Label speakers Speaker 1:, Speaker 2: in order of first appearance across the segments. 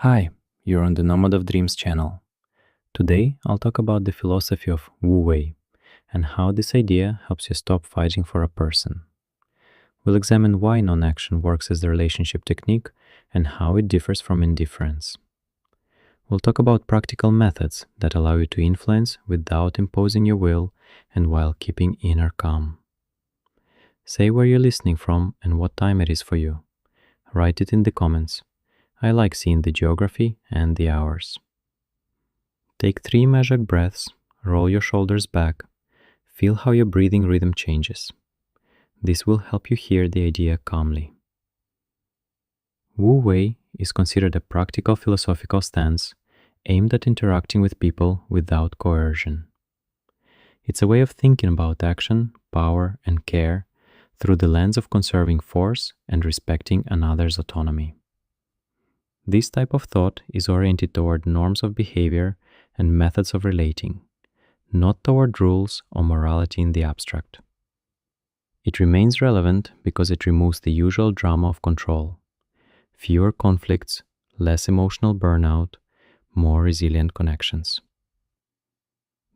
Speaker 1: Hi, you're on the Nomad of Dreams channel. Today, I'll talk about the philosophy of Wu Wei and how this idea helps you stop fighting for a person. We'll examine why non-action works as a relationship technique and how it differs from indifference. We'll talk about practical methods that allow you to influence without imposing your will and while keeping inner calm. Say where you're listening from and what time it is for you. Write it in the comments. I like seeing the geography and the hours. Take 3 measured breaths, roll your shoulders back, feel how your breathing rhythm changes. This will help you hear the idea calmly. Wu Wei is considered a practical philosophical stance aimed at interacting with people without coercion. It's a way of thinking about action, power, and care through the lens of conserving force and respecting another's autonomy. This type of thought is oriented toward norms of behavior and methods of relating, not toward rules or morality in the abstract. It remains relevant because it removes the usual drama of control, fewer conflicts, less emotional burnout, more resilient connections.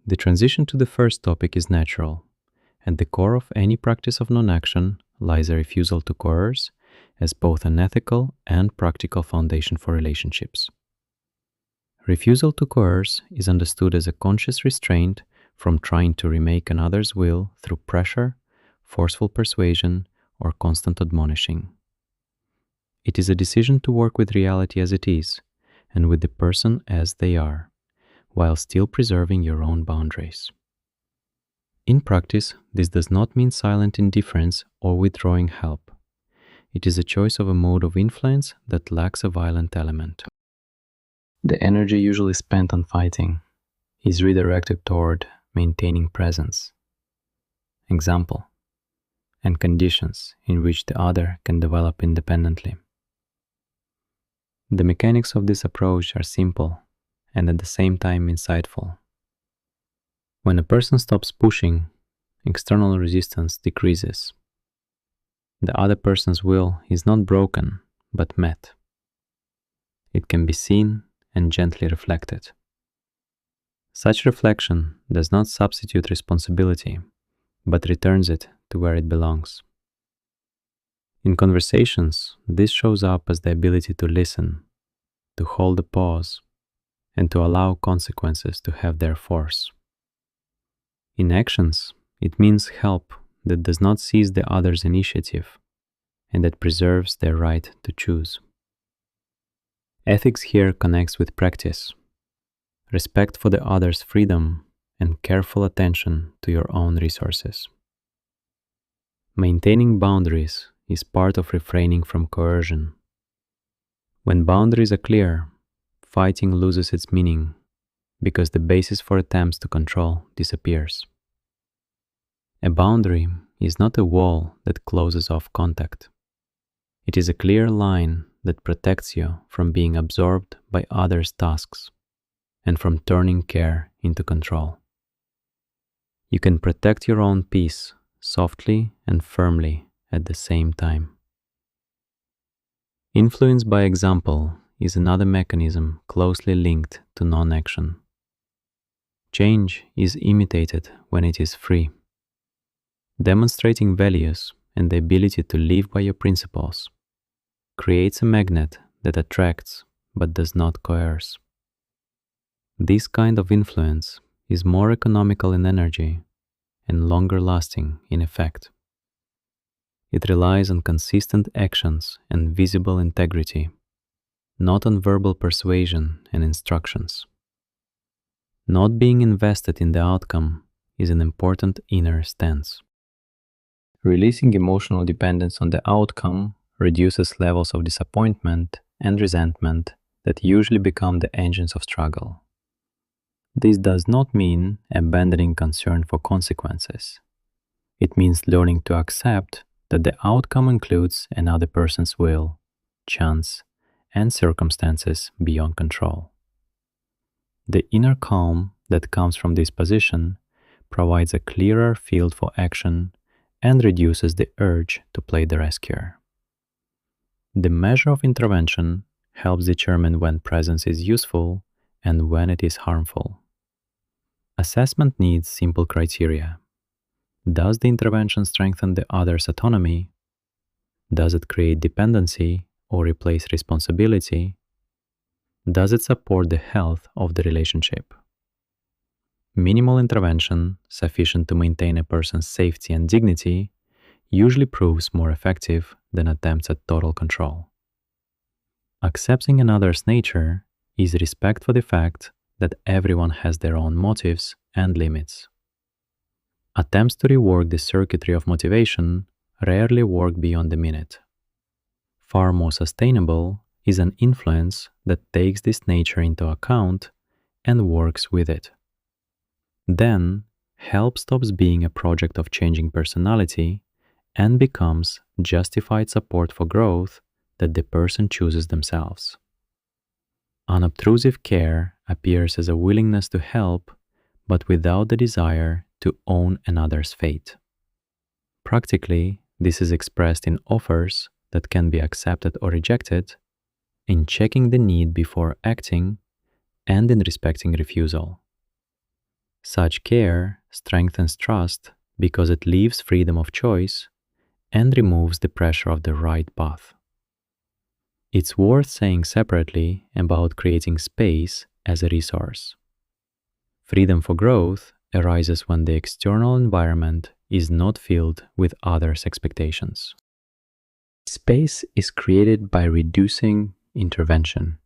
Speaker 1: The transition to the first topic is natural. At the core of any practice of non-action lies a refusal to coerce as both an ethical and practical foundation for relationships. Refusal to coerce is understood as a conscious restraint from trying to remake another's will through pressure, forceful persuasion, or constant admonishing. It is a decision to work with reality as it is and with the person as they are, while still preserving your own boundaries. In practice, this does not mean silent indifference or withdrawing help. It is a choice of a mode of influence that lacks a violent element. The energy usually spent on fighting is redirected toward maintaining presence, example, and conditions in which the other can develop independently. The mechanics of this approach are simple and at the same time insightful. When a person stops pushing, external resistance decreases. The other person's will is not broken, but met. It can be seen and gently reflected. Such reflection does not substitute responsibility, but returns it to where it belongs. In conversations, this shows up as the ability to listen, to hold a pause, and to allow consequences to have their force. In actions, it means help that does not seize the other's initiative and that preserves their right to choose. Ethics here connects with practice, respect for the other's freedom, and careful attention to your own resources. Maintaining boundaries is part of refraining from coercion. When boundaries are clear, fighting loses its meaning because the basis for attempts to control disappears. A boundary is not a wall that closes off contact. It is a clear line that protects you from being absorbed by others' tasks and from turning care into control. You can protect your own peace softly and firmly at the same time. Influence by example is another mechanism closely linked to non-action. Change is imitated when it is free. Demonstrating values and the ability to live by your principles creates a magnet that attracts but does not coerce. This kind of influence is more economical in energy and longer lasting in effect. It relies on consistent actions and visible integrity, not on verbal persuasion and instructions. Not being invested in the outcome is an important inner stance. Releasing emotional dependence on the outcome reduces levels of disappointment and resentment that usually become the engines of struggle. This does not mean abandoning concern for consequences. It means learning to accept that the outcome includes another person's will, chance, and circumstances beyond control. The inner calm that comes from this position provides a clearer field for action and reduces the urge to play the rescuer. The measure of intervention helps determine when presence is useful and when it is harmful. Assessment needs simple criteria. Does the intervention strengthen the other's autonomy? Does it create dependency or replace responsibility? Does it support the health of the relationship? Minimal intervention, sufficient to maintain a person's safety and dignity, usually proves more effective than attempts at total control. Accepting another's nature is respect for the fact that everyone has their own motives and limits. Attempts to rework the circuitry of motivation rarely work beyond a minute. Far more sustainable is an influence that takes this nature into account and works with it. Then, help stops being a project of changing personality and becomes justified support for growth that the person chooses themselves. Unobtrusive care appears as a willingness to help, but without the desire to own another's fate. Practically, this is expressed in offers that can be accepted or rejected, in checking the need before acting, and in respecting refusal. Such care strengthens trust because it leaves freedom of choice and removes the pressure of the right path. It's worth saying separately about creating space as a resource. Freedom for growth arises when the external environment is not filled with others' expectations. Space is created by reducing intervention,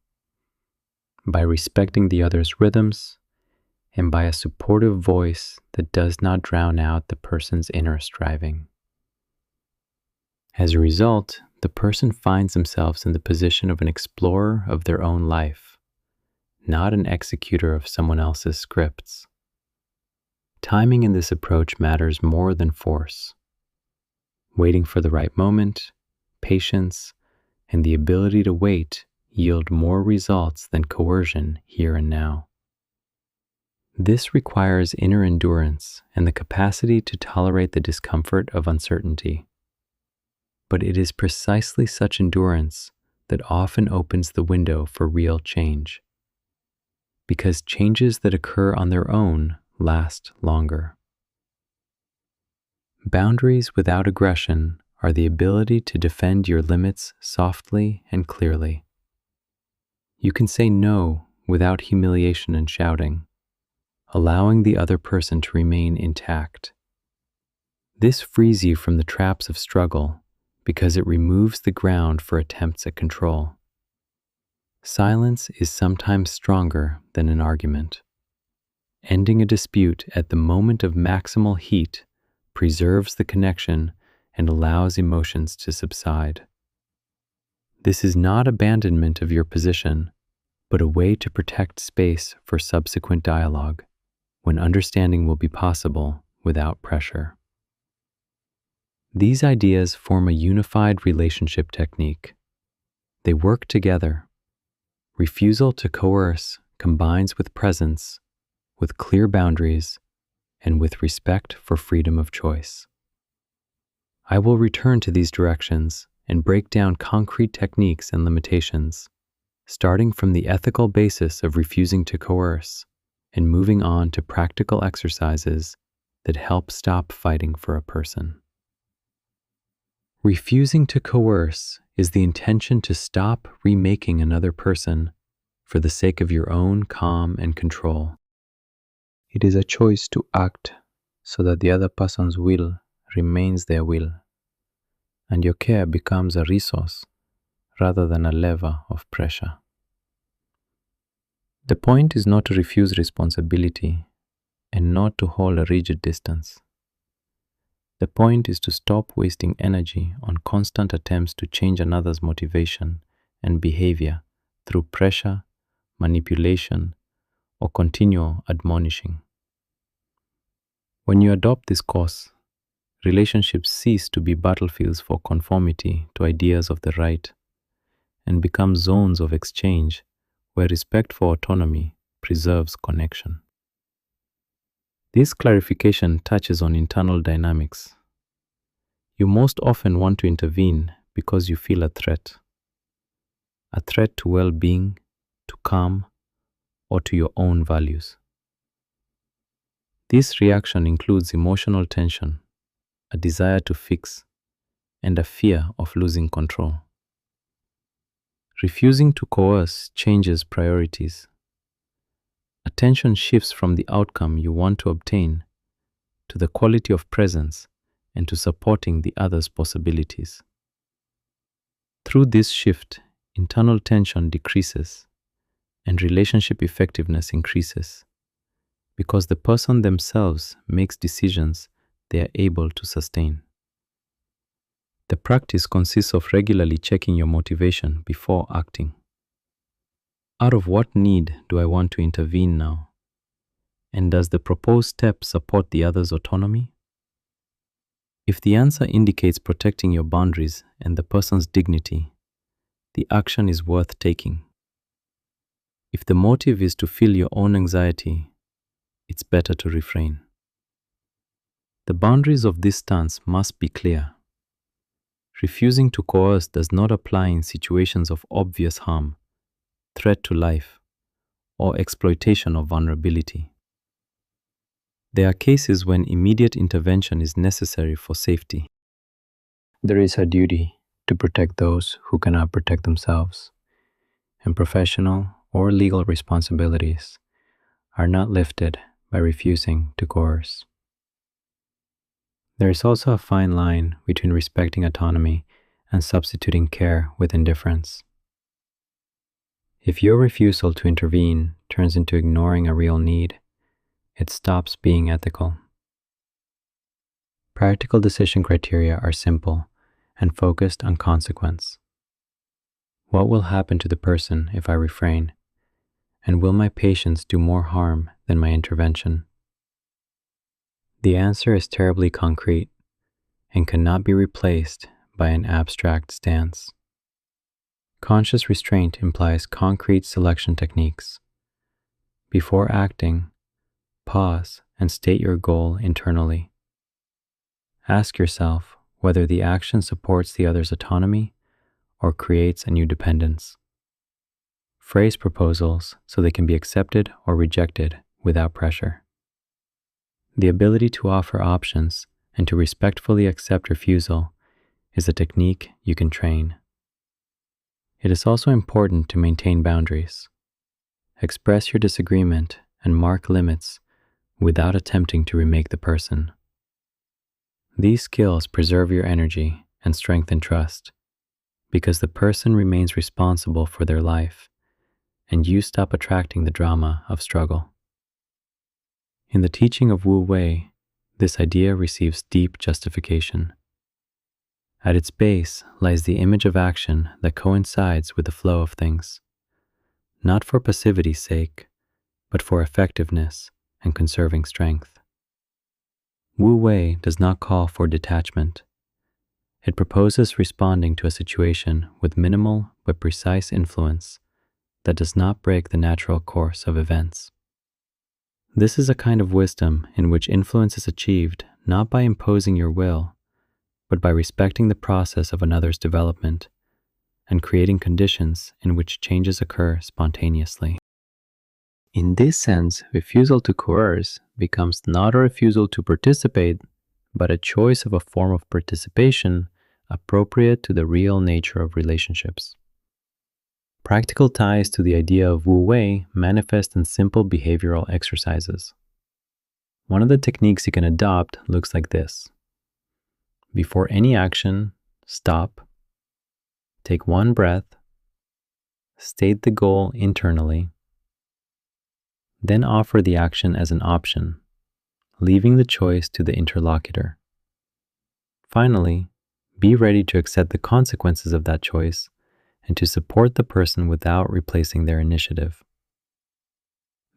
Speaker 1: by respecting the other's rhythms, and by a supportive voice that does not drown out the person's inner striving. As a result, the person finds themselves in the position of an explorer of their own life, not an executor of someone else's scripts. Timing in this approach matters more than force. Waiting for the right moment, patience, and the ability to wait yield more results than coercion here and now. This requires inner endurance and the capacity to tolerate the discomfort of uncertainty. But it is precisely such endurance that often opens the window for real change, because changes that occur on their own last longer. Boundaries without aggression are the ability to defend your limits softly and clearly. You can say no without humiliation and shouting, allowing the other person to remain intact. This frees you from the traps of struggle because it removes the ground for attempts at control. Silence is sometimes stronger than an argument. Ending a dispute at the moment of maximal heat preserves the connection and allows emotions to subside. This is not abandonment of your position, but a way to protect space for subsequent dialogue, when understanding will be possible without pressure. These ideas form a unified relationship technique. They work together. Refusal to coerce combines with presence, with clear boundaries, and with respect for freedom of choice. I will return to these directions and break down concrete techniques and limitations, starting from the ethical basis of refusing to coerce and moving on to practical exercises that help stop fighting for a person. Refusing to coerce is the intention to stop remaking another person for the sake of your own calm and control. It is a choice to act so that the other person's will remains their will, and your care becomes a resource rather than a lever of pressure. The point is not to refuse responsibility and not to hold a rigid distance. The point is to stop wasting energy on constant attempts to change another's motivation and behavior through pressure, manipulation, or continual admonishing. When you adopt this course, relationships cease to be battlefields for conformity to ideas of the right and become zones of exchange where respect for autonomy preserves connection. This clarification touches on internal dynamics. You most often want to intervene because you feel a threat. a threat to well-being, to calm, or to your own values. This reaction includes emotional tension, a desire to fix, and a fear of losing control. Refusing to coerce changes priorities. Attention shifts from the outcome you want to obtain to the quality of presence and to supporting the other's possibilities. Through this shift, internal tension decreases and relationship effectiveness increases because the person themselves makes decisions they are able to sustain. The practice consists of regularly checking your motivation before acting. Out of what need do I want to intervene now? And does the proposed step support the other's autonomy? If the answer indicates protecting your boundaries and the person's dignity, the action is worth taking. If the motive is to fill your own anxiety, it's better to refrain. The boundaries of this stance must be clear. Refusing to coerce does not apply in situations of obvious harm, threat to life, or exploitation of vulnerability. There are cases when immediate intervention is necessary for safety. There is a duty to protect those who cannot protect themselves, and professional or legal responsibilities are not lifted by refusing to coerce. There is also a fine line between respecting autonomy and substituting care with indifference. If your refusal to intervene turns into ignoring a real need, it stops being ethical. Practical decision criteria are simple and focused on consequence. What will happen to the person if I refrain? And will my patience do more harm than my intervention? The answer is terribly concrete and cannot be replaced by an abstract stance. Conscious restraint implies concrete selection techniques. Before acting, pause and state your goal internally. Ask yourself whether the action supports the other's autonomy or creates a new dependence. Phrase proposals so they can be accepted or rejected without pressure. The ability to offer options and to respectfully accept refusal is a technique you can train. It is also important to maintain boundaries. Express your disagreement and mark limits without attempting to remake the person. These skills preserve your energy and strengthen trust because the person remains responsible for their life and you stop attracting the drama of struggle. In the teaching of Wu Wei, this idea receives deep justification. At its base lies the image of action that coincides with the flow of things, not for passivity's sake, but for effectiveness and conserving strength. Wu Wei does not call for detachment. It proposes responding to a situation with minimal but precise influence that does not break the natural course of events. This is a kind of wisdom in which influence is achieved not by imposing your will, but by respecting the process of another's development and creating conditions in which changes occur spontaneously. In this sense, refusal to coerce becomes not a refusal to participate, but a choice of a form of participation appropriate to the real nature of relationships. Practical ties to the idea of Wu Wei manifest in simple behavioral exercises. One of the techniques you can adopt looks like this. Before any action, stop, take one breath, state the goal internally, then offer the action as an option, leaving the choice to the interlocutor. Finally, be ready to accept the consequences of that choice and to support the person without replacing their initiative.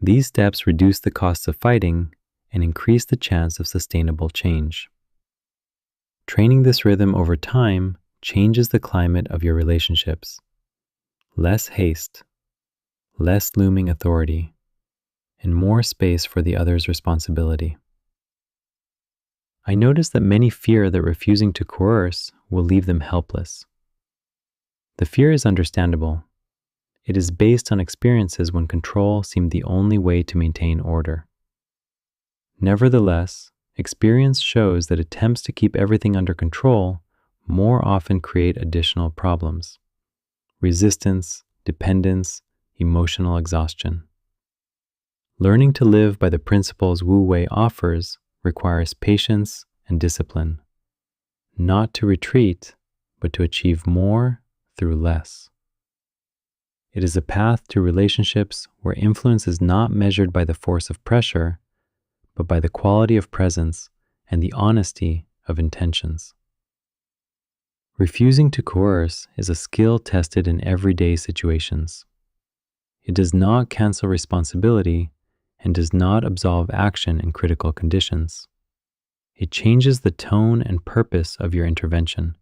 Speaker 1: These steps reduce the costs of fighting and increase the chance of sustainable change. Training this rhythm over time changes the climate of your relationships. Less haste, less looming authority, and more space for the other's responsibility. I notice that many fear that refusing to coerce will leave them helpless. The fear is understandable, It is based on experiences when control seemed the only way to maintain order. Nevertheless, experience shows that attempts to keep everything under control more often create additional problems: resistance, dependence, emotional exhaustion. Learning to live by the principles Wu Wei offers requires patience and discipline, not to retreat, but to achieve more through less. It is a path to relationships where influence is not measured by the force of pressure, but by the quality of presence and the honesty of intentions. Refusing to coerce is a skill tested in everyday situations. It does not cancel responsibility and does not absolve action in critical conditions. It changes the tone and purpose of your intervention.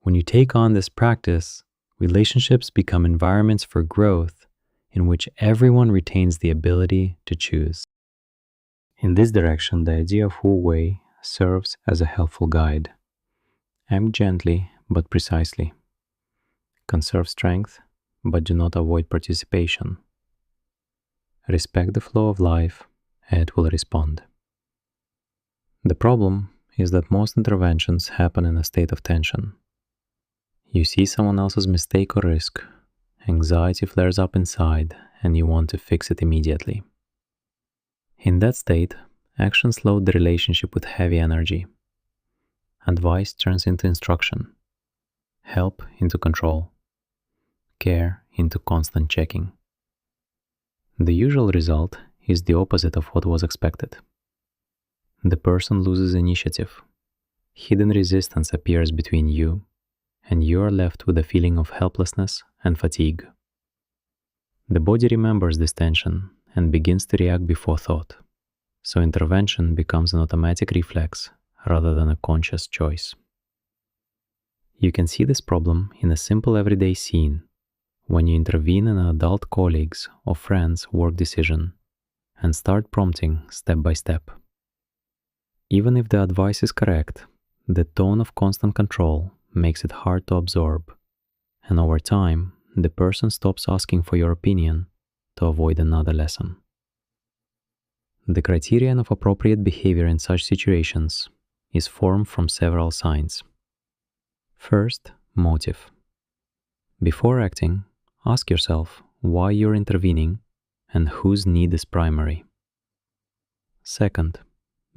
Speaker 1: When you take on this practice, relationships become environments for growth in which everyone retains the ability to choose. In this direction, the idea of Wu Wei serves as a helpful guide. Act gently but precisely. Conserve strength, but do not avoid participation. Respect the flow of life, and it will respond. The problem is that most interventions happen in a state of tension. You see someone else's mistake or risk, anxiety flares up inside, and you want to fix it immediately. In that state, actions load the relationship with heavy energy. Advice turns into instruction, help into control, care into constant checking. The usual result is the opposite of what was expected. The person loses initiative. Hidden resistance appears between you, and you are left with a feeling of helplessness and fatigue. The body remembers this tension and begins to react before thought, so intervention becomes an automatic reflex rather than a conscious choice. You can see this problem in a simple everyday scene when you intervene in an adult colleague's or friend's work decision and start prompting step by step. Even if the advice is correct, the tone of constant control makes it hard to absorb, and over time, the person stops asking for your opinion to avoid another lesson. The criterion of appropriate behavior in such situations is formed from several signs. First, motive. Before acting, ask yourself why you're intervening and whose need is primary. Second,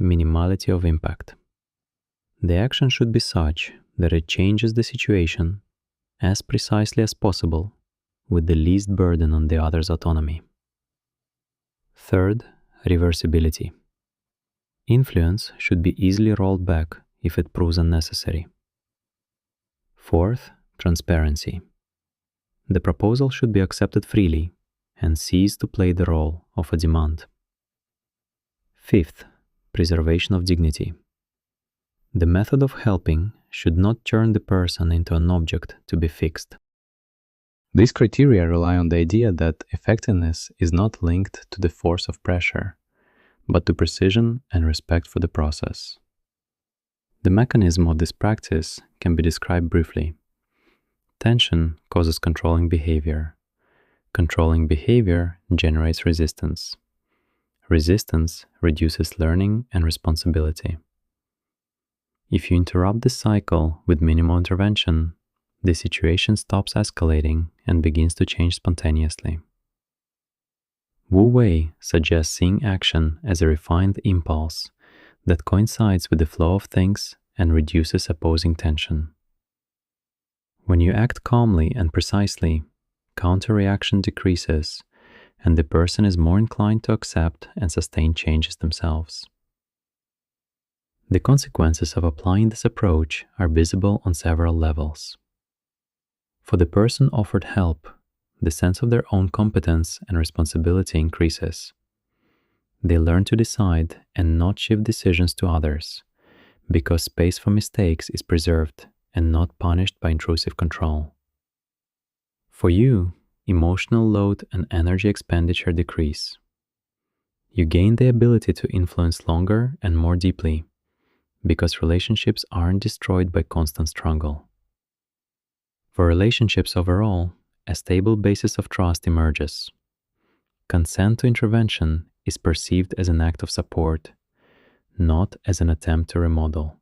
Speaker 1: minimality of impact. The action should be such that it changes the situation as precisely as possible with the least burden on the other's autonomy. Third, reversibility. Influence should be easily rolled back if it proves unnecessary. Fourth, transparency. The proposal should be accepted freely and cease to play the role of a demand. Fifth, preservation of dignity. The method of helping should not turn the person into an object to be fixed. These criteria rely on the idea that effectiveness is not linked to the force of pressure, but to precision and respect for the process. The mechanism of this practice can be described briefly. Tension causes controlling behavior. Controlling behavior generates resistance. Resistance reduces learning and responsibility. If you interrupt this cycle with minimal intervention, the situation stops escalating and begins to change spontaneously. Wu Wei suggests seeing action as a refined impulse that coincides with the flow of things and reduces opposing tension. When you act calmly and precisely, counter-reaction decreases, and the person is more inclined to accept and sustain changes themselves. The consequences of applying this approach are visible on several levels. For the person offered help, the sense of their own competence and responsibility increases. They learn to decide and not shift decisions to others, because space for mistakes is preserved and not punished by intrusive control. For you, emotional load and energy expenditure decrease. You gain the ability to influence longer and more deeply, because relationships aren't destroyed by constant struggle. For relationships overall, a stable basis of trust emerges. Consent to intervention is perceived as an act of support, not as an attempt to remodel.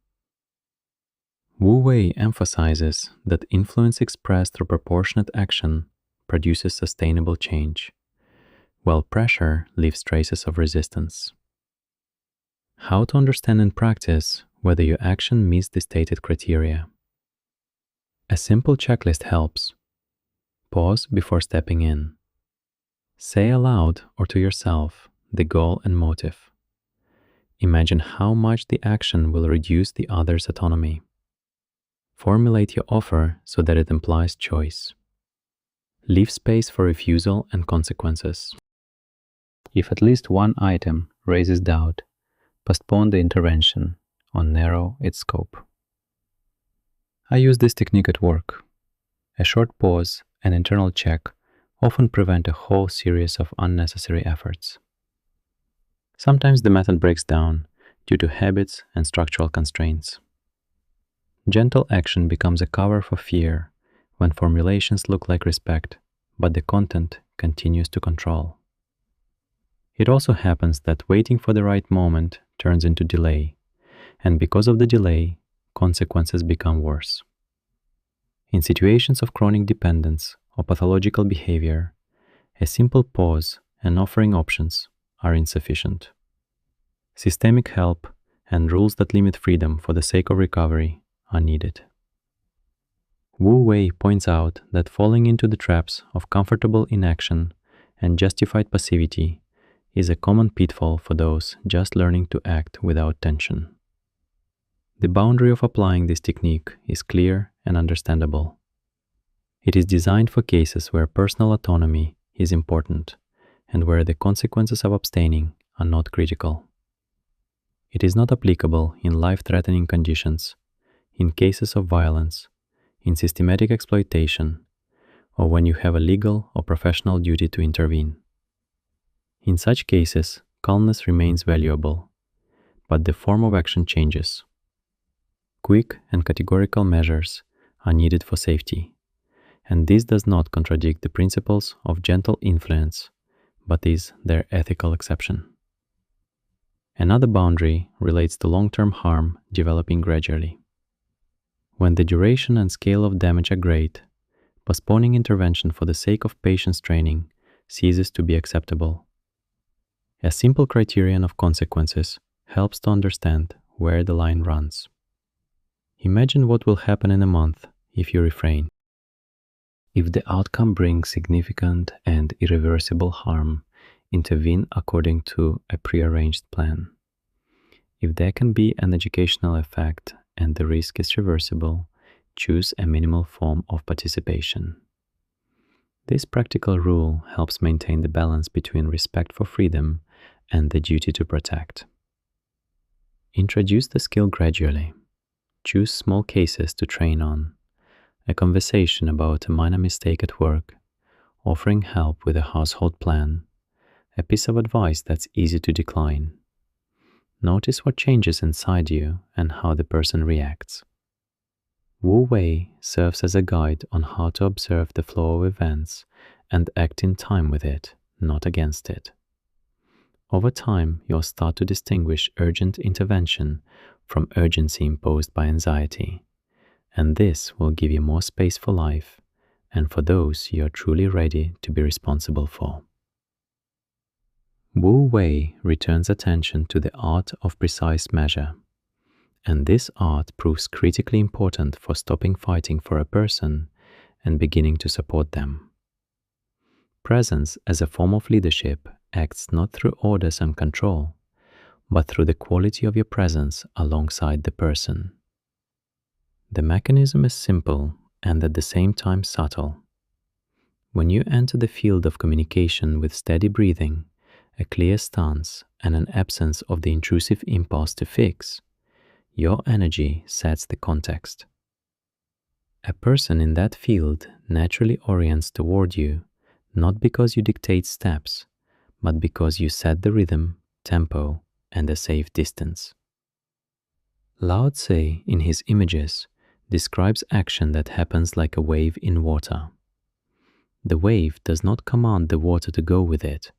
Speaker 1: Wu Wei emphasizes that influence expressed through proportionate action produces sustainable change, while pressure leaves traces of resistance. How to understand in practice whether your action meets the stated criteria. A simple checklist helps. Pause before stepping in. Say aloud or to yourself the goal and motive. Imagine how much the action will reduce the other's autonomy. Formulate your offer so that it implies choice. Leave space for refusal and consequences. If at least one item raises doubt, postpone the intervention or narrow its scope. I use this technique at work. A short pause and internal check often prevent a whole series of unnecessary efforts. Sometimes the method breaks down due to habits and structural constraints. Gentle action becomes a cover for fear when formulations look like respect, but the content continues to control. It also happens that waiting for the right moment turns into delay, and because of the delay, consequences become worse. In situations of chronic dependence or pathological behavior, a simple pause and offering options are insufficient. Systemic help and rules that limit freedom for the sake of recovery are needed. Wu Wei points out that falling into the traps of comfortable inaction and justified passivity is a common pitfall for those just learning to act without tension. The boundary of applying this technique is clear and understandable. It is designed for cases where personal autonomy is important and where the consequences of abstaining are not critical. It is not applicable in life-threatening conditions, in cases of violence, in systematic exploitation, or when you have a legal or professional duty to intervene. In such cases, calmness remains valuable, but the form of action changes. Quick and categorical measures are needed for safety, and this does not contradict the principles of gentle influence, but is their ethical exception. Another boundary relates to long-term harm developing gradually. When the duration and scale of damage are great, postponing intervention for the sake of patience training ceases to be acceptable. A simple criterion of consequences helps to understand where the line runs. Imagine what will happen in a month if you refrain. If the outcome brings significant and irreversible harm, intervene according to a prearranged plan. If there can be an educational effect and the risk is reversible, choose a minimal form of participation. This practical rule helps maintain the balance between respect for freedom and the duty to protect. Introduce the skill gradually. Choose small cases to train on. A conversation about a minor mistake at work, offering help with a household plan, a piece of advice that's easy to decline. Notice what changes inside you and how the person reacts. Wu Wei serves as a guide on how to observe the flow of events and act in time with it, not against it. Over time, you'll start to distinguish urgent intervention from urgency imposed by anxiety, and this will give you more space for life and for those you are truly ready to be responsible for. Wu Wei returns attention to the art of precise measure, and this art proves critically important for stopping fighting for a person and beginning to support them. Presence as a form of leadership acts not through orders and control, but through the quality of your presence alongside the person. The mechanism is simple and at the same time subtle. When you enter the field of communication with steady breathing, a clear stance, and an absence of the intrusive impulse to fix, your energy sets the context. A person in that field naturally orients toward you, not because you dictate steps, but because you set the rhythm, tempo, and a safe distance. Lao Tse, in his images, describes action that happens like a wave in water. The wave does not command the water to go with it.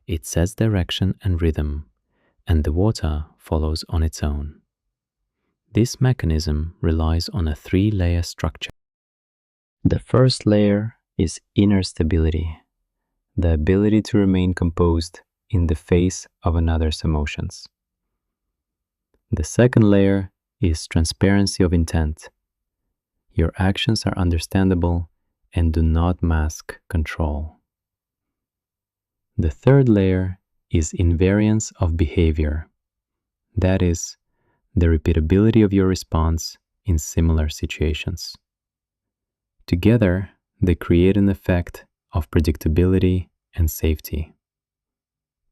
Speaker 1: It sets direction and rhythm, and the water follows on its own. This mechanism relies on a three-layer structure. The first layer is inner stability, the ability to remain composed in the face of another's emotions. The second layer is transparency of intent. Your actions are understandable and do not mask control. The third layer is invariance of behavior. That is, the repeatability of your response in similar situations. Together, they create an effect of predictability and safety.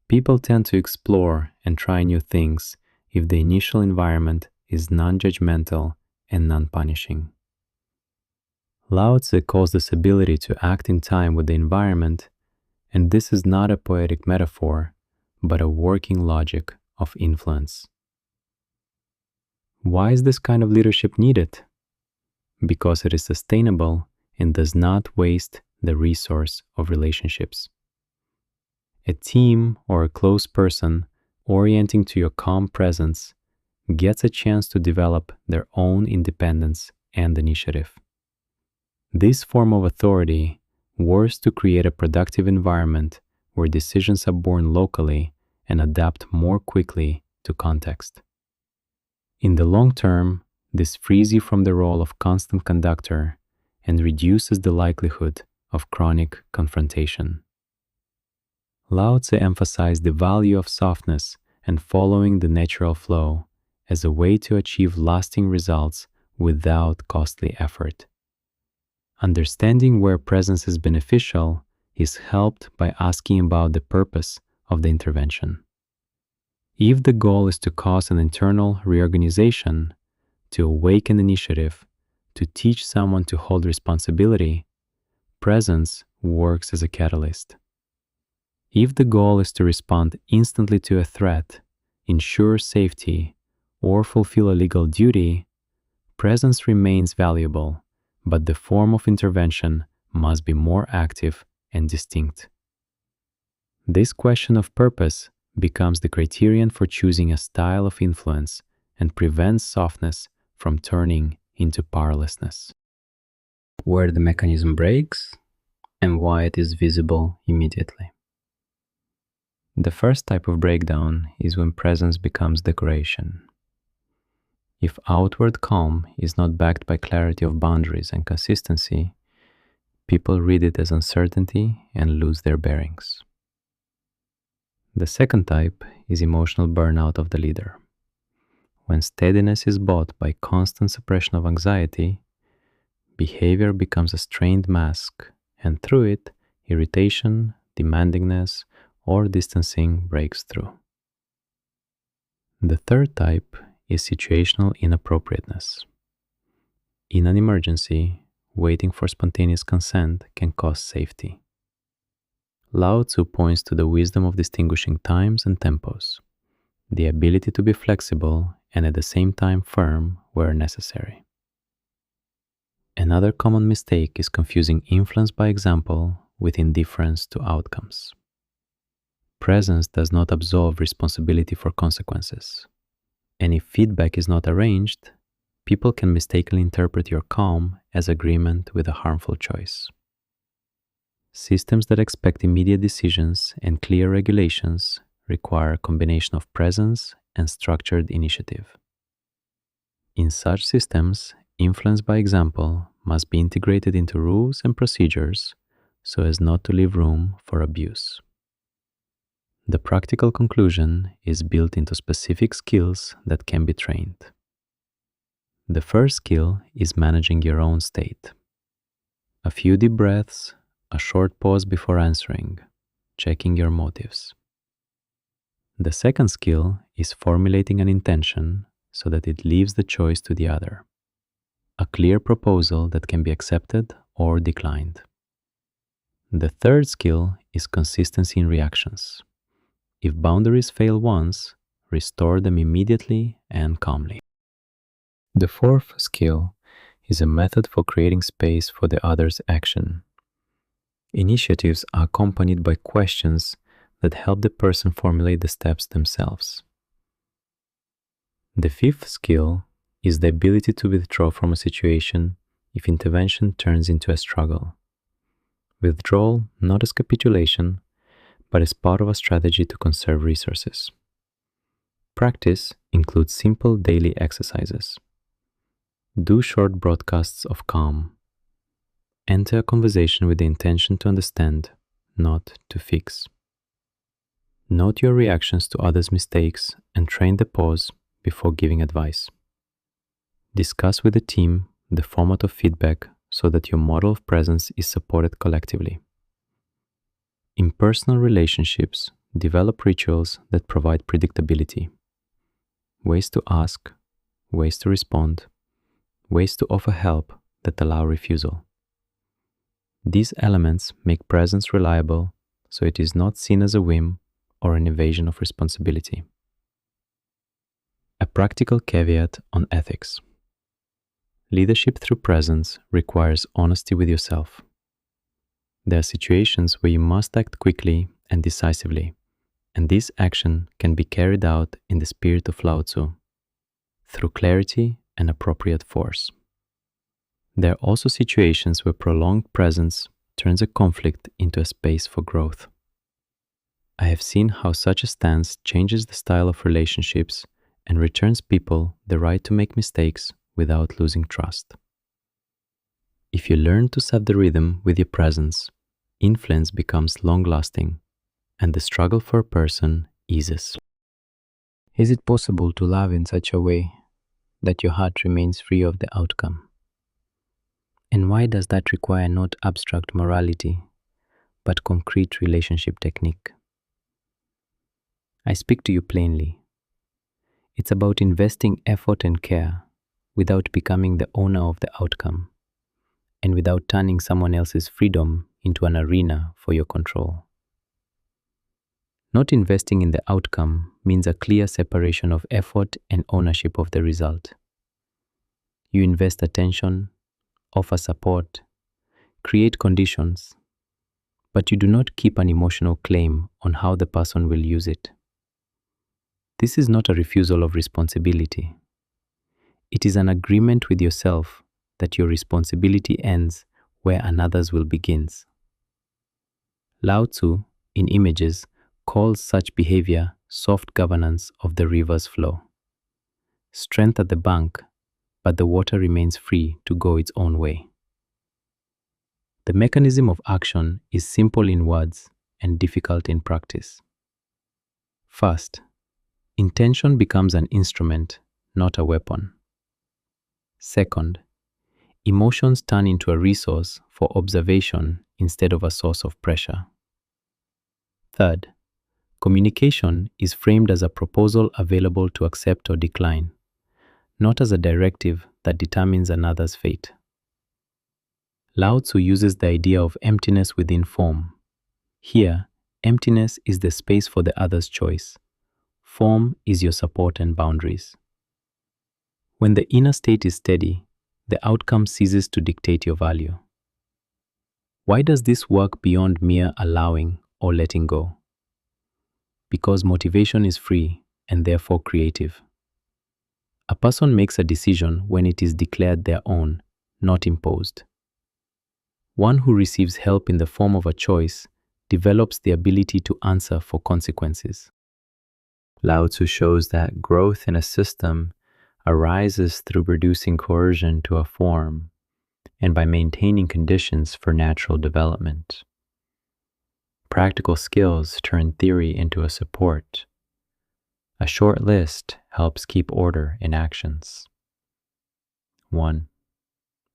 Speaker 1: People tend to explore and try new things if the initial environment is non-judgmental and non-punishing. Lao Tzu calls this ability to act in time with the environment, and this is not a poetic metaphor, but a working logic of influence. Why is this kind of leadership needed? Because it is sustainable and does not waste the resource of relationships. A team or a close person orienting to your calm presence gets a chance to develop their own independence and initiative. This form of authority works to create a productive environment where decisions are born locally and adapt more quickly to context. In the long term, this frees you from the role of constant conductor and reduces the likelihood of chronic confrontation. Lao Tzu emphasized the value of softness and following the natural flow as a way to achieve lasting results without costly effort. Understanding where presence is beneficial is helped by asking about the purpose of the intervention. If the goal is to cause an internal reorganization, to awaken initiative, to teach someone to hold responsibility, presence works as a catalyst. If the goal is to respond instantly to a threat, ensure safety, or fulfill a legal duty, presence remains valuable, but the form of intervention must be more active and distinct. This question of purpose becomes the criterion for choosing a style of influence and prevents softness from turning into powerlessness. Where the mechanism breaks and why it is visible immediately. The first type of breakdown is when presence becomes decoration. If outward calm is not backed by clarity of boundaries and consistency, people read it as uncertainty and lose their bearings. The second type is emotional burnout of the leader. When steadiness is bought by constant suppression of anxiety, behavior becomes a strained mask, and through it, irritation, demandingness, or distancing breaks through. The third type is situational inappropriateness. In an emergency, waiting for spontaneous consent can cost safety. Lao Tzu points to the wisdom of distinguishing times and tempos, the ability to be flexible and at the same time firm where necessary. Another common mistake is confusing influence by example with indifference to outcomes. Presence does not absolve responsibility for consequences, and if feedback is not arranged, people can mistakenly interpret your calm as agreement with a harmful choice. Systems that expect immediate decisions and clear regulations require a combination of presence and structured initiative. In such systems, influence by example must be integrated into rules and procedures so as not to leave room for abuse. The practical conclusion is built into specific skills that can be trained. The first skill is managing your own state. A few deep breaths, a short pause before answering, checking your motives. The second skill is formulating an intention so that it leaves the choice to the other. A clear proposal that can be accepted or declined. The third skill is consistency in reactions. If boundaries fail once, restore them immediately and calmly. The fourth skill is a method for creating space for the other's action. Initiatives are accompanied by questions that help the person formulate the steps themselves. The fifth skill is the ability to withdraw from a situation if intervention turns into a struggle. Withdrawal not as capitulation, but as part of a strategy to conserve resources. Practice includes simple daily exercises. Do short broadcasts of calm. Enter a conversation with the intention to understand, not to fix. Note your reactions to others' mistakes and train the pause before giving advice. Discuss with the team the format of feedback so that your model of presence is supported collectively. In personal relationships, develop rituals that provide predictability. Ways to ask, ways to respond, ways to offer help that allow refusal. These elements make presence reliable so it is not seen as a whim or an evasion of responsibility. A practical caveat on ethics. Leadership through presence requires honesty with yourself. There are situations where you must act quickly and decisively, and this action can be carried out in the spirit of Lao Tzu, through clarity and appropriate force. There are also situations where prolonged presence turns a conflict into a space for growth. I have seen how such a stance changes the style of relationships and returns people the right to make mistakes without losing trust. If you learn to set the rhythm with your presence, influence becomes long-lasting and the struggle for a person eases. Is it possible to love in such a way that your heart remains free of the outcome? And why does that require not abstract morality, but concrete relationship technique? I speak to you plainly. It's about investing effort and care without becoming the owner of the outcome, and without turning someone else's freedom into an arena for your control. Not investing in the outcome means a clear separation of effort and ownership of the result. You invest attention, offer support, create conditions, but you do not keep an emotional claim on how the person will use it. This is not a refusal of responsibility. It is an agreement with yourself that your responsibility ends where another's will begins. Lao Tzu, in images, calls such behavior soft governance of the river's flow. Strength at the bank, but the water remains free to go its own way. The mechanism of action is simple in words and difficult in practice. First, intention becomes an instrument, not a weapon. Second, emotions turn into a resource for observation instead of a source of pressure. Third, communication is framed as a proposal available to accept or decline, not as a directive that determines another's fate. Lao Tzu uses the idea of emptiness within form. Here, emptiness is the space for the other's choice. Form is your support and boundaries. When the inner state is steady, the outcome ceases to dictate your value. Why does this work beyond mere allowing or letting go? Because motivation is free and therefore creative. A person makes a decision when it is declared their own, not imposed. One who receives help in the form of a choice develops the ability to answer for consequences. Lao Tzu shows that growth in a system arises through reducing coercion to a form and by maintaining conditions for natural development. Practical skills turn theory into a support. A short list helps keep order in actions. 1.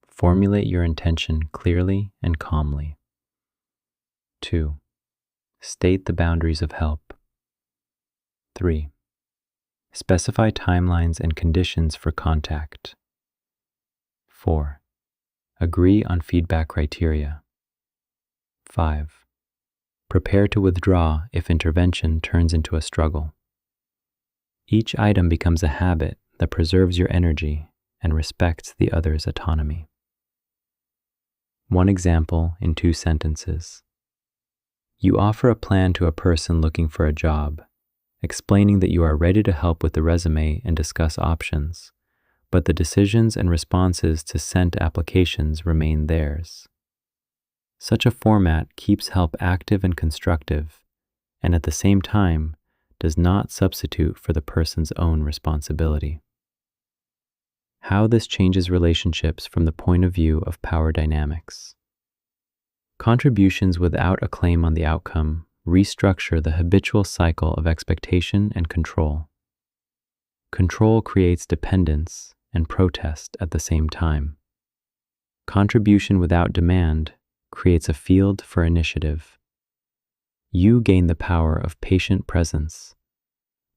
Speaker 1: Formulate your intention clearly and calmly. 2. State the boundaries of help. 3. Specify timelines and conditions for contact. 4. Agree on feedback criteria. 5. Prepare to withdraw if intervention turns into a struggle. Each item becomes a habit that preserves your energy and respects the other's autonomy. One example in 2 sentences. You offer a plan to a person looking for a job, explaining that you are ready to help with the resume and discuss options, but the decisions and responses to sent applications remain theirs. Such a format keeps help active and constructive, and at the same time does not substitute for the person's own responsibility. How this changes relationships from the point of view of power dynamics. Contributions without a claim on the outcome restructure the habitual cycle of expectation and control. Control creates dependence and protest at the same time. Contribution without demand creates a field for initiative. You gain the power of patient presence.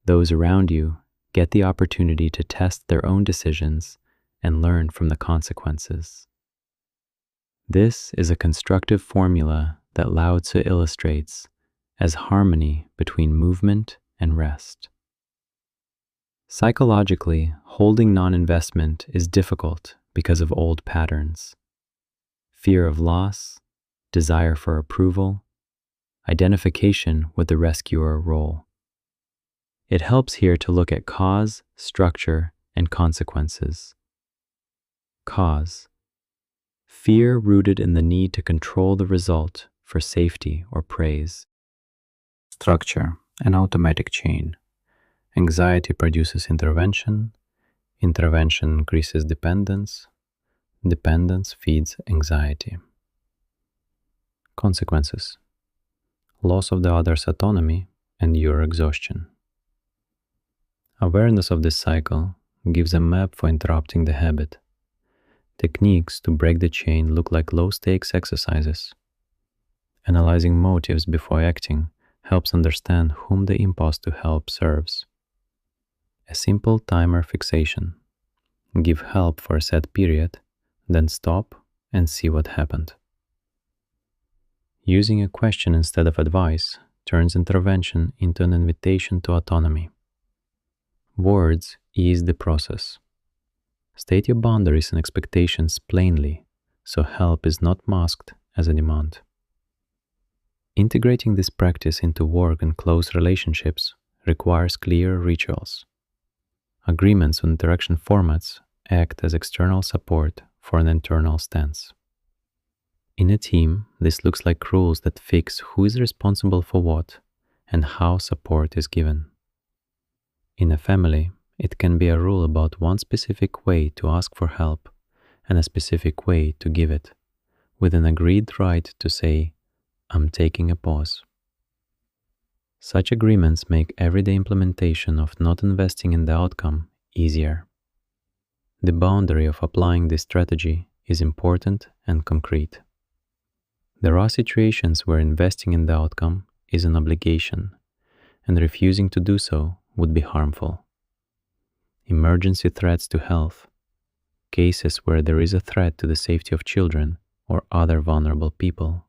Speaker 1: Those around you get the opportunity to test their own decisions and learn from the consequences. This is a constructive formula that Lao Tzu illustrates as harmony between movement and rest. Psychologically, holding non-investment is difficult because of old patterns. Fear of loss, desire for approval, identification with the rescuer role. It helps here to look at cause, structure, and consequences. Cause. Fear rooted in the need to control the result for safety or praise. Structure, an automatic chain. Anxiety produces intervention. Intervention increases dependence. Dependence feeds anxiety. Consequences. Loss of the other's autonomy and your exhaustion. Awareness of this cycle gives a map for interrupting the habit. Techniques to break the chain look like low-stakes exercises. Analyzing motives before acting helps understand whom the impulse to help serves. A simple timer fixation. Give help for a set period, then stop and see what happened. Using a question instead of advice turns intervention into an invitation to autonomy. Words ease the process. State your boundaries and expectations plainly, so help is not masked as a demand. Integrating this practice into work and close relationships requires clear rituals. Agreements on interaction formats act as external support for an internal stance. In a team, this looks like rules that fix who is responsible for what and how support is given. In a family, it can be a rule about one specific way to ask for help and a specific way to give it, with an agreed right to say, "I'm taking a pause." Such agreements make everyday implementation of not investing in the outcome easier. The boundary of applying this strategy is important and concrete. There are situations where investing in the outcome is an obligation, and refusing to do so would be harmful. Emergency threats to health, cases where there is a threat to the safety of children or other vulnerable people,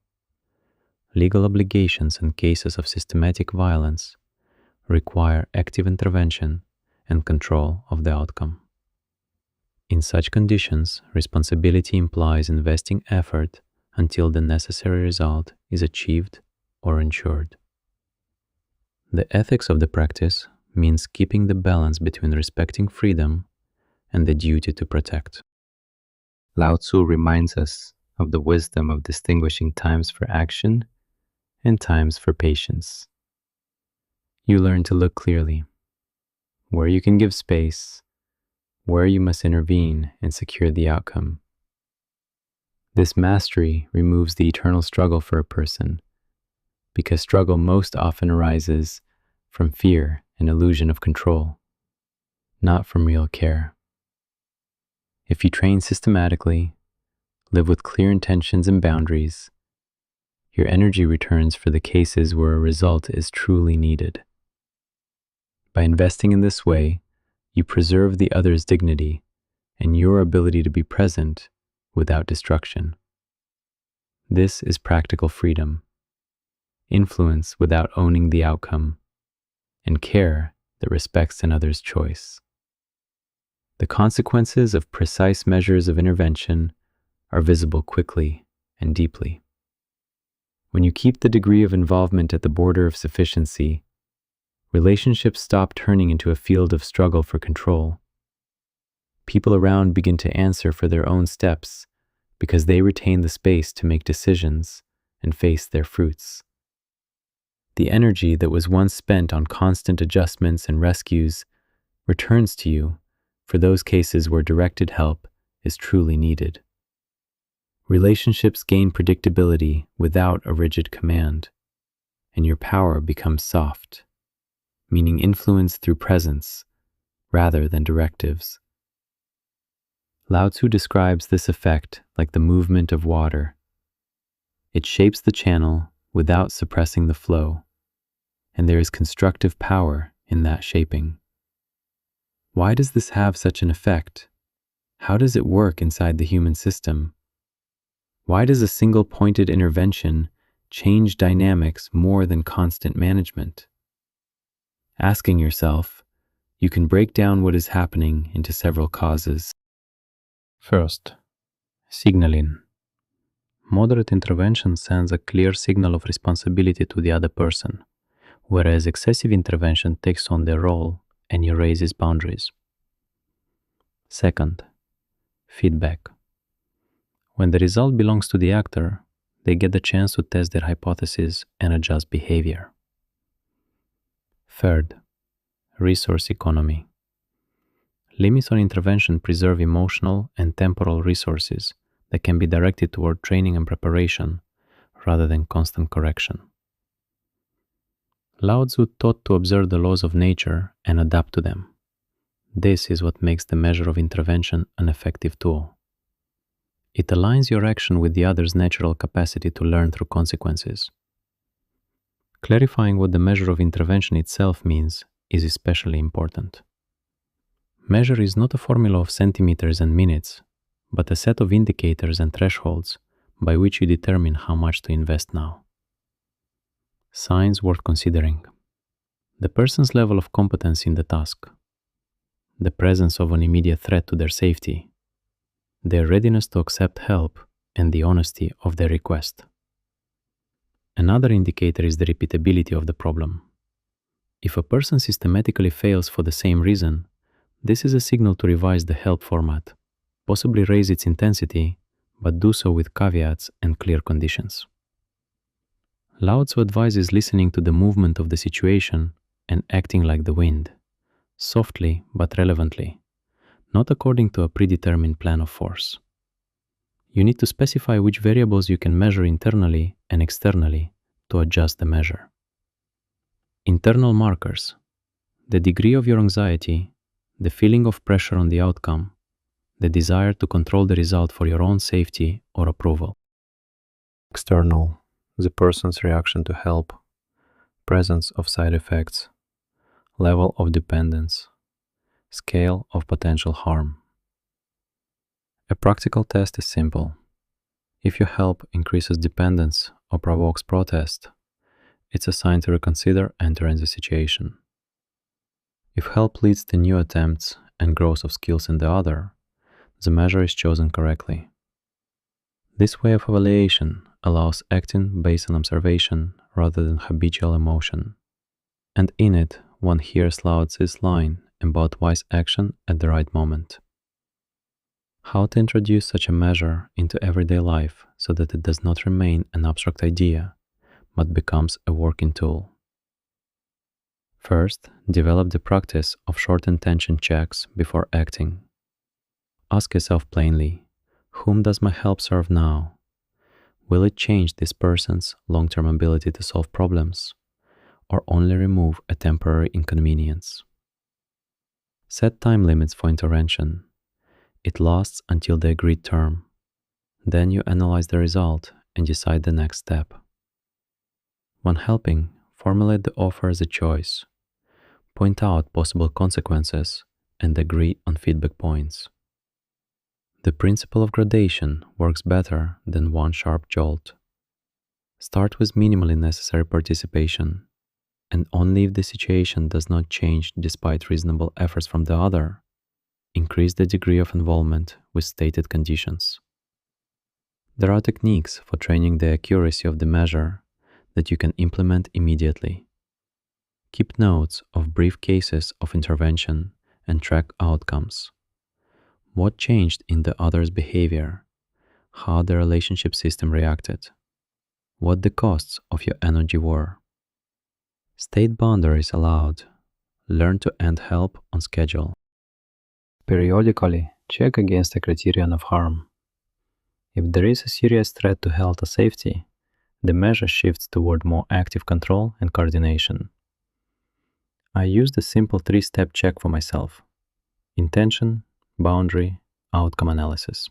Speaker 1: legal obligations and cases of systematic violence require active intervention and control of the outcome. In such conditions, responsibility implies investing effort until the necessary result is achieved or ensured. The ethics of the practice means keeping the balance between respecting freedom and the duty to protect. Lao Tzu reminds us of the wisdom of distinguishing times for action and times for patience. You learn to look clearly, where you can give space, where you must intervene and secure the outcome. This mastery removes the eternal struggle for a person, because struggle most often arises from fear and illusion of control, not from real care. If you train systematically, live with clear intentions and boundaries, your energy returns for the cases where a result is truly needed. By investing in this way, you preserve the other's dignity and your ability to be present without destruction. This is practical freedom, influence without owning the outcome, and care that respects another's choice. The consequences of precise measures of intervention are visible quickly and deeply. When you keep the degree of involvement at the border of sufficiency, relationships stop turning into a field of struggle for control. People around begin to answer for their own steps because they retain the space to make decisions and face their fruits. The energy that was once spent on constant adjustments and rescues returns to you for those cases where directed help is truly needed. Relationships gain predictability without a rigid command, and your power becomes soft, meaning influence through presence rather than directives. Lao Tzu describes this effect like the movement of water. It shapes the channel without suppressing the flow, and there is constructive power in that shaping. Why does this have such an effect? How does it work inside the human system? Why does a single pointed intervention change dynamics more than constant management? Asking yourself, you can break down what is happening into several causes. First, signaling. Moderate intervention sends a clear signal of responsibility to the other person, whereas excessive intervention takes on their role and erases boundaries. Second, feedback. When the result belongs to the actor, they get the chance to test their hypotheses and adjust behavior. Third, resource economy. Limits on intervention preserve emotional and temporal resources that can be directed toward training and preparation rather than constant correction. Lao Tzu taught to observe the laws of nature and adapt to them. This is what makes the measure of intervention an effective tool. It aligns your action with the other's natural capacity to learn through consequences. Clarifying what the measure of intervention itself means is especially important. Measure is not a formula of centimeters and minutes, but a set of indicators and thresholds by which you determine how much to invest now. Signs worth considering: the person's level of competence in the task, the presence of an immediate threat to their safety, their readiness to accept help, and the honesty of their request. Another indicator is the repeatability of the problem. If a person systematically fails for the same reason, this is a signal to revise the help format, possibly raise its intensity, but do so with caveats and clear conditions. Lao Tzu advises listening to the movement of the situation and acting like the wind, softly but relevantly, not according to a predetermined plan of force. You need to specify which variables you can measure internally and externally to adjust the measure. Internal markers: the degree of your anxiety, the feeling of pressure on the outcome, the desire to control the result for your own safety or approval. External: the person's reaction to help, presence of side effects, level of dependence, scale of potential harm. A practical test is simple. If your help increases dependence or provokes protest, it's a sign to reconsider entering the situation. If help leads to new attempts and growth of skills in the other, the measure is chosen correctly. This way of evaluation allows acting based on observation rather than habitual emotion, and in it one hears Lao Tzu's line about wise action at the right moment. How to introduce such a measure into everyday life so that it does not remain an abstract idea, but becomes a working tool. First, develop the practice of short intention checks before acting. Ask yourself plainly, whom does my help serve now? Will it change this person's long-term ability to solve problems, or only remove a temporary inconvenience? Set time limits for intervention. It lasts until the agreed term. Then you analyze the result and decide the next step. When helping, formulate the offer as a choice. Point out possible consequences and agree on feedback points. The principle of gradation works better than one sharp jolt. Start with minimally necessary participation, and only if the situation does not change despite reasonable efforts from the other, increase the degree of involvement with stated conditions. There are techniques for training the accuracy of the measure that you can implement immediately. Keep notes of brief cases of intervention and track outcomes. What changed in the other's behavior? How the relationship system reacted? What the costs of your energy were? State boundaries allowed. Learn to end help on schedule. Periodically check against the criterion of harm. If there is a serious threat to health or safety, the measure shifts toward more active control and coordination. I used a simple 3-step check for myself: intention, boundary, outcome analysis.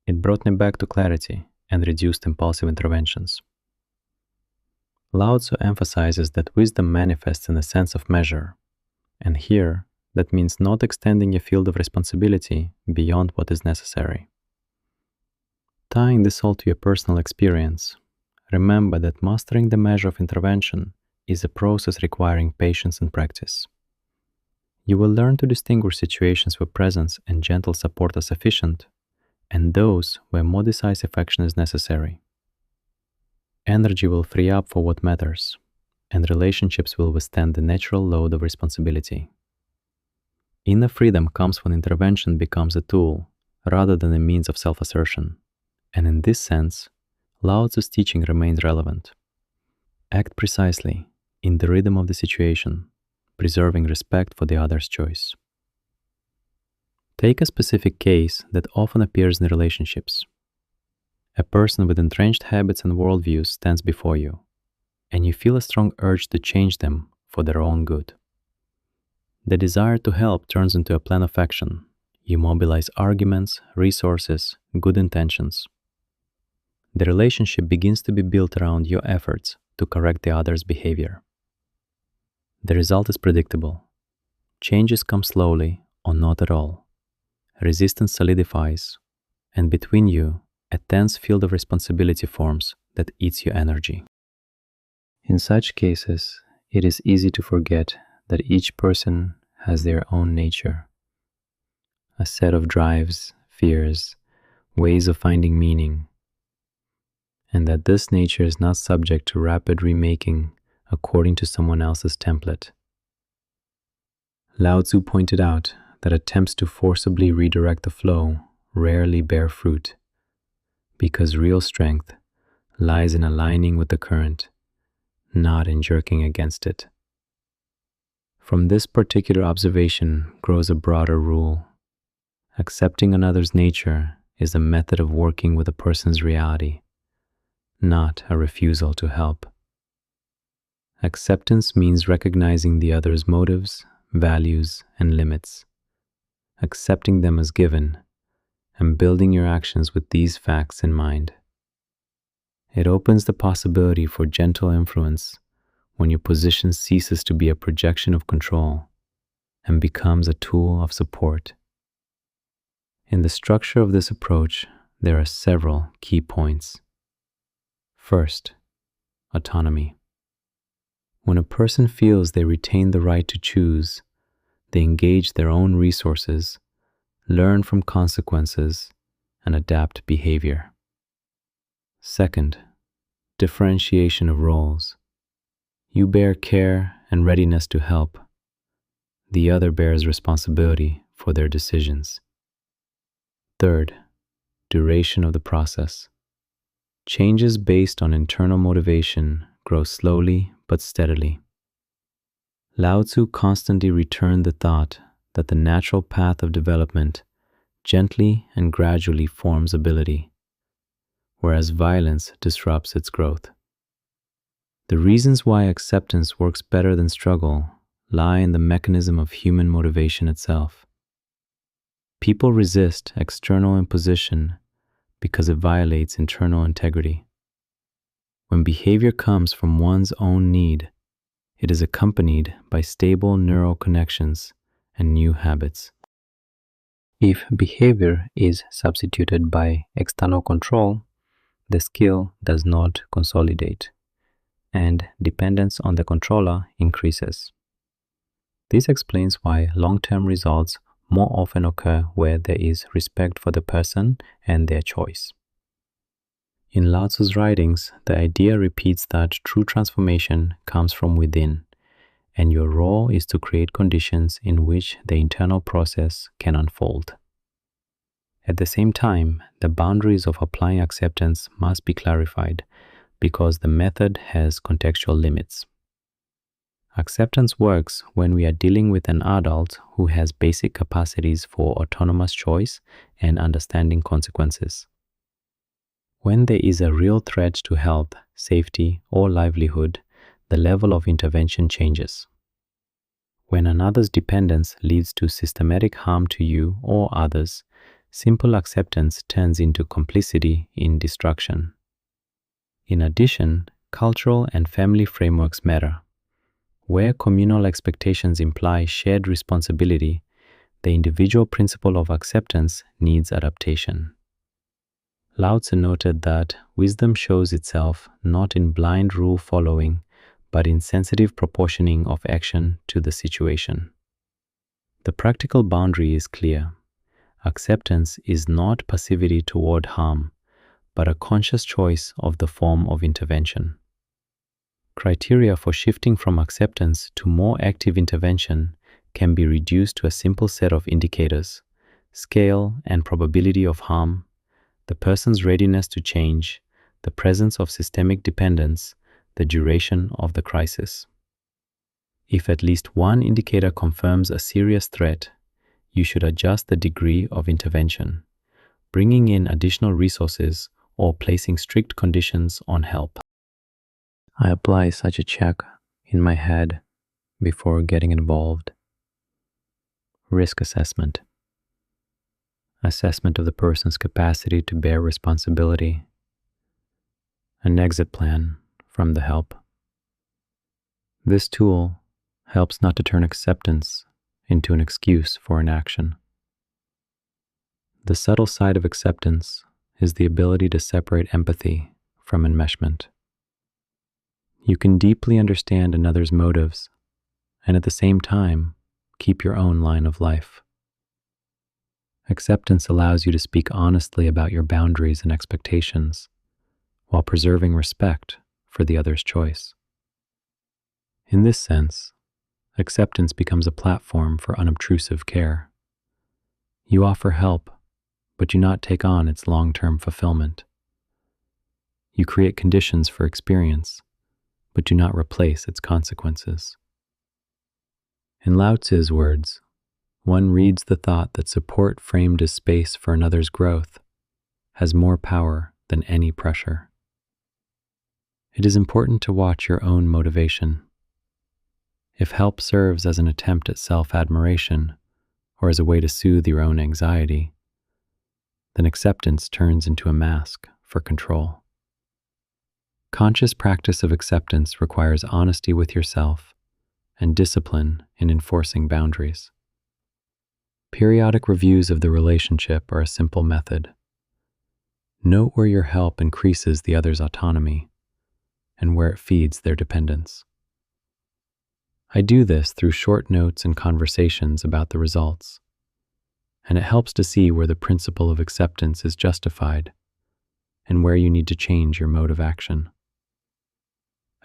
Speaker 1: It brought me back to clarity and reduced impulsive interventions. Lao Tzu emphasizes that wisdom manifests in a sense of measure, and here, that means not extending a field of responsibility beyond what is necessary. Tying this all to your personal experience, remember that mastering the measure of intervention is a process requiring patience and practice. You will learn to distinguish situations where presence and gentle support are sufficient, and those where more decisive action is necessary. Energy will free up for what matters, and relationships will withstand the natural load of responsibility. Inner freedom comes when intervention becomes a tool rather than a means of self-assertion, and in this sense, Lao Tzu's teaching remains relevant. Act precisely, in the rhythm of the situation, preserving respect for the other's choice. Take a specific case that often appears in relationships. A person with entrenched habits and worldviews stands before you, and you feel a strong urge to change them for their own good. The desire to help turns into a plan of action. You mobilize arguments, resources, good intentions. The relationship begins to be built around your efforts to correct the other's behavior. The result is predictable. Changes come slowly or not at all. Resistance solidifies, and between you, a tense field of responsibility forms that eats your energy. In such cases, it is easy to forget that each person has their own nature, a set of drives, fears, ways of finding meaning, and that this nature is not subject to rapid remaking according to someone else's template. Lao Tzu pointed out that attempts to forcibly redirect the flow rarely bear fruit, because real strength lies in aligning with the current, not in jerking against it. From this particular observation grows a broader rule. Accepting another's nature is a method of working with a person's reality, not a refusal to help. Acceptance means recognizing the other's motives, values, and limits, accepting them as given, and building your actions with these facts in mind. It opens the possibility for gentle influence when your position ceases to be a projection of control and becomes a tool of support. In the structure of this approach, there are several key points. First, autonomy. When a person feels they retain the right to choose, they engage their own resources, learn from consequences, and adapt behavior. Second, differentiation of roles. You bear care and readiness to help. The other bears responsibility for their decisions. Third, duration of the process. Changes based on internal motivation grow slowly but steadily. Lao Tzu constantly returned the thought that the natural path of development gently and gradually forms ability, whereas violence disrupts its growth. The reasons why acceptance works better than struggle lie in the mechanism of human motivation itself. People resist external imposition because it violates internal integrity. When behavior comes from one's own need, it is accompanied by stable neural connections and new habits. If behavior is substituted by external control, the skill does not consolidate, and dependence on the controller increases. This explains why long-term results more often occur where there is respect for the person and their choice. In Lao Tzu's writings, the idea repeats that true transformation comes from within, and your role is to create conditions in which the internal process can unfold. At the same time, the boundaries of applying acceptance must be clarified because the method has contextual limits. Acceptance works when we are dealing with an adult who has basic capacities for autonomous choice and understanding consequences. When there is a real threat to health, safety, or livelihood, the level of intervention changes. When another's dependence leads to systematic harm to you or others, simple acceptance turns into complicity in destruction. In addition, cultural and family frameworks matter. Where communal expectations imply shared responsibility, the individual principle of acceptance needs adaptation. Lao Tzu noted that wisdom shows itself not in blind rule following, but in sensitive proportioning of action to the situation. The practical boundary is clear. Acceptance is not passivity toward harm, but a conscious choice of the form of intervention. Criteria for shifting from acceptance to more active intervention can be reduced to a simple set of indicators: scale and probability of harm, the person's readiness to change, the presence of systemic dependence, the duration of the crisis. If at least one indicator confirms a serious threat, you should adjust the degree of intervention, bringing in additional resources or placing strict conditions on help. I apply such a check in my head before getting involved. Risk assessment. Assessment of the person's capacity to bear responsibility. An exit plan from the help. This tool helps not to turn acceptance into an excuse for inaction. The subtle side of acceptance is the ability to separate empathy from enmeshment. You can deeply understand another's motives and at the same time keep your own line of life. Acceptance allows you to speak honestly about your boundaries and expectations while preserving respect for the other's choice. In this sense, acceptance becomes a platform for unobtrusive care. You offer help, but do not take on its long-term fulfillment. You create conditions for experience, but do not replace its consequences. In Lao Tzu's words, one reads the thought that support framed as space for another's growth has more power than any pressure. It is important to watch your own motivation. If help serves as an attempt at self-admiration or as a way to soothe your own anxiety, then acceptance turns into a mask for control. Conscious practice of acceptance requires honesty with yourself and discipline in enforcing boundaries. Periodic reviews of the relationship are a simple method. Note where your help increases the other's autonomy and where it feeds their dependence. I do this through short notes and conversations about the results, and it helps to see where the principle of acceptance is justified and where you need to change your mode of action.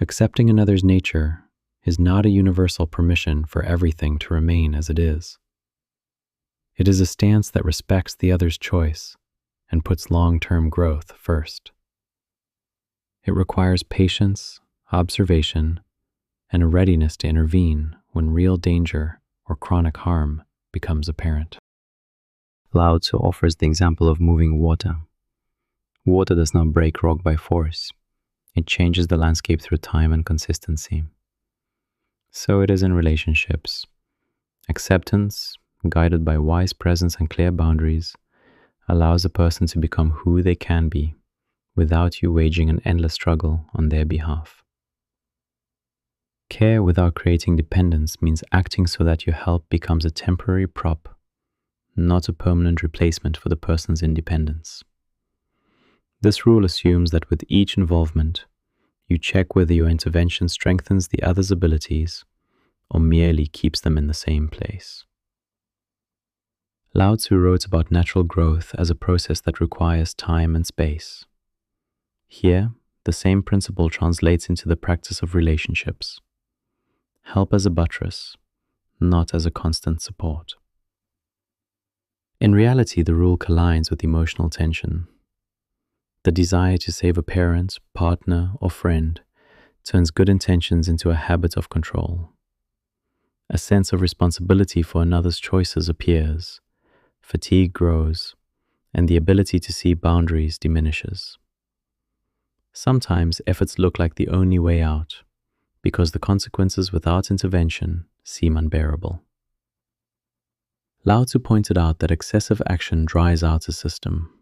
Speaker 1: Accepting another's nature is not a universal permission for everything to remain as it is. It is a stance that respects the other's choice and puts long-term growth first. It requires patience, observation, and a readiness to intervene when real danger or chronic harm becomes apparent. Lao Tzu offers the example of moving water. Water does not break rock by force. It changes the landscape through time and consistency. So it is in relationships. Acceptance, guided by wise presence and clear boundaries, allows a person to become who they can be without you waging an endless struggle on their behalf. Care without creating dependence means acting so that your help becomes a temporary prop, not a permanent replacement for the person's independence. This rule assumes that with each involvement, you check whether your intervention strengthens the other's abilities or merely keeps them in the same place. Lao Tzu wrote about natural growth as a process that requires time and space. Here, the same principle translates into the practice of relationships. Help as a buttress, not as a constant support. In reality, the rule collides with emotional tension. The desire to save a parent, partner, or friend turns good intentions into a habit of control. A sense of responsibility for another's choices appears, fatigue grows, and the ability to see boundaries diminishes. Sometimes efforts look like the only way out, because the consequences without intervention seem unbearable. Lao Tzu pointed out that excessive action dries out a system.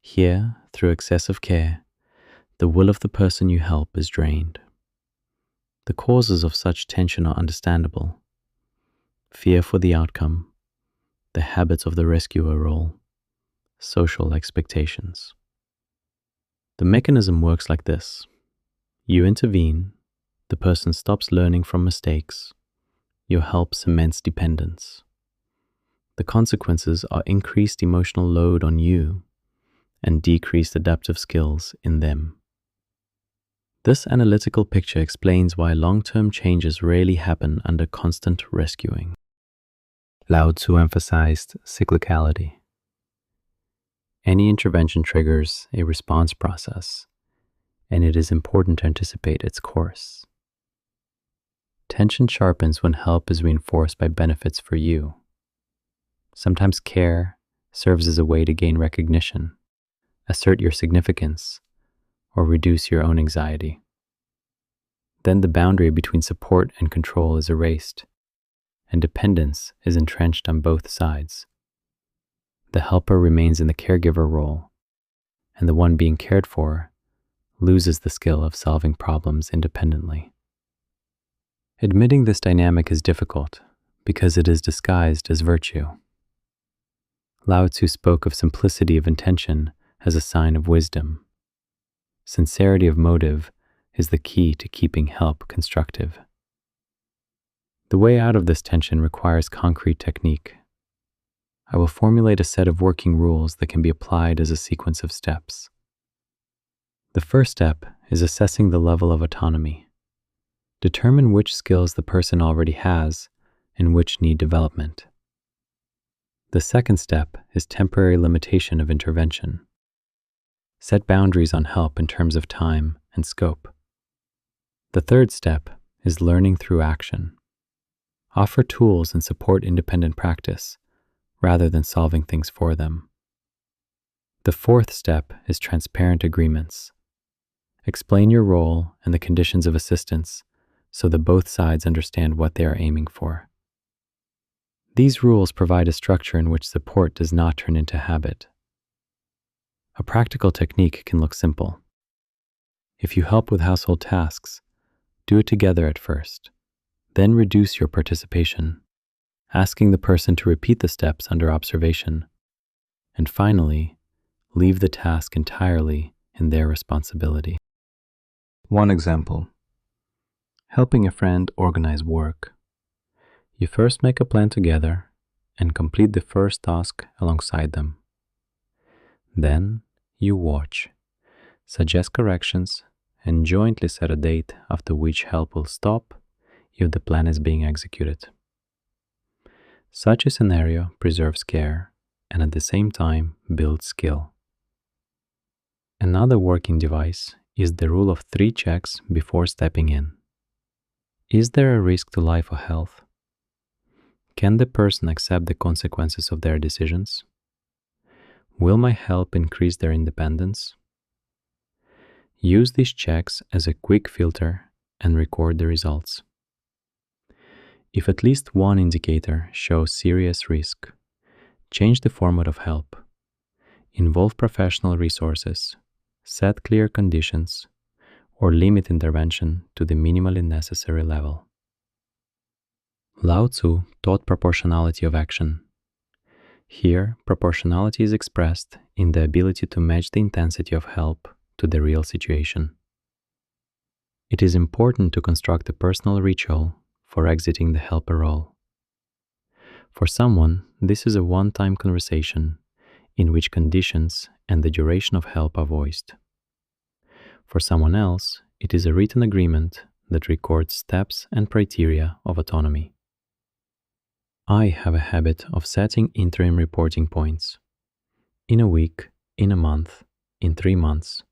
Speaker 1: Here, through excessive care, the will of the person you help is drained. The causes of such tension are understandable: fear for the outcome, the habits of the rescuer role, social expectations. The mechanism works like this. You intervene, the person stops learning from mistakes, your help cements dependence. The consequences are increased emotional load on you and decreased adaptive skills in them. This analytical picture explains why long-term changes rarely happen under constant rescuing. Lao Tzu emphasized cyclicality. Any intervention triggers a response process, and it is important to anticipate its course. Tension sharpens when help is reinforced by benefits for you. Sometimes care serves as a way to gain recognition, assert your significance, or reduce your own anxiety. Then the boundary between support and control is erased, and dependence is entrenched on both sides. The helper remains in the caregiver role, and the one being cared for loses the skill of solving problems independently. Admitting this dynamic is difficult because it is disguised as virtue. Lao Tzu spoke of simplicity of intention as a sign of wisdom. Sincerity of motive is the key to keeping help constructive. The way out of this tension requires concrete technique. I will formulate a set of working rules that can be applied as a sequence of steps. The first step is assessing the level of autonomy. Determine which skills the person already has and which need development. The second step is temporary limitation of intervention. Set boundaries on help in terms of time and scope. The third step is learning through action. Offer tools and support independent practice rather than solving things for them. The fourth step is transparent agreements. Explain your role and the conditions of assistance so that both sides understand what they are aiming for. These rules provide a structure in which support does not turn into habit. A practical technique can look simple. If you help with household tasks, do it together at first. Then reduce your participation, asking the person to repeat the steps under observation. And finally, leave the task entirely in their responsibility. One example: helping a friend organize work. You first make a plan together and complete the first task alongside them. Then you watch, suggest corrections, and jointly set a date after which help will stop if the plan is being executed. Such a scenario preserves care and at the same time builds skill. Another working device is the rule of 3 checks before stepping in. Is there a risk to life or health? Can the person accept the consequences of their decisions? Will my help increase their independence? Use these checks as a quick filter and record the results. If at least one indicator shows serious risk, change the format of help. Involve professional resources, set clear conditions, or limit intervention to the minimally necessary level. Lao Tzu taught proportionality of action. Here, proportionality is expressed in the ability to match the intensity of help to the real situation. It is important to construct a personal ritual for exiting the helper role. For someone, this is a one-time conversation in which conditions and the duration of help are voiced. For someone else, it is a written agreement that records steps and criteria of autonomy. I have a habit of setting interim reporting points in a week, in a month, in 3 months,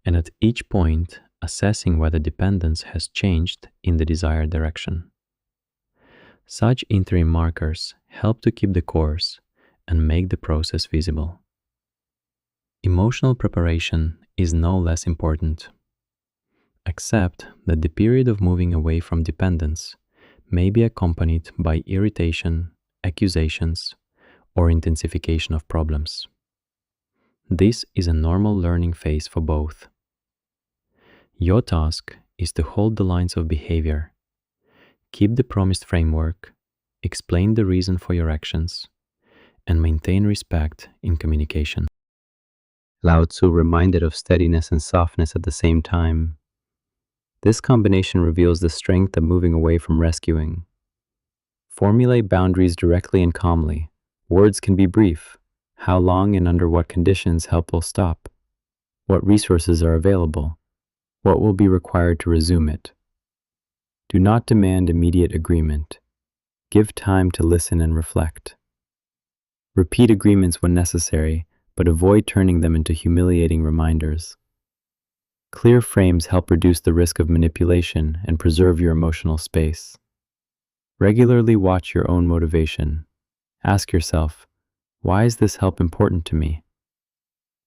Speaker 1: and at each point assessing whether dependence has changed in the desired direction. Such interim markers help to keep the course and make the process visible. Emotional preparation is no less important, except that the period of moving away from dependence may be accompanied by irritation, accusations, or intensification of problems. This is a normal learning phase for both. Your task is to hold the lines of behavior, keep the promised framework, explain the reason for your actions, and maintain respect in communication. Lao Tzu reminded of steadiness and softness at the same time. This combination reveals the strength of moving away from rescuing. Formulate boundaries directly and calmly. Words can be brief. How long and under what conditions help will stop? What resources are available? What will be required to resume it? Do not demand immediate agreement. Give time to listen and reflect. Repeat agreements when necessary, but avoid turning them into humiliating reminders. Clear frames help reduce the risk of manipulation and preserve your emotional space. Regularly watch your own motivation. Ask yourself, why is this help important to me?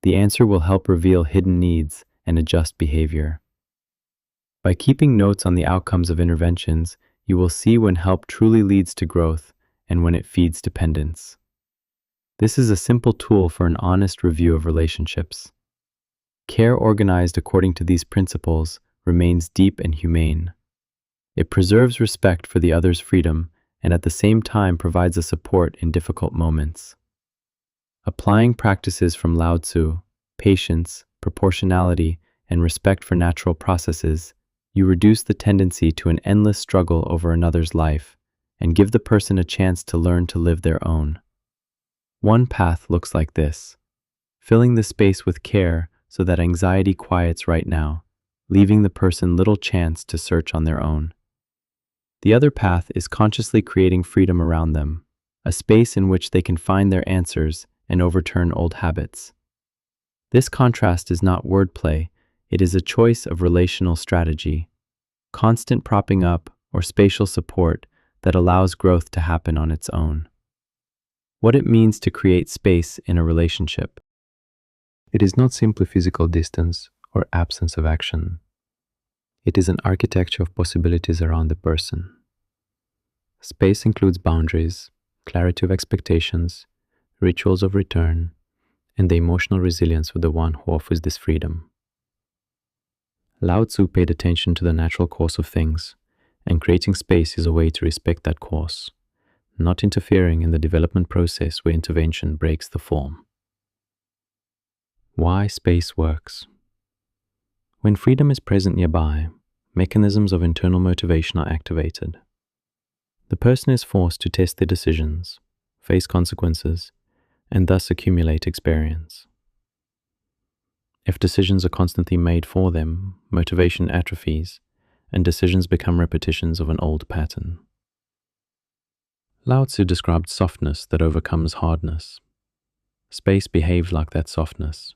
Speaker 1: The answer will help reveal hidden needs and adjust behavior. By keeping notes on the outcomes of interventions, you will see when help truly leads to growth and when it feeds dependence. This is a simple tool for an honest review of relationships. Care organized according to these principles remains deep and humane. It preserves respect for the other's freedom and at the same time provides a support in difficult moments. Applying practices from Lao Tzu, patience, proportionality, and respect for natural processes, you reduce the tendency to an endless struggle over another's life and give the person a chance to learn to live their own. One path looks like this: filling the space with care so that anxiety quiets right now, leaving the person little chance to search on their own. The other path is consciously creating freedom around them, a space in which they can find their answers and overturn old habits. This contrast is not wordplay, it is a choice of relational strategy, constant propping up or spatial support that allows growth to happen on its own. What it means to create space in a relationship. It is not simply physical distance or absence of action. It is an architecture of possibilities around the person. Space includes boundaries, clarity of expectations, rituals of return, and the emotional resilience of the one who offers this freedom. Lao Tzu paid attention to the natural course of things, and creating space is a way to respect that course, not interfering in the development process where intervention breaks the form. Why space works. When freedom is present nearby, mechanisms of internal motivation are activated. The person is forced to test their decisions, face consequences, and thus accumulate experience. If decisions are constantly made for them, motivation atrophies, and decisions become repetitions of an old pattern. Lao Tzu described softness that overcomes hardness. Space behaves like that softness.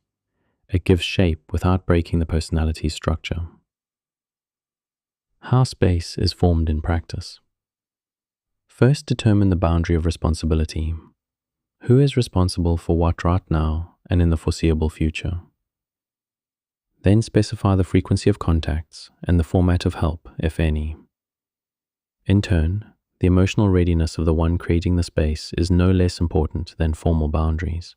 Speaker 1: It gives shape without breaking the personality's structure. How space is formed in practice. First, determine the boundary of responsibility. Who is responsible for what right now and in the foreseeable future? Then specify the frequency of contacts and the format of help, if any. In turn, the emotional readiness of the one creating the space is no less important than formal boundaries.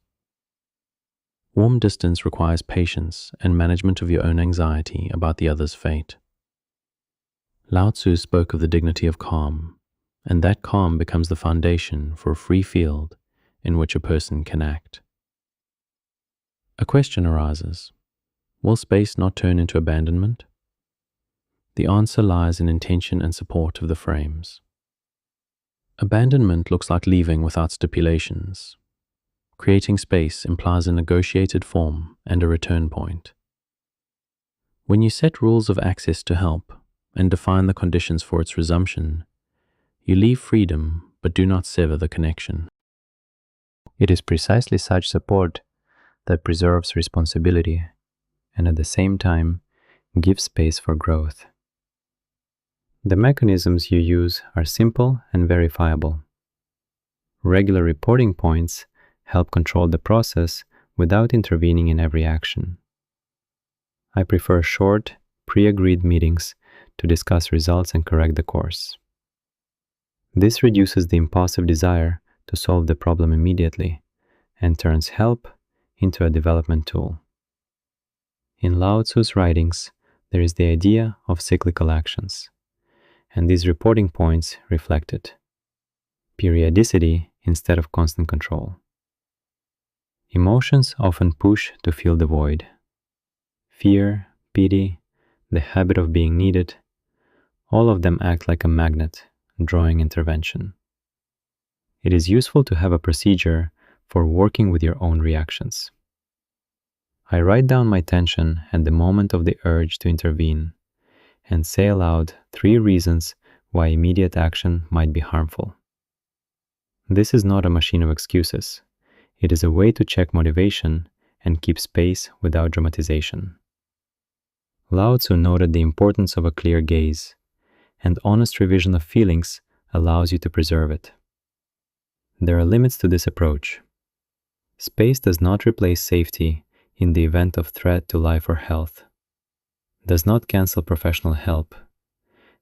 Speaker 1: Warm distance requires patience and management of your own anxiety about the other's fate. Lao Tzu spoke of the dignity of calm, and that calm becomes the foundation for a free field in which a person can act. A question arises: will space not turn into abandonment? The answer lies in intention and support of the frames. Abandonment looks like leaving without stipulations. Creating space implies a negotiated form and a return point. When you set rules of access to help and define the conditions for its resumption, you leave freedom but do not sever the connection. It is precisely such support that preserves responsibility and at the same time gives space for growth. The mechanisms you use are simple and verifiable. Regular reporting points help control the process without intervening in every action. I prefer short, pre-agreed meetings to discuss results and correct the course. This reduces the impulsive desire to solve the problem immediately and turns help into a development tool. In Lao Tzu's writings, there is the idea of cyclical actions, and these reporting points reflect it. Periodicity instead of constant control. Emotions often push to fill the void. Fear, pity, the habit of being needed, all of them act like a magnet, drawing intervention. It is useful to have a procedure for working with your own reactions. I write down my tension at the moment of the urge to intervene and say aloud 3 reasons why immediate action might be harmful. This is not a machine of excuses. It is a way to check motivation and keep space without dramatization. Lao Tzu noted the importance of a clear gaze, and honest revision of feelings allows you to preserve it. There are limits to this approach. Space does not replace safety in the event of threat to life or health, does not cancel professional help,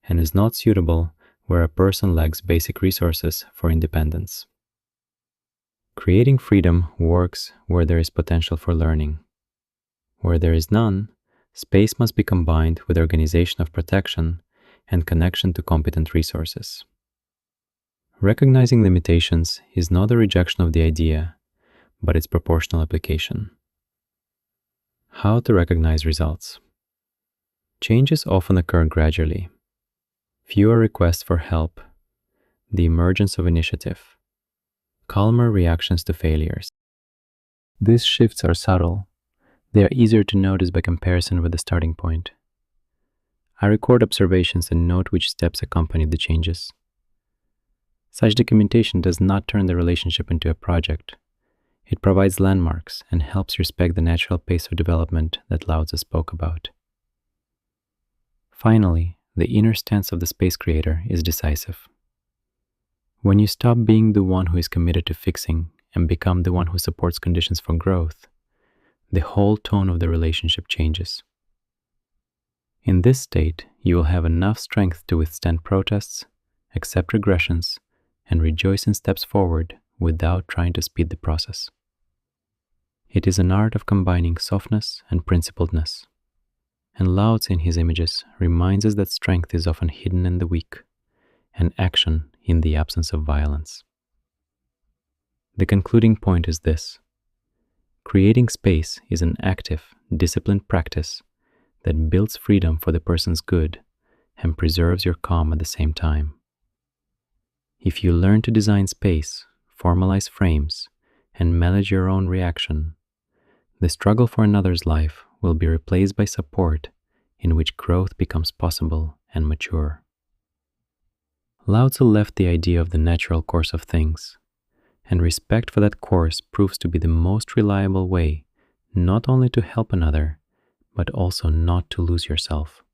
Speaker 1: and is not suitable where a person lacks basic resources for independence. Creating freedom works where there is potential for learning. Where there is none, space must be combined with organization of protection and connection to competent resources. Recognizing limitations is not a rejection of the idea, but its proportional application. How to recognize results. Changes often occur gradually. Fewer requests for help, the emergence of initiative, calmer reactions to failures. These shifts are subtle. They are easier to notice by comparison with the starting point. I record observations and note which steps accompanied the changes. Such documentation does not turn the relationship into a project. It provides landmarks and helps respect the natural pace of development that Lao Tzu spoke about. Finally, the inner stance of the space creator is decisive. When you stop being the one who is committed to fixing and become the one who supports conditions for growth, the whole tone of the relationship changes. In this state, you will have enough strength to withstand protests, accept regressions, and rejoice in steps forward without trying to speed the process. It is an art of combining softness and principledness. And Lao Tzu in his images reminds us that strength is often hidden in the weak, and action in the absence of violence. The concluding point is this: creating space is an active, disciplined practice that builds freedom for the person's good and preserves your calm at the same time. If you learn to design space, formalize frames, and manage your own reaction, the struggle for another's life will be replaced by support in which growth becomes possible and mature. Lao Tzu left the idea of the natural course of things, and respect for that course proves to be the most reliable way not only to help another, but also not to lose yourself.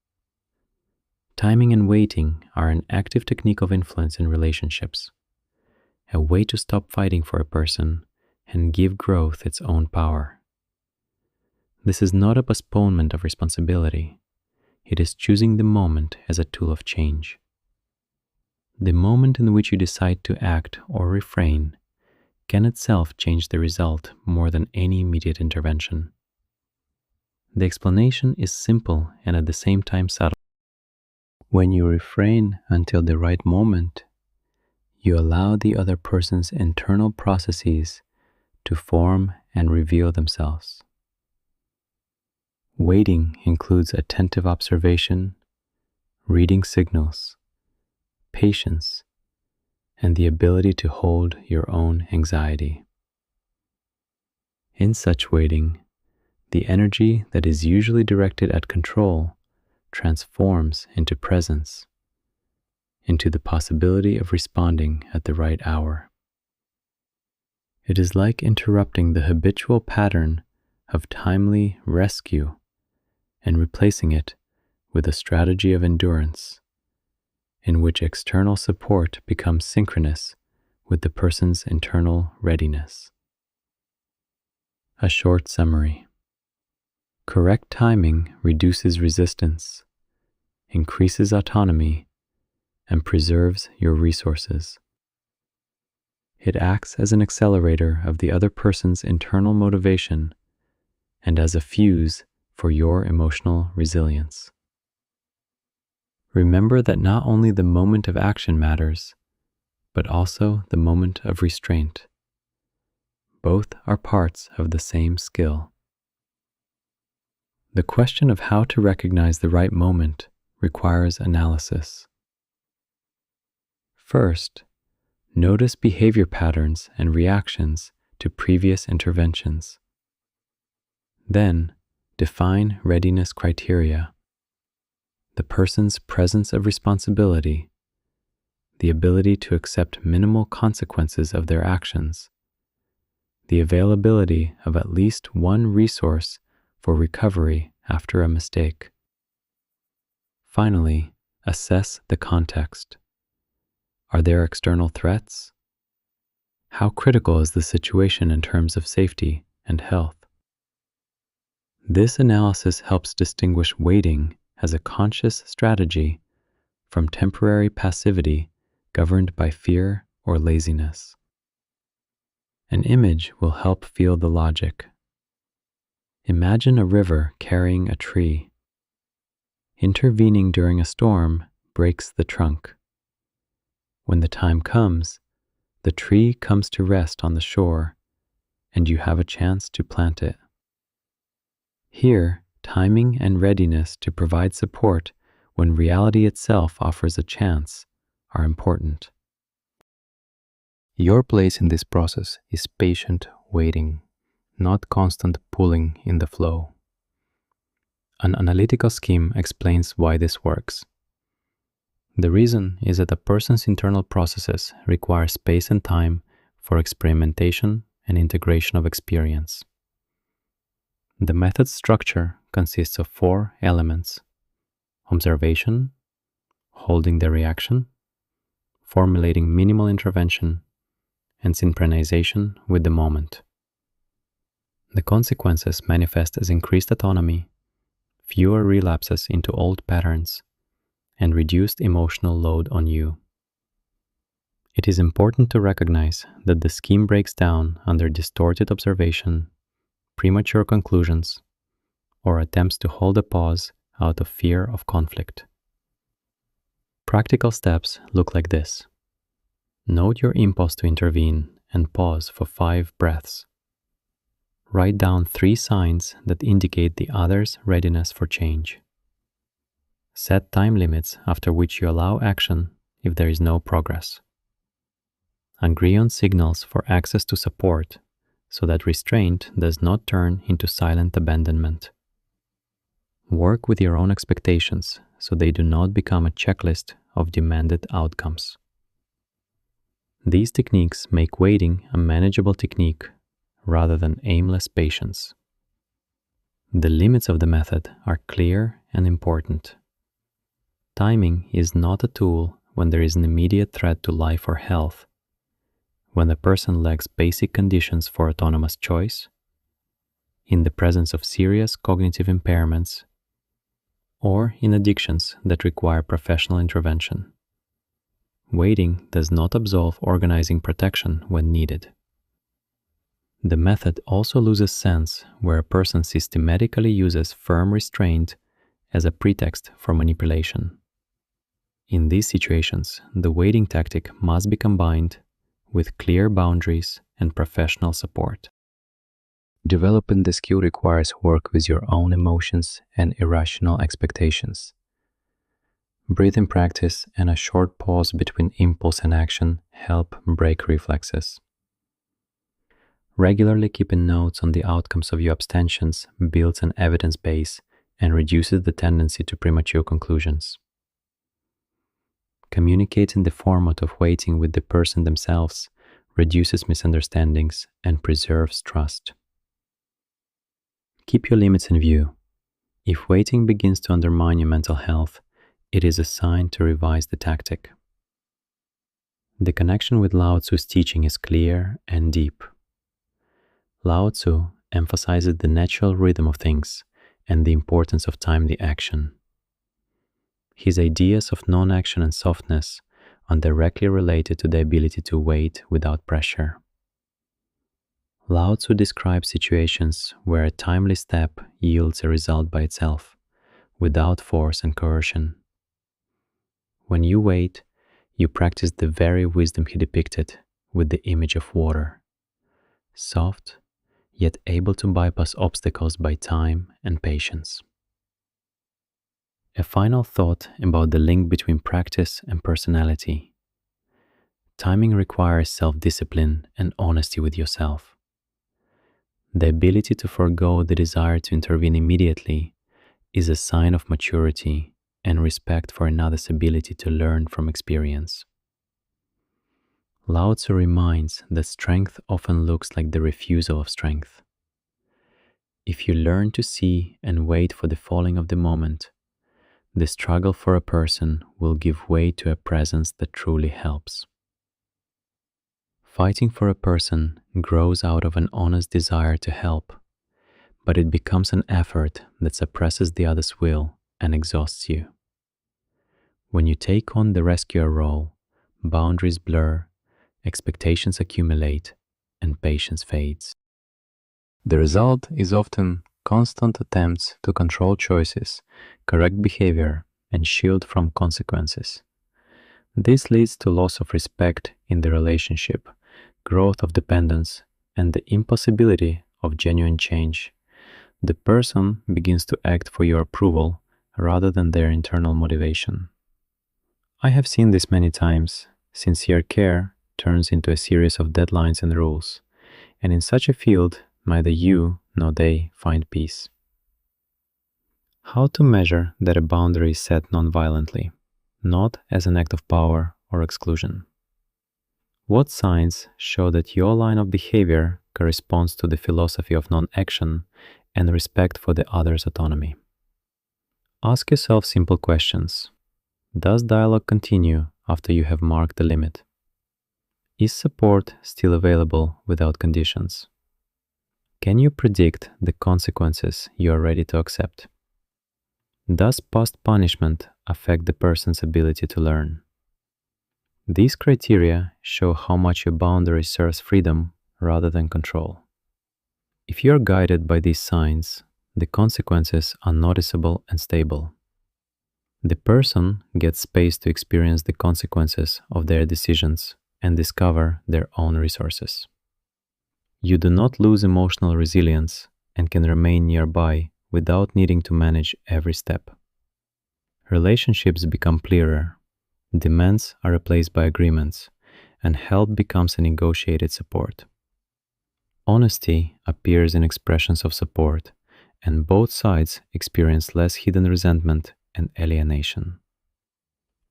Speaker 1: Timing and waiting are an active technique of influence in relationships, a way to stop fighting for a person and give growth its own power. This is not a postponement of responsibility. It is choosing the moment as a tool of change. The moment in which you decide to act or refrain can itself change the result more than any immediate intervention. The explanation is simple and at the same time subtle. When you refrain until the right moment, you allow the other person's internal processes to form and reveal themselves. Waiting includes attentive observation, reading signals, patience, and the ability to hold your own anxiety. In such waiting, The energy that is usually directed at control transforms into presence, into the possibility of responding at the right hour. It is like interrupting the habitual pattern of timely rescue and replacing it with a strategy of endurance, in which external support becomes synchronous with the person's internal readiness. A short summary. Correct timing reduces resistance, increases autonomy, and preserves your resources. It acts as an accelerator of the other person's internal motivation and as a fuse for your emotional resilience. Remember that not only the moment of action matters, but also the moment of restraint. Both are parts of the same skill. The question of how to recognize the right moment requires analysis. First, notice behavior patterns and reactions to previous interventions. Then, define readiness criteria: the person's presence of responsibility, the ability to accept minimal consequences of their actions, the availability of at least one resource for recovery after a mistake. Finally, assess the context. Are there external threats? How critical is the situation in terms of safety and health? This analysis helps distinguish waiting as a conscious strategy from temporary passivity governed by fear or laziness. An image will help feel the logic. Imagine a river carrying a tree. Intervening during a storm breaks the trunk. When the time comes, the tree comes to rest on the shore, and you have a chance to plant it. Here, timing and readiness to provide support when reality itself offers a chance are important. Your place in this process is patient waiting, not constant pulling in the flow. An analytical scheme explains why this works. The reason is that a person's internal processes require space and time for experimentation and integration of experience. The method's structure consists of 4 elements: observation, holding the reaction, formulating minimal intervention, and synchronization with the moment. The consequences manifest as increased autonomy, fewer relapses into old patterns, and reduced emotional load on you. It is important to recognize that the scheme breaks down under distorted observation, premature conclusions, or attempts to hold a pause out of fear of conflict. Practical steps look like this. Note your impulse to intervene and pause for 5 breaths. Write down 3 signs that indicate the other's readiness for change. Set time limits after which you allow action if there is no progress. Agree on signals for access to support so that restraint does not turn into silent abandonment. Work with your own expectations so they do not become a checklist of demanded outcomes. These techniques make waiting a manageable technique rather than aimless patience. The limits of the method are clear and important. Timing is not a tool when there is an immediate threat to life or health, when the person lacks basic conditions for autonomous choice, in the presence of serious cognitive impairments, or in addictions that require professional intervention. Waiting does not absolve organizing protection when needed. The method also loses sense where a person systematically uses firm restraint as a pretext for manipulation. In these situations, the waiting tactic must be combined with clear boundaries and professional support. Developing the skill requires work with your own emotions and irrational expectations. Breathing practice and a short pause between impulse and action help break reflexes. Regularly keeping notes on the outcomes of your abstentions builds an evidence base and reduces the tendency to premature conclusions. Communicating the format of waiting with the person themselves reduces misunderstandings and preserves trust. Keep your limits in view. If waiting begins to undermine your mental health, it is a sign to revise the tactic. The connection with Lao Tzu's teaching is clear and deep. Lao Tzu emphasizes the natural rhythm of things and the importance of timely action. His ideas of non-action and softness are directly related to the ability to wait without pressure. Lao Tzu describes situations where a timely step yields a result by itself, without force and coercion. When you wait, you practice the very wisdom he depicted with the image of water, soft, yet able to bypass obstacles by time and patience. A final thought about the link between practice and personality. Timing requires self-discipline and honesty with yourself. The ability to forego the desire to intervene immediately is a sign of maturity and respect for another's ability to learn from experience. Lao Tzu reminds that strength often looks like the refusal of strength. If you learn to see and wait for the falling of the moment, the struggle for a person will give way to a presence that truly helps. Fighting for a person grows out of an honest desire to help, but it becomes an effort that suppresses the other's will and exhausts you. When you take on the rescuer role, boundaries blur, expectations accumulate, and patience fades. The result is often constant attempts to control choices, correct behavior, and shield from consequences. This leads to loss of respect in the relationship, growth of dependence, and the impossibility of genuine change. The person begins to act for your approval rather than their internal motivation. I have seen this many times. Sincere care turns into a series of deadlines and rules, and in such a field, neither you nor they find peace. How to measure that a boundary is set non-violently, not as an act of power or exclusion? What signs show that your line of behavior corresponds to the philosophy of non-action and respect for the other's autonomy? Ask yourself simple questions. Does dialogue continue after you have marked the limit? Is support still available without conditions? Can you predict the consequences you are ready to accept? Does past punishment affect the person's ability to learn? These criteria show how much your boundary serves freedom rather than control. If you are guided by these signs, the consequences are noticeable and stable. The person gets space to experience the consequences of their decisions and discover their own resources. You do not lose emotional resilience and can remain nearby without needing to manage every step. Relationships become clearer, demands are replaced by agreements, and help becomes a negotiated support. Honesty appears in expressions of support, and both sides experience less hidden resentment and alienation.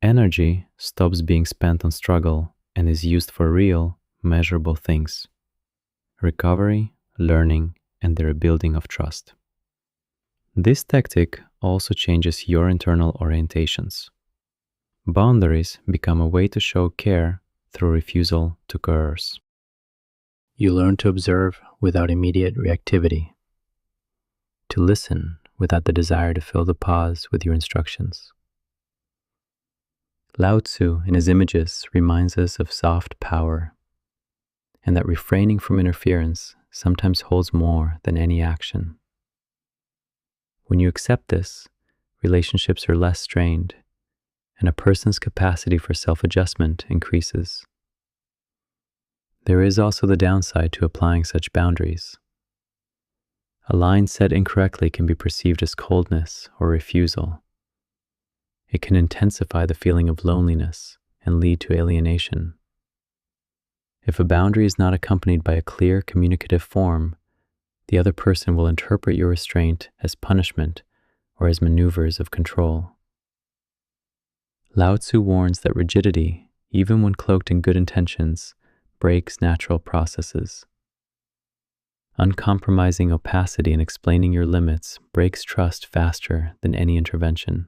Speaker 1: Energy stops being spent on struggle and is used for real, measurable things: recovery, learning, and the rebuilding of trust. This tactic also changes your internal orientations. Boundaries become a way to show care through refusal to coerce. You learn to observe without immediate reactivity, to listen without the desire to fill the pause with your instructions. Lao Tzu, in his images, reminds us of soft power, and that refraining from interference sometimes holds more than any action. When you accept this, relationships are less strained, and a person's capacity for self-adjustment increases. There is also the downside to applying such boundaries. A line set incorrectly can be perceived as coldness or refusal. It can intensify the feeling of loneliness and lead to alienation. If a boundary is not accompanied by a clear communicative form, the other person will interpret your restraint as punishment or as maneuvers of control. Lao Tzu warns that rigidity, even when cloaked in good intentions, breaks natural processes. Uncompromising opacity in explaining your limits breaks trust faster than any intervention.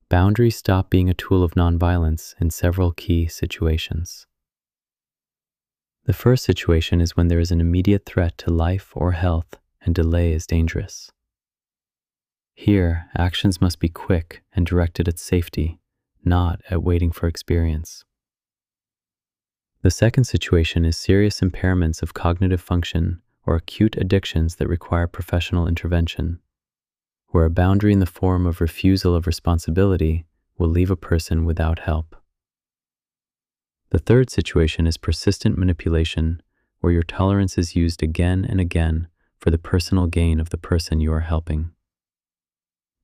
Speaker 1: Boundaries stop being a tool of nonviolence in several key situations. The first situation is when there is an immediate threat to life or health and delay is dangerous. Here, actions must be quick and directed at safety, not at waiting for experience. The second situation is serious impairments of cognitive function or acute addictions that require professional intervention, where a boundary in the form of refusal of responsibility will leave a person without help. The third situation is persistent manipulation, where your tolerance is used again and again for the personal gain of the person you are helping.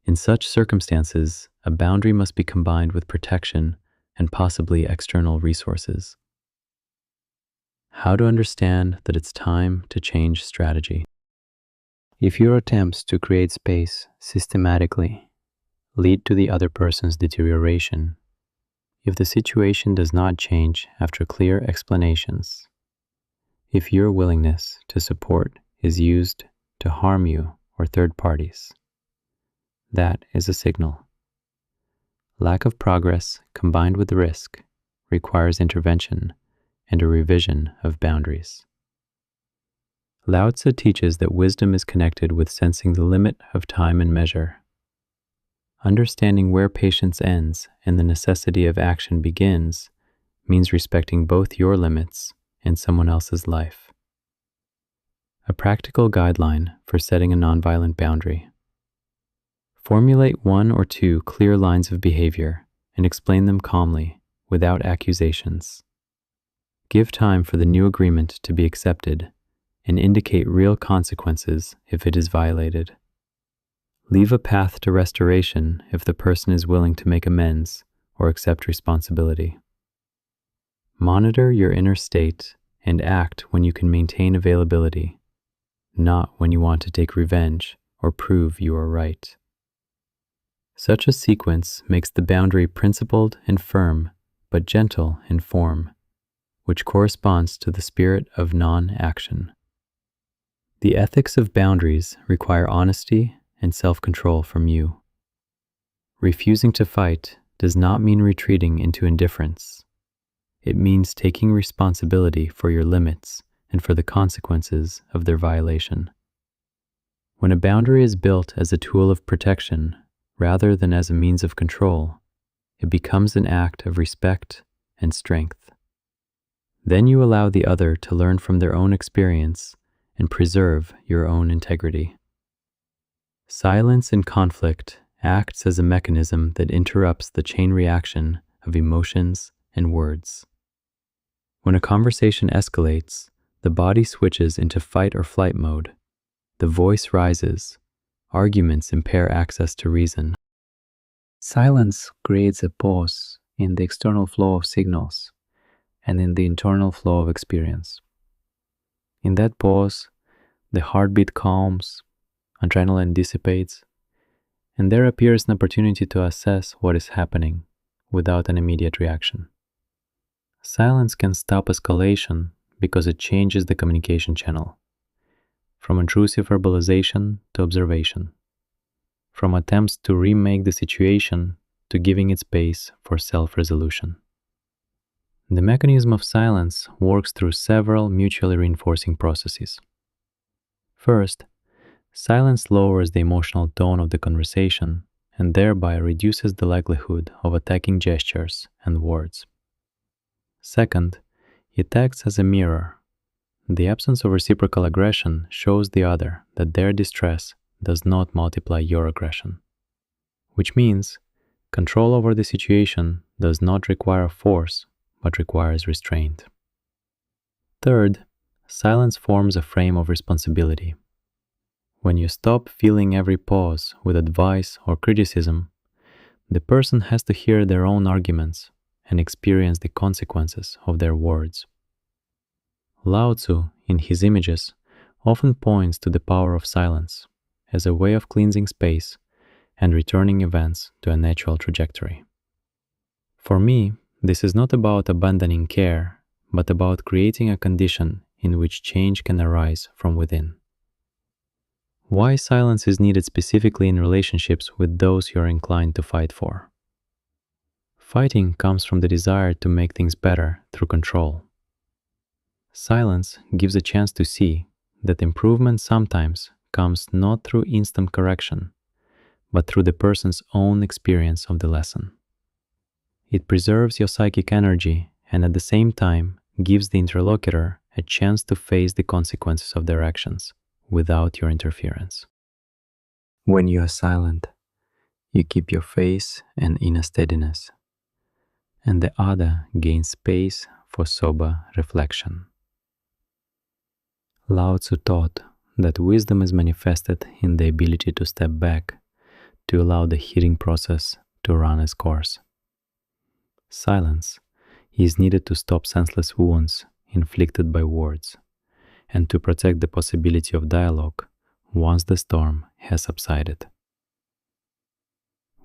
Speaker 1: In such circumstances, a boundary must be combined with protection and possibly external resources. How to understand that it's time to change strategy. If your attempts to create space systematically lead to the other person's deterioration, if the situation does not change after clear explanations, if your willingness to support is used to harm you or third parties, that is a signal. Lack of progress combined with risk requires intervention and a revision of boundaries. Lao Tzu teaches that wisdom is connected with sensing the limit of time and measure. Understanding where patience ends and the necessity of action begins means respecting both your limits and someone else's life. A practical guideline for setting a nonviolent boundary. Formulate 1 or 2 clear lines of behavior and explain them calmly, without accusations. Give time for the new agreement to be accepted and indicate real consequences if it is violated. Leave a path to restoration if the person is willing to make amends or accept responsibility. Monitor your inner state and act when you can maintain availability, not when you want to take revenge or prove you are right. Such a sequence makes the boundary principled and firm, but gentle in form, which corresponds to the spirit of non-action. The ethics of boundaries require honesty and self-control from you. Refusing to fight does not mean retreating into indifference. It means taking responsibility for your limits and for the consequences of their violation. When a boundary is built as a tool of protection rather than as a means of control, it becomes an act of respect and strength. Then you allow the other to learn from their own experience and preserve your own integrity. Silence in conflict acts as a mechanism that interrupts the chain reaction of emotions and words. When a conversation escalates, the body switches into fight or flight mode. The voice rises. Arguments impair access to reason. Silence creates a pause in the external flow of signals and in the internal flow of experience. In that pause, the heartbeat calms, adrenaline dissipates, and there appears an opportunity to assess what is happening without an immediate reaction. Silence can stop escalation because it changes the communication channel, from intrusive verbalization to observation, from attempts to remake the situation to giving it space for self-resolution. The mechanism of silence works through several mutually reinforcing processes. First, silence lowers the emotional tone of the conversation and thereby reduces the likelihood of attacking gestures and words. Second, it acts as a mirror. The absence of reciprocal aggression shows the other that their distress does not multiply your aggression, which means control over the situation does not require force but requires restraint. Third, silence forms a frame of responsibility. When you stop filling every pause with advice or criticism, the person has to hear their own arguments and experience the consequences of their words. Lao Tzu, in his images, often points to the power of silence as a way of cleansing space and returning events to a natural trajectory. For me, this is not about abandoning care, but about creating a condition in which change can arise from within. Why silence is needed specifically in relationships with those you're inclined to fight for. Fighting comes from the desire to make things better through control. Silence gives a chance to see that improvement sometimes comes not through instant correction, but through the person's own experience of the lesson. It preserves your psychic energy and at the same time gives the interlocutor a chance to face the consequences of their actions without your interference. When you are silent, you keep your face and inner steadiness, and the other gains space for sober reflection. Lao Tzu taught that wisdom is manifested in the ability to step back, to allow the healing process to run its course. Silence is needed to stop senseless wounds inflicted by words and to protect the possibility of dialogue once the storm has subsided.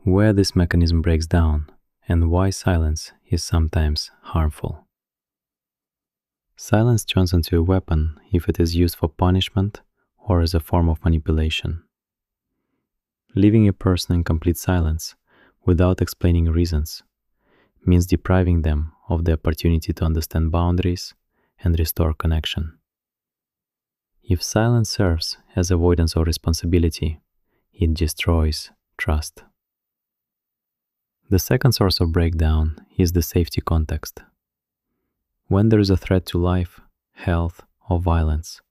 Speaker 1: Where this mechanism breaks down and why silence is sometimes harmful. Silence turns into a weapon if it is used for punishment or as a form of manipulation. Leaving a person in complete silence without explaining reasons means depriving them of the opportunity to understand boundaries and restore connection. If silence serves as avoidance of responsibility, it destroys trust. The second source of breakdown is the safety context. When there is a threat to life, health, or violence,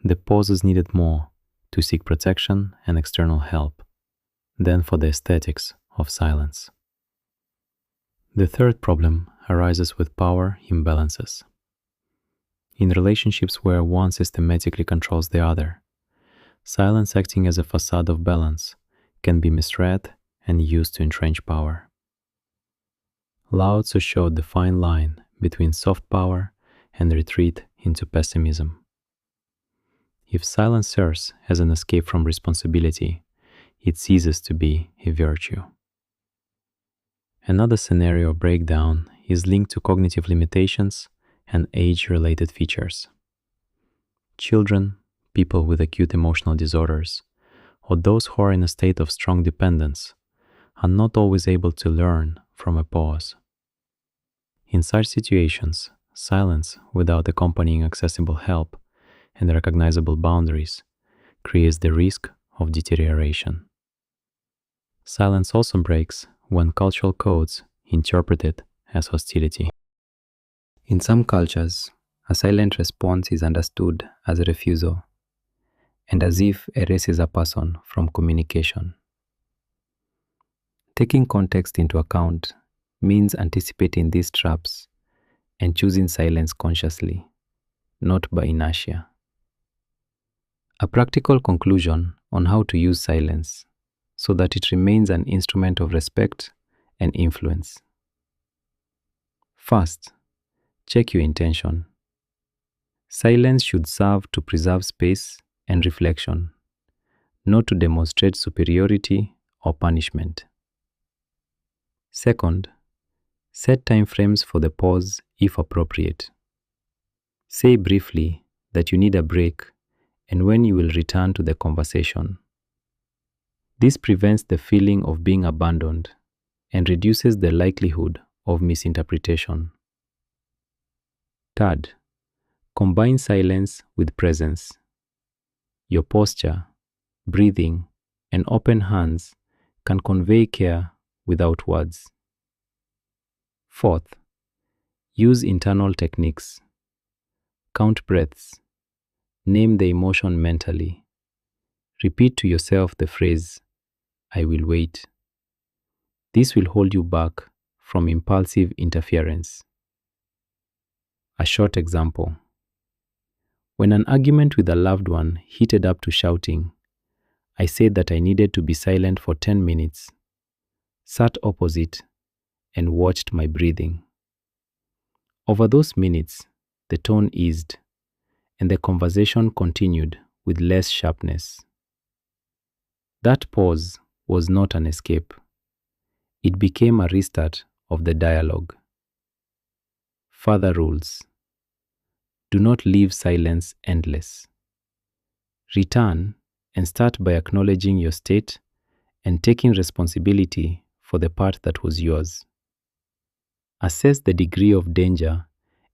Speaker 1: the pause is needed more to seek protection and external help than for the aesthetics of silence. The third problem arises with power imbalances. In relationships where one systematically controls the other, silence acting as a facade of balance can be misread and used to entrench power. Lao Tzu showed the fine line between soft power and retreat into pessimism. If silence serves as an escape from responsibility, it ceases to be a virtue. Another scenario of breakdown is linked to cognitive limitations and age-related features. Children, people with acute emotional disorders, or those who are in a state of strong dependence are not always able to learn from a pause. In such situations, silence without accompanying accessible help and recognizable boundaries creates the risk of deterioration. Silence also breaks when cultural codes interpret it as hostility. In some cultures, a silent response is understood as a refusal and as if erases a person from communication. Taking context into account means anticipating these traps and choosing silence consciously, not by inertia. A practical conclusion on how to use silence so that it remains an instrument of respect and influence. First, check your intention. Silence should serve to preserve space and reflection, not to demonstrate superiority or punishment. Second, set timeframes for the pause if appropriate. Say briefly that you need a break and when you will return to the conversation. This prevents the feeling of being abandoned and reduces the likelihood of misinterpretation. Third, combine silence with presence. Your posture, breathing, and open hands can convey care without words. Fourth, use internal techniques. Count breaths. Name the emotion mentally. Repeat to yourself the phrase, "I will wait." This will hold you back from impulsive interference. A short example. When an argument with a loved one heated up to shouting, I said that I needed to be silent for 10 minutes, sat opposite, and watched my breathing. Over those minutes, the tone eased, and the conversation continued with less sharpness. That pause was not an escape. It became a restart of the dialogue. Further rules. Do not leave silence endless. Return and start by acknowledging your state and taking responsibility for the part that was yours. Assess the degree of danger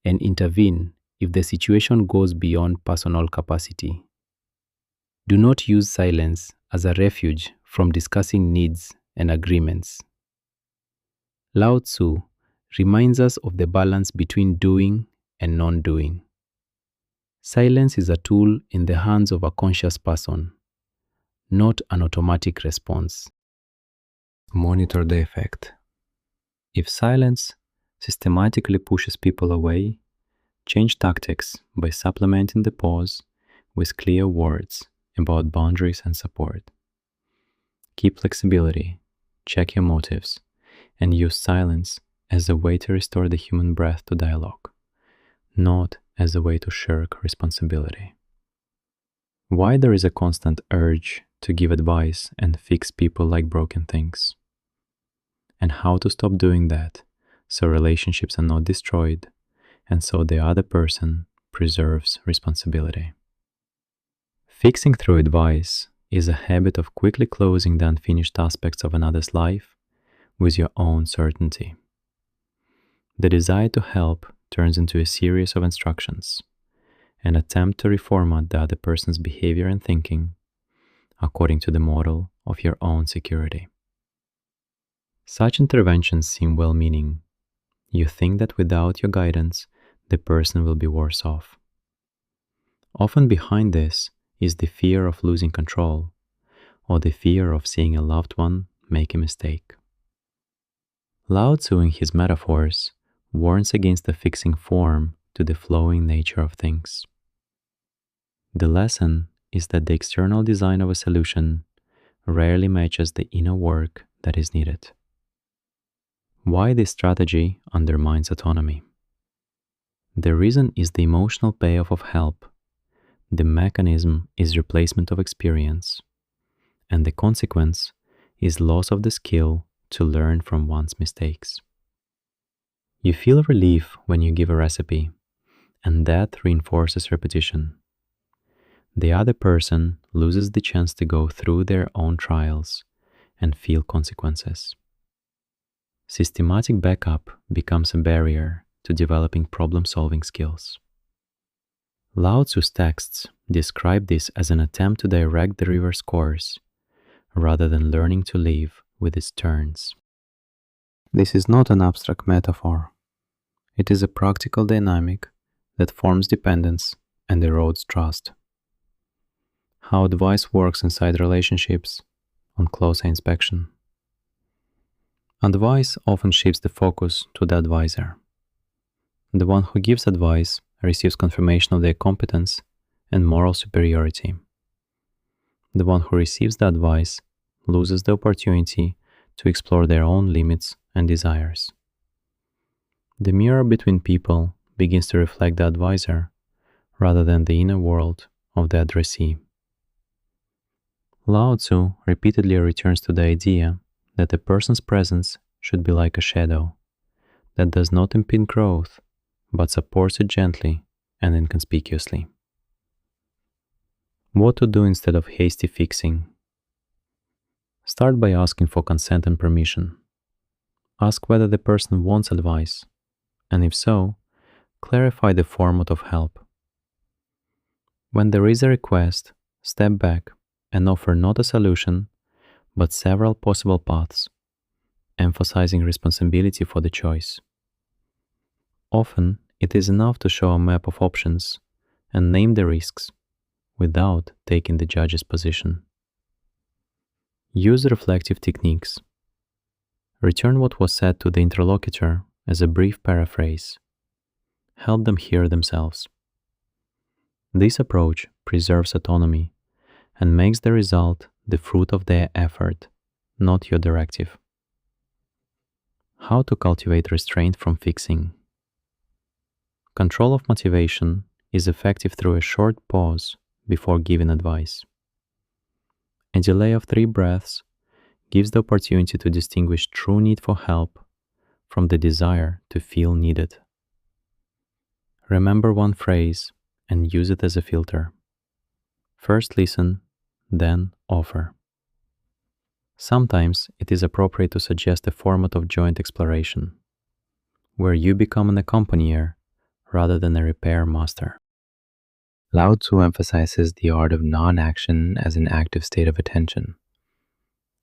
Speaker 1: and intervene if the situation goes beyond personal capacity. Do not use silence as a refuge from discussing needs and agreements. Lao Tzu reminds us of the balance between doing and non-doing. Silence is a tool in the hands of a conscious person, not an automatic response. Monitor the effect. If silence systematically pushes people away, change tactics by supplementing the pause with clear words about boundaries and support. Keep flexibility, check your motives, and use silence as a way to restore the human breath to dialogue, not as a way to shirk responsibility. Why there is a constant urge to give advice and fix people like broken things, and how to stop doing that so relationships are not destroyed and so the other person preserves responsibility. Fixing through advice is a habit of quickly closing the unfinished aspects of another's life with your own certainty. The desire to help turns into a series of instructions, an attempt to reformat the other person's behavior and thinking according to the model of your own security. Such interventions seem well-meaning. You think that without your guidance, the person will be worse off. Often behind this is the fear of losing control or the fear of seeing a loved one make a mistake. Lao Tzu, in his metaphors, warns against the fixing form to the flowing nature of things. The lesson is that the external design of a solution rarely matches the inner work that is needed. Why this strategy undermines autonomy? The reason is the emotional payoff of help. The mechanism is replacement of experience, and the consequence is loss of the skill to learn from one's mistakes. You feel relief when you give a recipe, and that reinforces repetition. The other person loses the chance to go through their own trials and feel consequences. Systematic backup becomes a barrier to developing problem-solving skills. Lao Tzu's texts describe this as an attempt to direct the river's course, rather than learning to live with its turns. This is not an abstract metaphor. It is a practical dynamic that forms dependence and erodes trust. How advice works inside relationships on closer inspection. Advice often shifts the focus to the advisor. The one who gives advice receives confirmation of their competence and moral superiority. The one who receives the advice loses the opportunity to explore their own limits and desires. The mirror between people begins to reflect the advisor rather than the inner world of the addressee. Lao Tzu repeatedly returns to the idea that a person's presence should be like a shadow that does not impede growth, but supports it gently and inconspicuously. What to do instead of hasty fixing? Start by asking for consent and permission. Ask whether the person wants advice, and if so, clarify the format of help. When there is a request, step back and offer not a solution, but several possible paths, emphasizing responsibility for the choice. Often, it is enough to show a map of options and name the risks without taking the judge's position. Use reflective techniques. Return what was said to the interlocutor as a brief paraphrase. Help them hear themselves. This approach preserves autonomy and makes the result the fruit of their effort, not your directive. How to cultivate restraint from fixing. Control of motivation is effective through a short pause before giving advice. A delay of 3 breaths gives the opportunity to distinguish true need for help from the desire to feel needed. Remember one phrase and use it as a filter. First listen, then offer. Sometimes it is appropriate to suggest a format of joint exploration, where you become an accompanier rather than a repair master. Lao Tzu emphasizes the art of non-action as an active state of attention,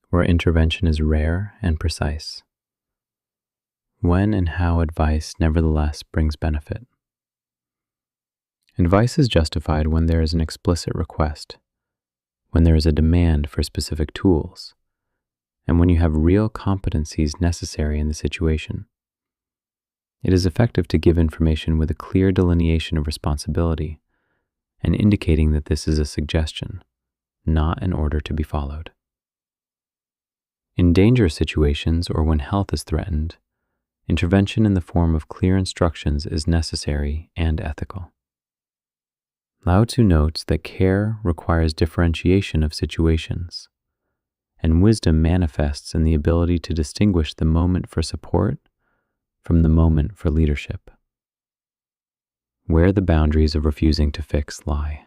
Speaker 1: where intervention is rare and precise. When and how advice nevertheless brings benefit. Advice is justified when there is an explicit request, when there is a demand for specific tools, and when you have real competencies necessary in the situation. It is effective to give information with a clear delineation of responsibility and indicating that this is a suggestion, not an order to be followed. In dangerous situations or when health is threatened, intervention in the form of clear instructions is necessary and ethical. Lao Tzu notes that care requires differentiation of situations, and wisdom manifests in the ability to distinguish the moment for support from the moment for leadership. Where the boundaries of refusing to fix lie.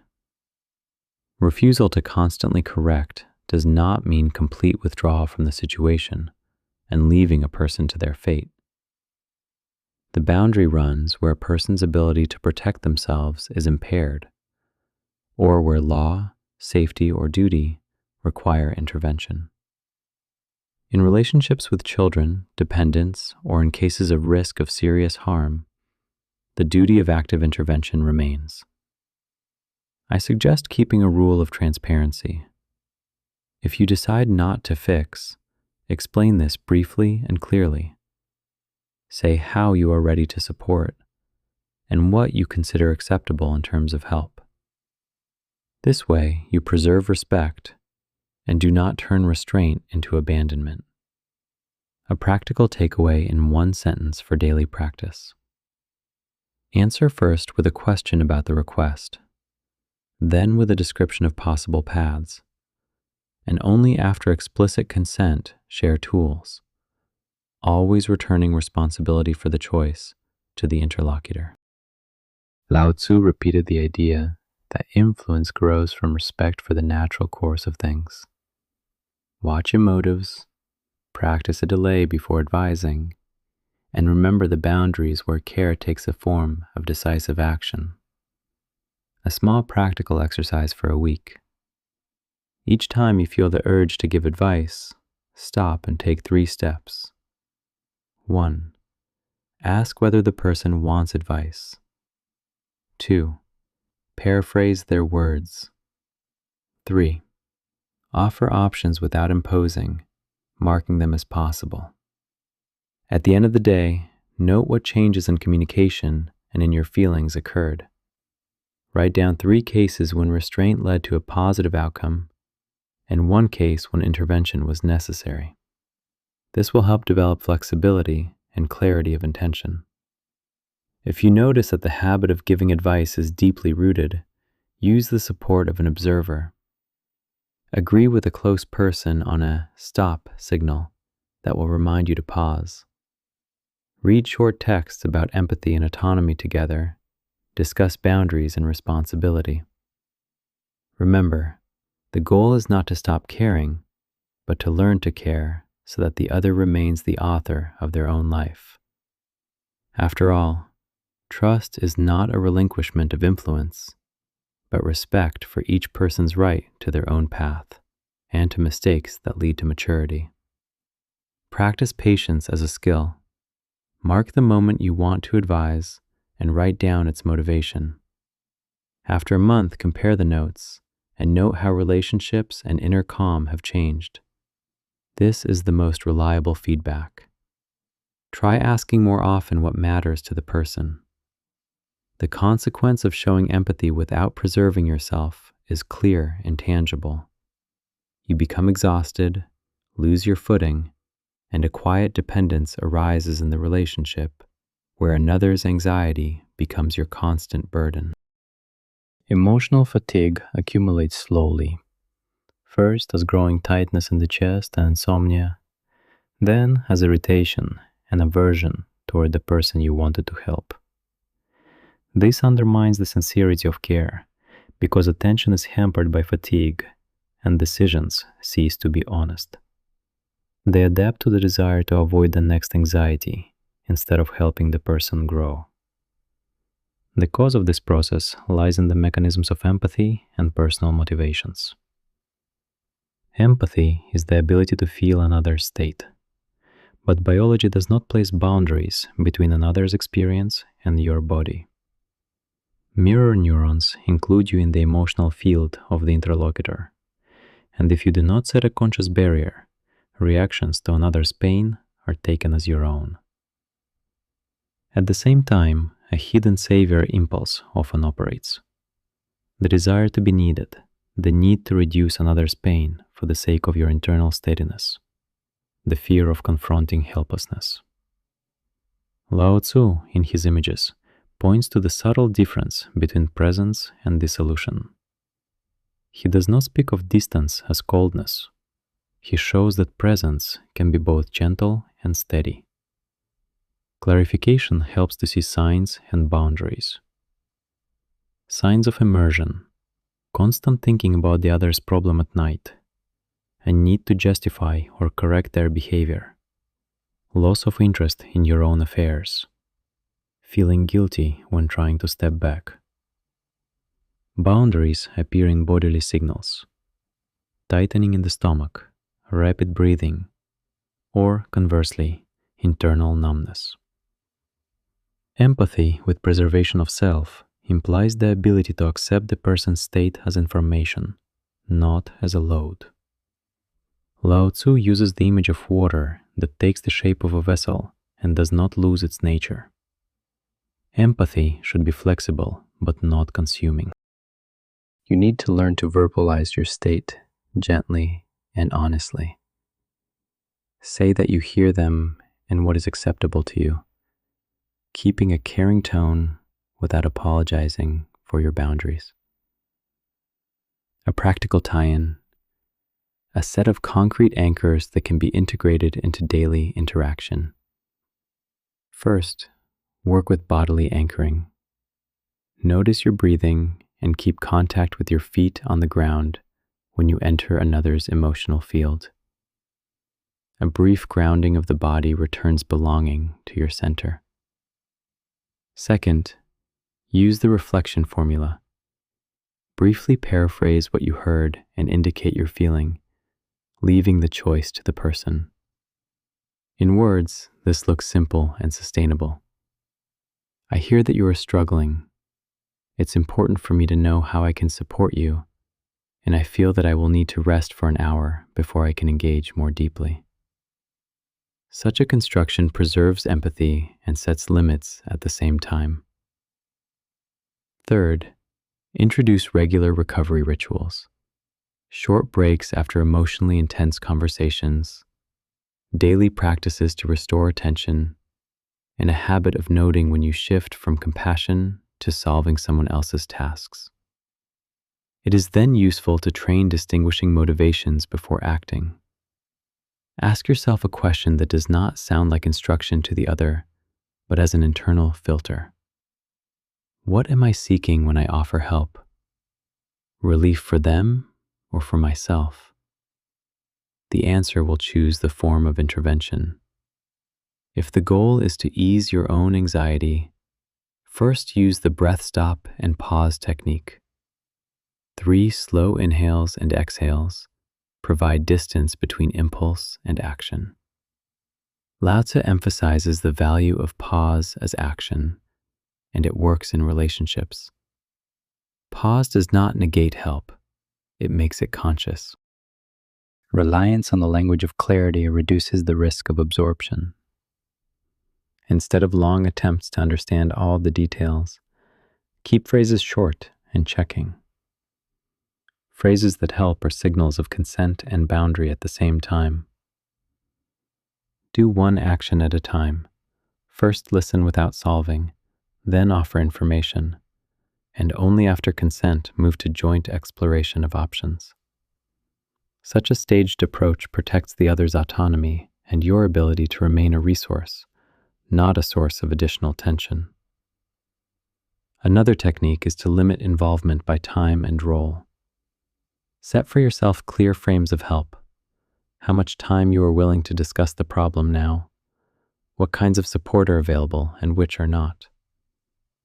Speaker 1: Refusal to constantly correct does not mean complete withdrawal from the situation and leaving a person to their fate. The boundary runs where a person's ability to protect themselves is impaired, or where law, safety, or duty require intervention. In relationships with children, dependents, or in cases of risk of serious harm, the duty of active intervention remains. I suggest keeping a rule of transparency. If you decide not to fix, explain this briefly and clearly. Say how you are ready to support and what you consider acceptable in terms of help. This way, you preserve respect and do not turn restraint into abandonment. A practical takeaway in one sentence for daily practice. Answer first with a question about the request, then with a description of possible paths, and only after explicit consent share tools, always returning responsibility for the choice to the interlocutor. Lao Tzu repeated the idea that influence grows from respect for the natural course of things. Watch your motives, practice a delay before advising, and remember the boundaries where care takes the form of decisive action. A small practical exercise for a week. Each time you feel the urge to give advice, stop and take 3 steps. 1. Ask whether the person wants advice. 2. Paraphrase their words. 3. Offer options without imposing, marking them as possible. At the end of the day, note what changes in communication and in your feelings occurred. Write down 3 cases when restraint led to a positive outcome and 1 case when intervention was necessary. This will help develop flexibility and clarity of intention. If you notice that the habit of giving advice is deeply rooted, use the support of an observer. Agree with a close person on a stop signal that will remind you to pause. Read short texts about empathy and autonomy together. Discuss boundaries and responsibility. Remember, the goal is not to stop caring, but to learn to care so that the other remains the author of their own life. After all, trust is not a relinquishment of influence, but respect for each person's right to their own path and to mistakes that lead to maturity. Practice patience as a skill. Mark the moment you want to advise and write down its motivation. After a month, compare the notes and note how relationships and inner calm have changed. This is the most reliable feedback. Try asking more often what matters to the person. The consequence of showing empathy without preserving yourself is clear and tangible. You become exhausted, lose your footing, and a quiet dependence arises in the relationship, where another's anxiety becomes your constant burden. Emotional fatigue accumulates slowly, first as growing tightness in the chest and insomnia, then as irritation and aversion toward the person you wanted to help. This undermines the sincerity of care because attention is hampered by fatigue and decisions cease to be honest. They adapt to the desire to avoid the next anxiety instead of helping the person grow. The cause of this process lies in the mechanisms of empathy and personal motivations. Empathy is the ability to feel another's state, but biology does not place boundaries between another's experience and your body. Mirror neurons include you in the emotional field of the interlocutor, and if you do not set a conscious barrier, reactions to another's pain are taken as your own. At the same time, a hidden savior impulse often operates. The desire to be needed, the need to reduce another's pain for the sake of your internal steadiness, the fear of confronting helplessness. Lao Tzu, in his images, points to the subtle difference between presence and dissolution. He does not speak of distance as coldness. He shows that presence can be both gentle and steady. Clarification helps to see signs and boundaries. Signs of immersion, constant thinking about the other's problem at night, a need to justify or correct their behavior, loss of interest in your own affairs, feeling guilty when trying to step back. Boundaries appear in bodily signals, tightening in the stomach, rapid breathing, or conversely, internal numbness. Empathy with preservation of self implies the ability to accept the person's state as information, not as a load. Lao Tzu uses the image of water that takes the shape of a vessel and does not lose its nature. Empathy should be flexible but not consuming. You need to learn to verbalize your state gently and honestly. Say that you hear them and what is acceptable to you, keeping a caring tone without apologizing for your boundaries. A practical tie-in, a set of concrete anchors that can be integrated into daily interaction. First, work with bodily anchoring. Notice your breathing and keep contact with your feet on the ground when you enter another's emotional field. A brief grounding of the body returns belonging to your center. Second, use the reflection formula. Briefly paraphrase what you heard and indicate your feeling, leaving the choice to the person. In words, this looks simple and sustainable. I hear that you are struggling. It's important for me to know how I can support you, and I feel that I will need to rest for an hour before I can engage more deeply. Such a construction preserves empathy and sets limits at the same time. Third, introduce regular recovery rituals. Short breaks after emotionally intense conversations, daily practices to restore attention, and a habit of noting when you shift from compassion to solving someone else's tasks. It is then useful to train distinguishing motivations before acting. Ask yourself a question that does not sound like instruction to the other, but as an internal filter. What am I seeking when I offer help? Relief for them or for myself? The answer will choose the form of intervention. If the goal is to ease your own anxiety, first use the breath stop and pause technique. 3 slow inhales and exhales provide distance between impulse and action. Lao Tzu emphasizes the value of pause as action, and it works in relationships. Pause does not negate help, it makes it conscious. Reliance on the language of clarity reduces the risk of absorption. Instead of long attempts to understand all the details, keep phrases short and checking. Phrases that help are signals of consent and boundary at the same time. Do one action at a time. First listen without solving, then offer information. and only after consent move to joint exploration of options. Such a staged approach protects the other's autonomy and your ability to remain a resource, not a source of additional tension. Another technique is to limit involvement by time and role. Set for yourself clear frames of help. How much time you are willing to discuss the problem now, what kinds of support are available and which are not.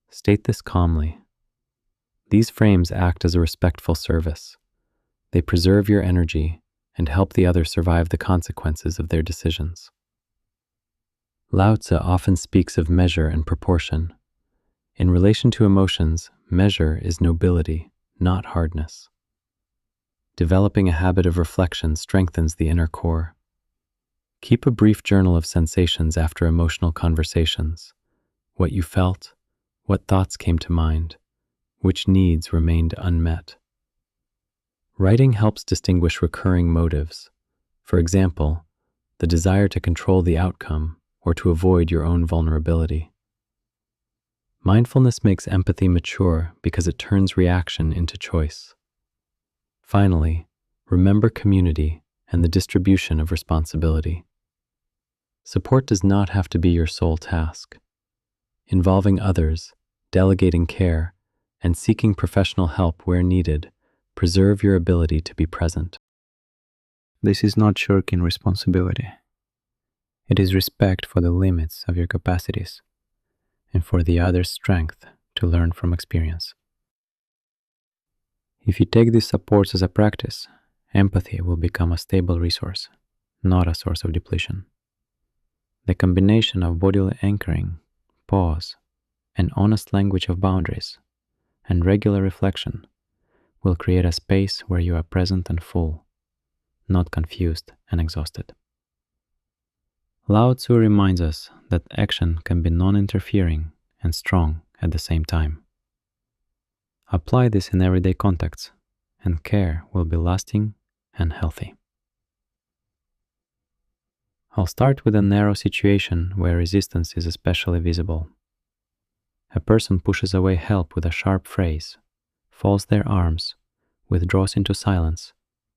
Speaker 1: State this calmly. These frames act as a respectful service. They preserve your energy and help the other survive the consequences of their decisions. Lao Tzu often speaks of measure and proportion. In relation to emotions, measure is nobility, not hardness. Developing a habit of reflection strengthens the inner core. Keep a brief journal of sensations after emotional conversations. What you felt, what thoughts came to mind, which needs remained unmet. Writing helps distinguish recurring motives. For example, the desire to control the outcome or to avoid your own vulnerability. Mindfulness makes empathy mature because it turns reaction into choice. Finally, remember community and the distribution of responsibility. Support does not have to be your sole task. Involving others, delegating care, and seeking professional help where needed preserve your ability to be present.
Speaker 2: This is not shirking responsibility. It is respect for the limits of your capacities and for the other's strength to learn from experience. If you take these supports as a practice, empathy will become a stable resource, not a source of depletion. The combination of bodily anchoring, pause, and honest language of boundaries, and regular reflection will create a space where you are present and full, not confused and exhausted. Lao Tzu reminds us that action can be non-interfering and strong at the same time. Apply this in everyday contexts, and care will be lasting and healthy. I'll start with a narrow situation where resistance is especially visible. A person pushes away help with a sharp phrase, folds their arms, withdraws into silence,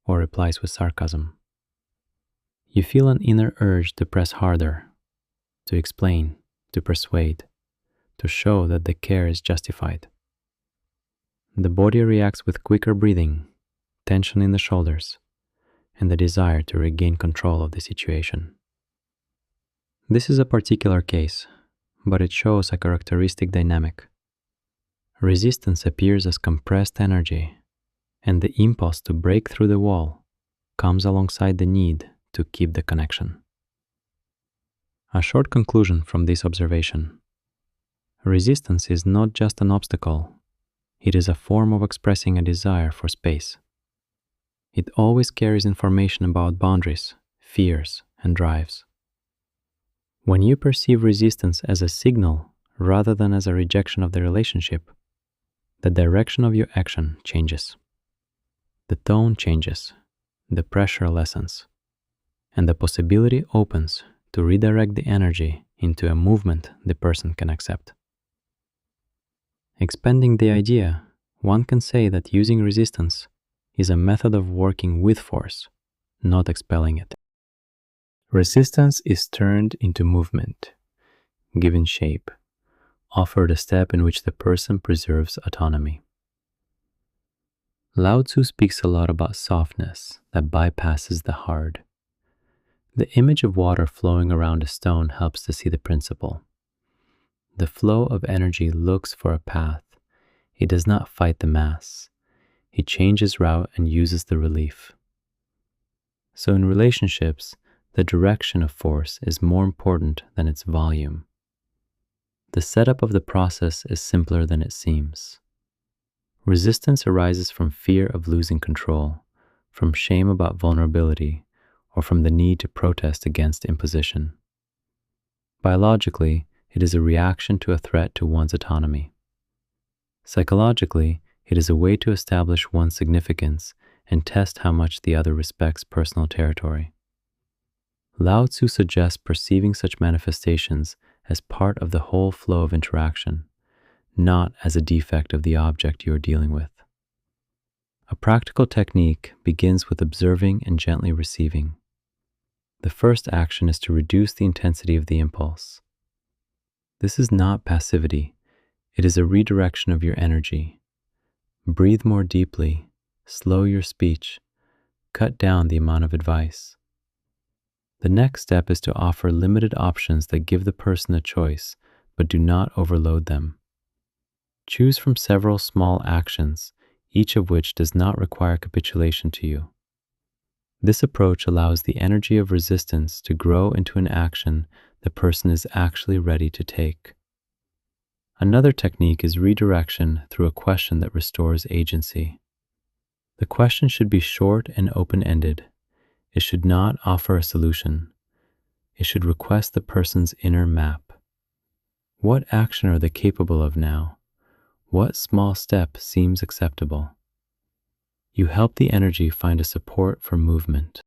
Speaker 2: or replies with sarcasm. You feel an inner urge to press harder, to explain, to persuade, to show that the care is justified. The body reacts with quicker breathing, tension in the shoulders, and the desire to regain control of the situation. This is a particular case, but it shows a characteristic dynamic. Resistance appears as compressed energy, and the impulse to break through the wall comes alongside the need to keep the connection. A short conclusion from this observation. Resistance is not just an obstacle, it is a form of expressing a desire for space. It always carries information about boundaries, fears, and drives. When you perceive resistance as a signal rather than as a rejection of the relationship, the direction of your action changes. The tone changes, the pressure lessens, and the possibility opens to redirect the energy into a movement the person can accept. Expanding the idea, one can say that using resistance is a method of working with force, not expelling it. Resistance is turned into movement, given shape, offered a step in which the person preserves autonomy. Lao Tzu speaks a lot about softness that bypasses the hard. The image of water flowing around a stone helps to see the principle. The flow of energy looks for a path. It does not fight the mass. It changes route and uses the relief. So in relationships, the direction of force is more important than its volume. The setup of the process is simpler than it seems. Resistance arises from fear of losing control, from shame about vulnerability, or from the need to protest against imposition. Biologically, it is a reaction to a threat to one's autonomy. Psychologically, it is a way to establish one's significance and test how much the other respects personal territory. Lao Tzu suggests perceiving such manifestations as part of the whole flow of interaction, not as a defect of the object you are dealing with. A practical technique begins with observing and gently receiving. The first action is to reduce the intensity of the impulse. This is not passivity, it is a redirection of your energy. Breathe more deeply, slow your speech, cut down the amount of advice. The next step is to offer limited options that give the person a choice, but do not overload them. Choose from several small actions, each of which does not require capitulation to you. This approach allows the energy of resistance to grow into an action the person is actually ready to take. Another technique is redirection through a question that restores agency. The question should be short and open-ended. It should not offer a solution. It should request the person's inner map. What action are they capable of now? What small step seems acceptable? You help the energy find a support for movement.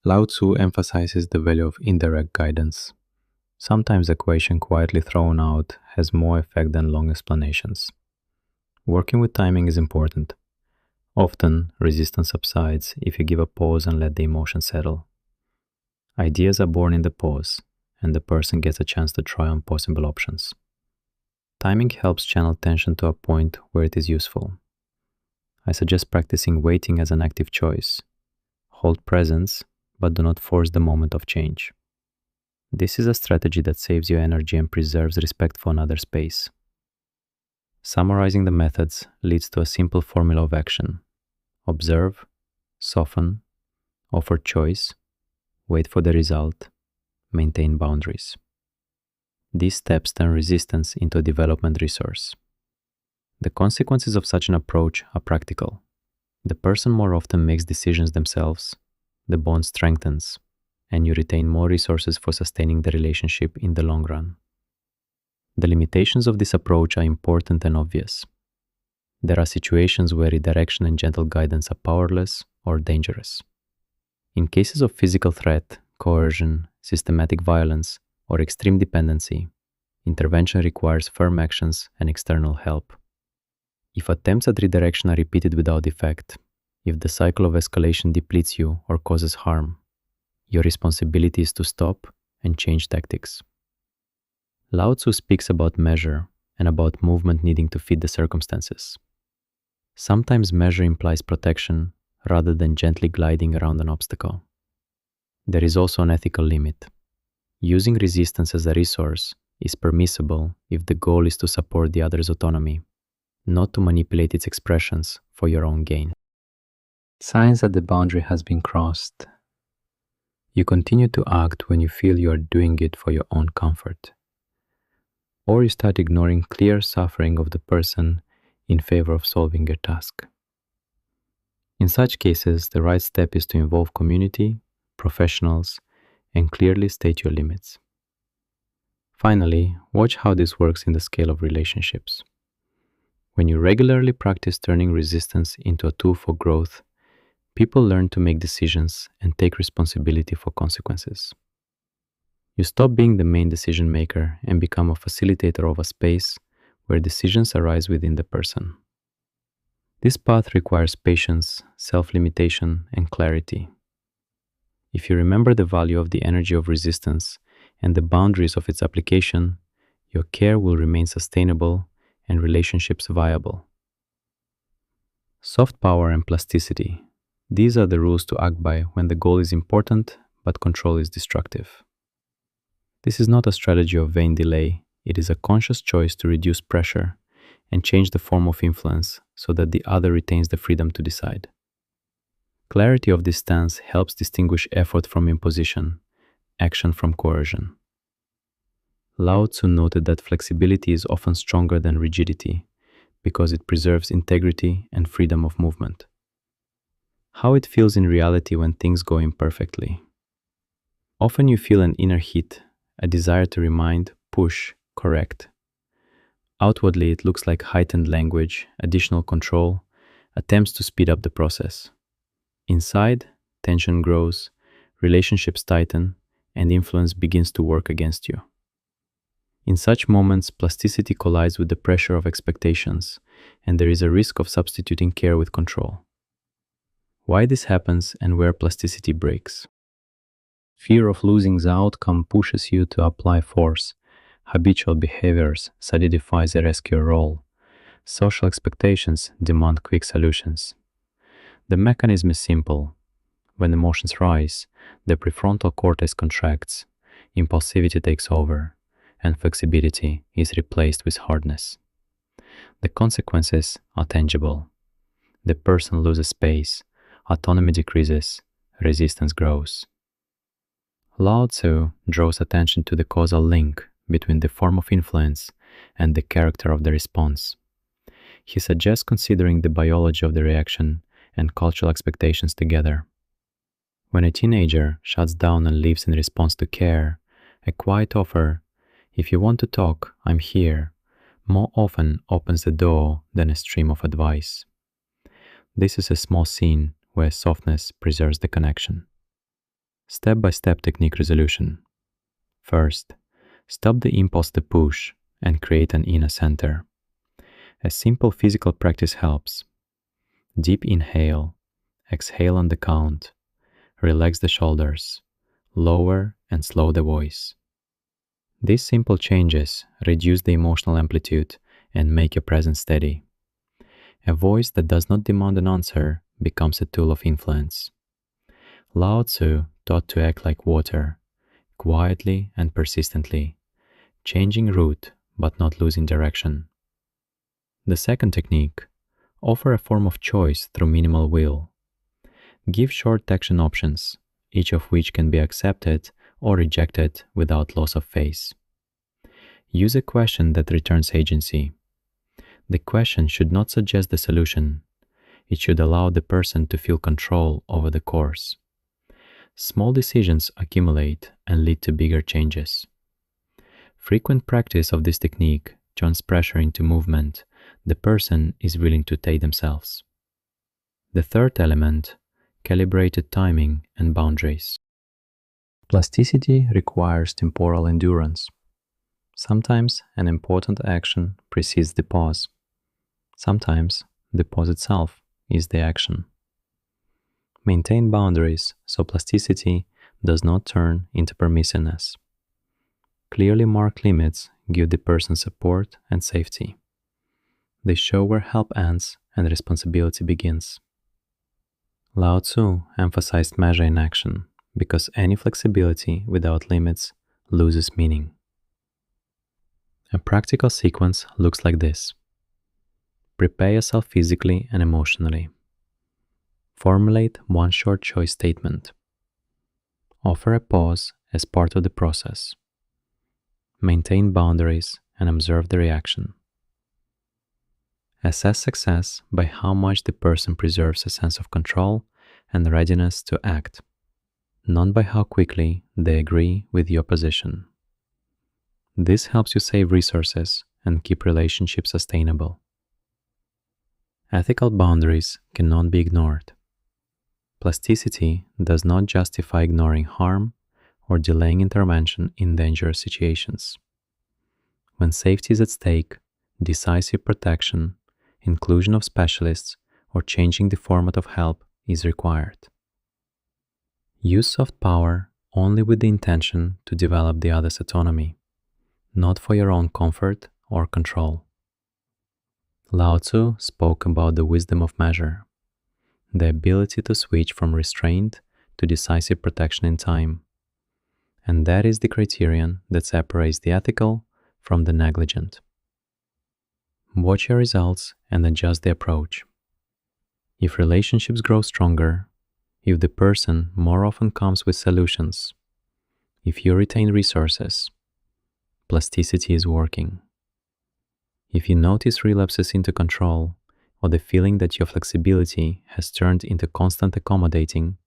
Speaker 2: Lao Tzu emphasizes the value of indirect guidance. Sometimes a question quietly thrown out has more effect than long explanations. Working with timing is important. Often, resistance subsides if you give a pause and let the emotion settle. Ideas are born in the pause, and the person gets a chance to try on possible options. Timing helps channel tension to a point where it is useful. I suggest practicing waiting as an active choice. Hold presence, but do not force the moment of change. This is a strategy that saves you energy and preserves respect for another's space. Summarizing the methods leads to a simple formula of action. Observe, soften, offer choice, wait for the result, maintain boundaries. These steps turn resistance into a development resource. The consequences of such an approach are practical. The person more often makes decisions themselves, the bond strengthens, and you retain more resources for sustaining the relationship in the long run. The limitations of this approach are important and obvious. There are situations where redirection and gentle guidance are powerless or dangerous. In cases of physical threat, coercion, systematic violence, or extreme dependency, intervention requires firm actions and external help. If attempts at redirection are repeated without effect, if the cycle of escalation depletes you or causes harm, your responsibility is to stop and change tactics. Lao Tzu speaks about measure and about movement needing to fit the circumstances. Sometimes measure implies protection rather than gently gliding around an obstacle. There is also an ethical limit. Using resistance as a resource is permissible if the goal is to support the other's autonomy, not to manipulate its expressions for your own gain. Signs that the boundary has been crossed. You continue to act when you feel you are doing it for your own comfort, or you start ignoring clear suffering of the person in favor of solving your task. In such cases, the right step is to involve community, professionals, and clearly state your limits. Finally, watch how this works in the scale of relationships. When you regularly practice turning resistance into a tool for growth, people learn to make decisions and take responsibility for consequences. You stop being the main decision maker and become a facilitator of a space where decisions arise within the person. This path requires patience, self-limitation, and clarity. If you remember the value of the energy of resistance and the boundaries of its application, your care will remain sustainable and relationships viable. Soft power and plasticity. These are the rules to act by when the goal is important but control is destructive. This is not a strategy of vain delay. It is a conscious choice to reduce pressure and change the form of influence so that the other retains the freedom to decide. Clarity of this stance helps distinguish effort from imposition, action from coercion. Lao Tzu noted that flexibility is often stronger than rigidity because it preserves integrity and freedom of movement. How it feels in reality when things go imperfectly. Often you feel an inner heat, a desire to remind, push, correct. Outwardly, it looks like heightened language, additional control, attempts to speed up the process. Inside, tension grows, relationships tighten, and influence begins to work against you.
Speaker 1: In such moments, plasticity collides with the pressure of expectations, and there is a risk of substituting care with control. Why this happens and where plasticity breaks. Fear of losing the outcome pushes you to apply force. Habitual behaviors solidifies the rescue role. Social expectations demand quick solutions. The mechanism is simple. When emotions rise, the prefrontal cortex contracts, impulsivity takes over, and flexibility is replaced with hardness. The consequences are tangible. The person loses space, autonomy decreases, resistance grows. Lao Tzu draws attention to the causal link between the form of influence and the character of the response. He suggests considering the biology of the reaction and cultural expectations together. When a teenager shuts down and leaves in response to care, a quiet offer, "If you want to talk, I'm here," more often opens the door than a stream of advice. This is a small scene where softness preserves the connection. Step-by-step technique resolution. First, stop the impulse to push and create an inner center. A simple physical practice helps. Deep inhale, exhale on the count, relax the shoulders, lower and slow the voice. These simple changes reduce the emotional amplitude and make your presence steady. A voice that does not demand an answer becomes a tool of influence. Lao Tzu taught to act like water, quietly and persistently, changing route but not losing direction. The second technique, offer a form of choice through minimal will. Give short action options, each of which can be accepted or rejected without loss of face. Use a question that returns agency. The question should not suggest the solution. It should allow the person to feel control over the course. Small decisions accumulate and lead to bigger changes. Frequent practice of this technique turns pressure into movement the person is willing to take themselves. The third element, calibrated timing and boundaries. Plasticity requires temporal endurance. Sometimes an important action precedes the pause. Sometimes the pause itself is the action. Maintain boundaries so plasticity does not turn into permissiveness. Clearly marked limits give the person support and safety. They show where help ends and responsibility begins. Lao Tzu emphasized measure in action because any flexibility without limits loses meaning. A practical sequence looks like this. Prepare yourself physically and emotionally. Formulate one short choice statement. Offer a pause as part of the process. Maintain boundaries and observe the reaction. Assess success by how much the person preserves a sense of control and readiness to act, not by how quickly they agree with your position. This helps you save resources and keep relationships sustainable. Ethical boundaries cannot be ignored. Plasticity does not justify ignoring harm or delaying intervention in dangerous situations. When safety is at stake, decisive protection, inclusion of specialists, or changing the format of help is required. Use soft power only with the intention to develop the other's autonomy, not for your own comfort or control. Lao Tzu spoke about the wisdom of measure, the ability to switch from restraint to decisive protection in time. And that is the criterion that separates the ethical from the negligent. Watch your results and adjust the approach. If relationships grow stronger, if the person more often comes with solutions, if you retain resources, plasticity is working. If you notice relapses into control, or the feeling that your flexibility has turned into constant accommodating,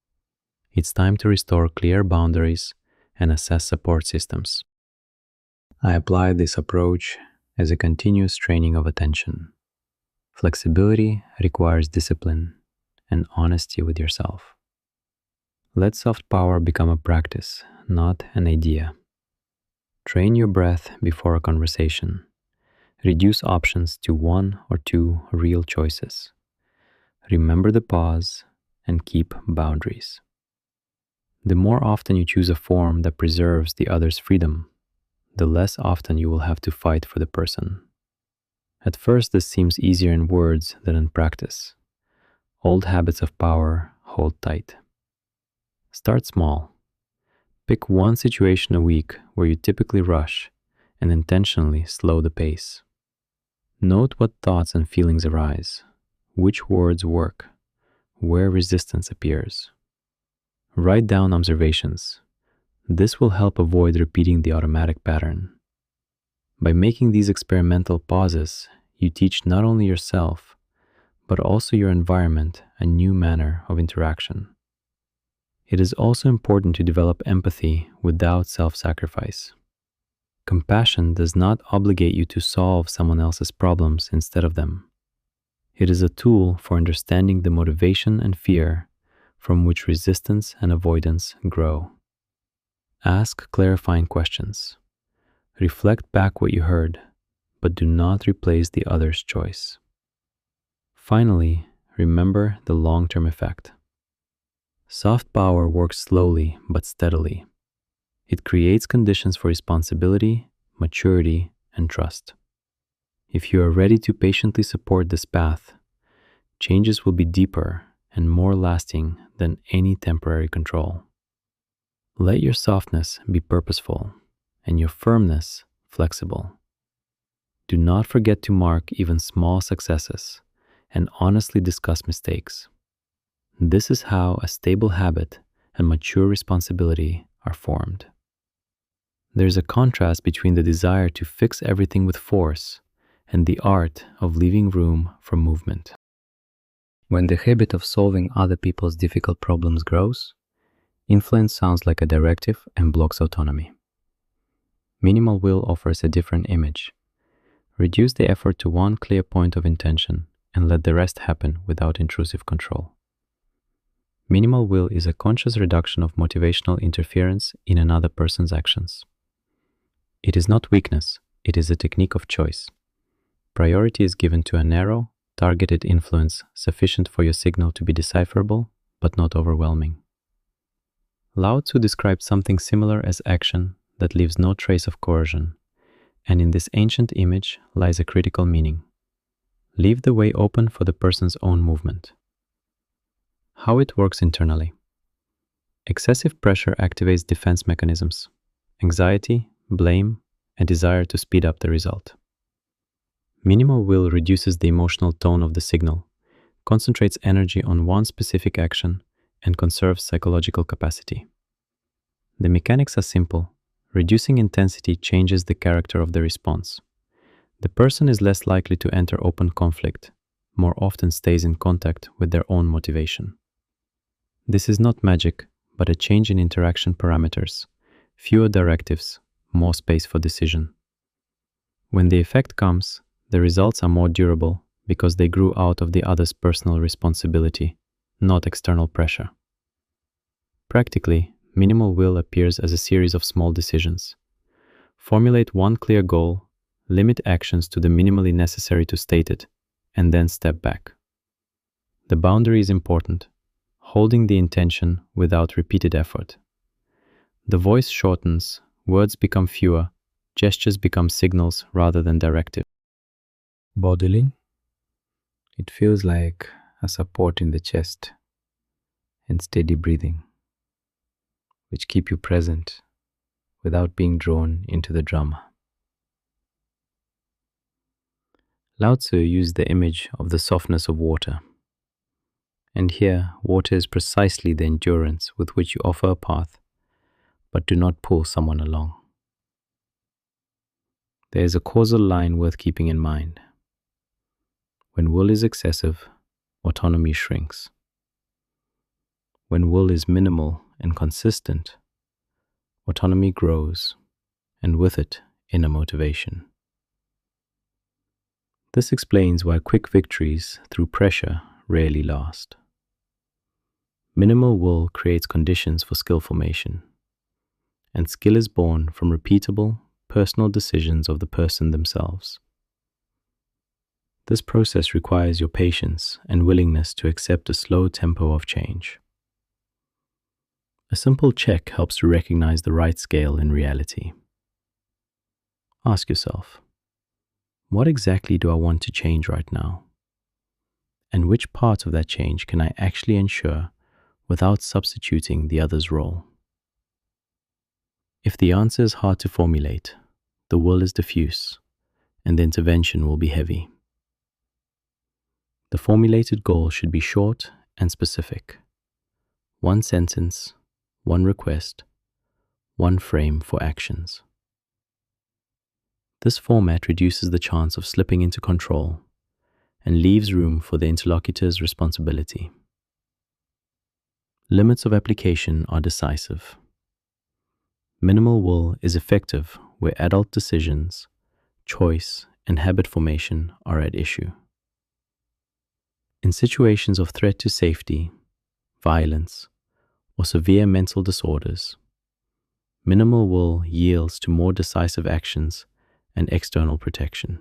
Speaker 1: it's time to restore clear boundaries and assess support systems. I apply this approach as a continuous training of attention. Flexibility requires discipline and honesty with yourself. Let soft power become a practice, not an idea. Train your breath before a conversation. Reduce options to one or two real choices. Remember the pause and keep boundaries. The more often you choose a form that preserves the other's freedom, the less often you will have to fight for the person. At first, this seems easier in words than in practice. Old habits of power hold tight. Start small. Pick one situation a week where you typically rush and intentionally slow the pace. Note what thoughts and feelings arise, which words work, where resistance appears. Write down observations. This will help avoid repeating the automatic pattern. By making these experimental pauses, you teach not only yourself, but also your environment a new manner of interaction. It is also important to develop empathy without self-sacrifice. Compassion does not obligate you to solve someone else's problems instead of them. It is a tool for understanding the motivation and fear from which resistance and avoidance grow. Ask clarifying questions. Reflect back what you heard, but do not replace the other's choice. Finally, remember the long-term effect. Soft power works slowly but steadily. It creates conditions for responsibility, maturity, and trust. If you are ready to patiently support this path, changes will be deeper and more lasting than any temporary control. Let your softness be purposeful and your firmness flexible. Do not forget to mark even small successes and honestly discuss mistakes. This is how a stable habit and mature responsibility are formed. There's a contrast between the desire to fix everything with force and the art of leaving room for movement. When the habit of solving other people's difficult problems grows, influence sounds like a directive and blocks autonomy. Minimal will offers a different image. Reduce the effort to one clear point of intention and let the rest happen without intrusive control. Minimal will is a conscious reduction of motivational interference in another person's actions. It is not weakness, it is a technique of choice. Priority is given to a narrow, targeted influence sufficient for your signal to be decipherable, but not overwhelming. Lao Tzu described something similar as action that leaves no trace of coercion, and in this ancient image lies a critical meaning. Leave the way open for the person's own movement. How it works internally. Excessive pressure activates defense mechanisms, anxiety, blame, and desire to speed up the result. Minimal will reduces the emotional tone of the signal, concentrates energy on one specific action, and conserves psychological capacity. The mechanics are simple. Reducing intensity changes the character of the response. The person is less likely to enter open conflict, more often stays in contact with their own motivation. This is not magic, but a change in interaction parameters, fewer directives, more space for decision. When the effect comes, the results are more durable because they grew out of the other's personal responsibility, not external pressure. Practically, minimal will appears as a series of small decisions. Formulate one clear goal, limit actions to the minimally necessary to state it, and then step back. The boundary is important, holding the intention without repeated effort. The voice shortens, words become fewer, gestures become signals rather than directives. Bodily, it feels like a support in the chest and steady breathing, which keep you present without being drawn into the drama. Lao Tzu used the image of the softness of water. And here, water is precisely the endurance with which you offer a path, but do not pull someone along. There is a causal line worth keeping in mind. When will is excessive, autonomy shrinks. When will is minimal and consistent, autonomy grows, and with it, inner motivation. This explains why quick victories through pressure rarely last. Minimal will creates conditions for skill formation, and skill is born from repeatable, personal decisions of the person themselves. This process requires your patience and willingness to accept a slow tempo of change. A simple check helps to recognize the right scale in reality. Ask yourself, what exactly do I want to change right now? And which parts of that change can I actually ensure without substituting the other's role? If the answer is hard to formulate, the will is diffuse, and the intervention will be heavy. The formulated goal should be short and specific. One sentence, one request, one frame for actions. This format reduces the chance of slipping into control and leaves room for the interlocutor's responsibility. Limits of application are decisive. Minimal will is effective where adult decisions, choice, and habit formation are at issue. In situations of threat to safety, violence, or severe mental disorders, minimal will yields to more decisive actions and external protection.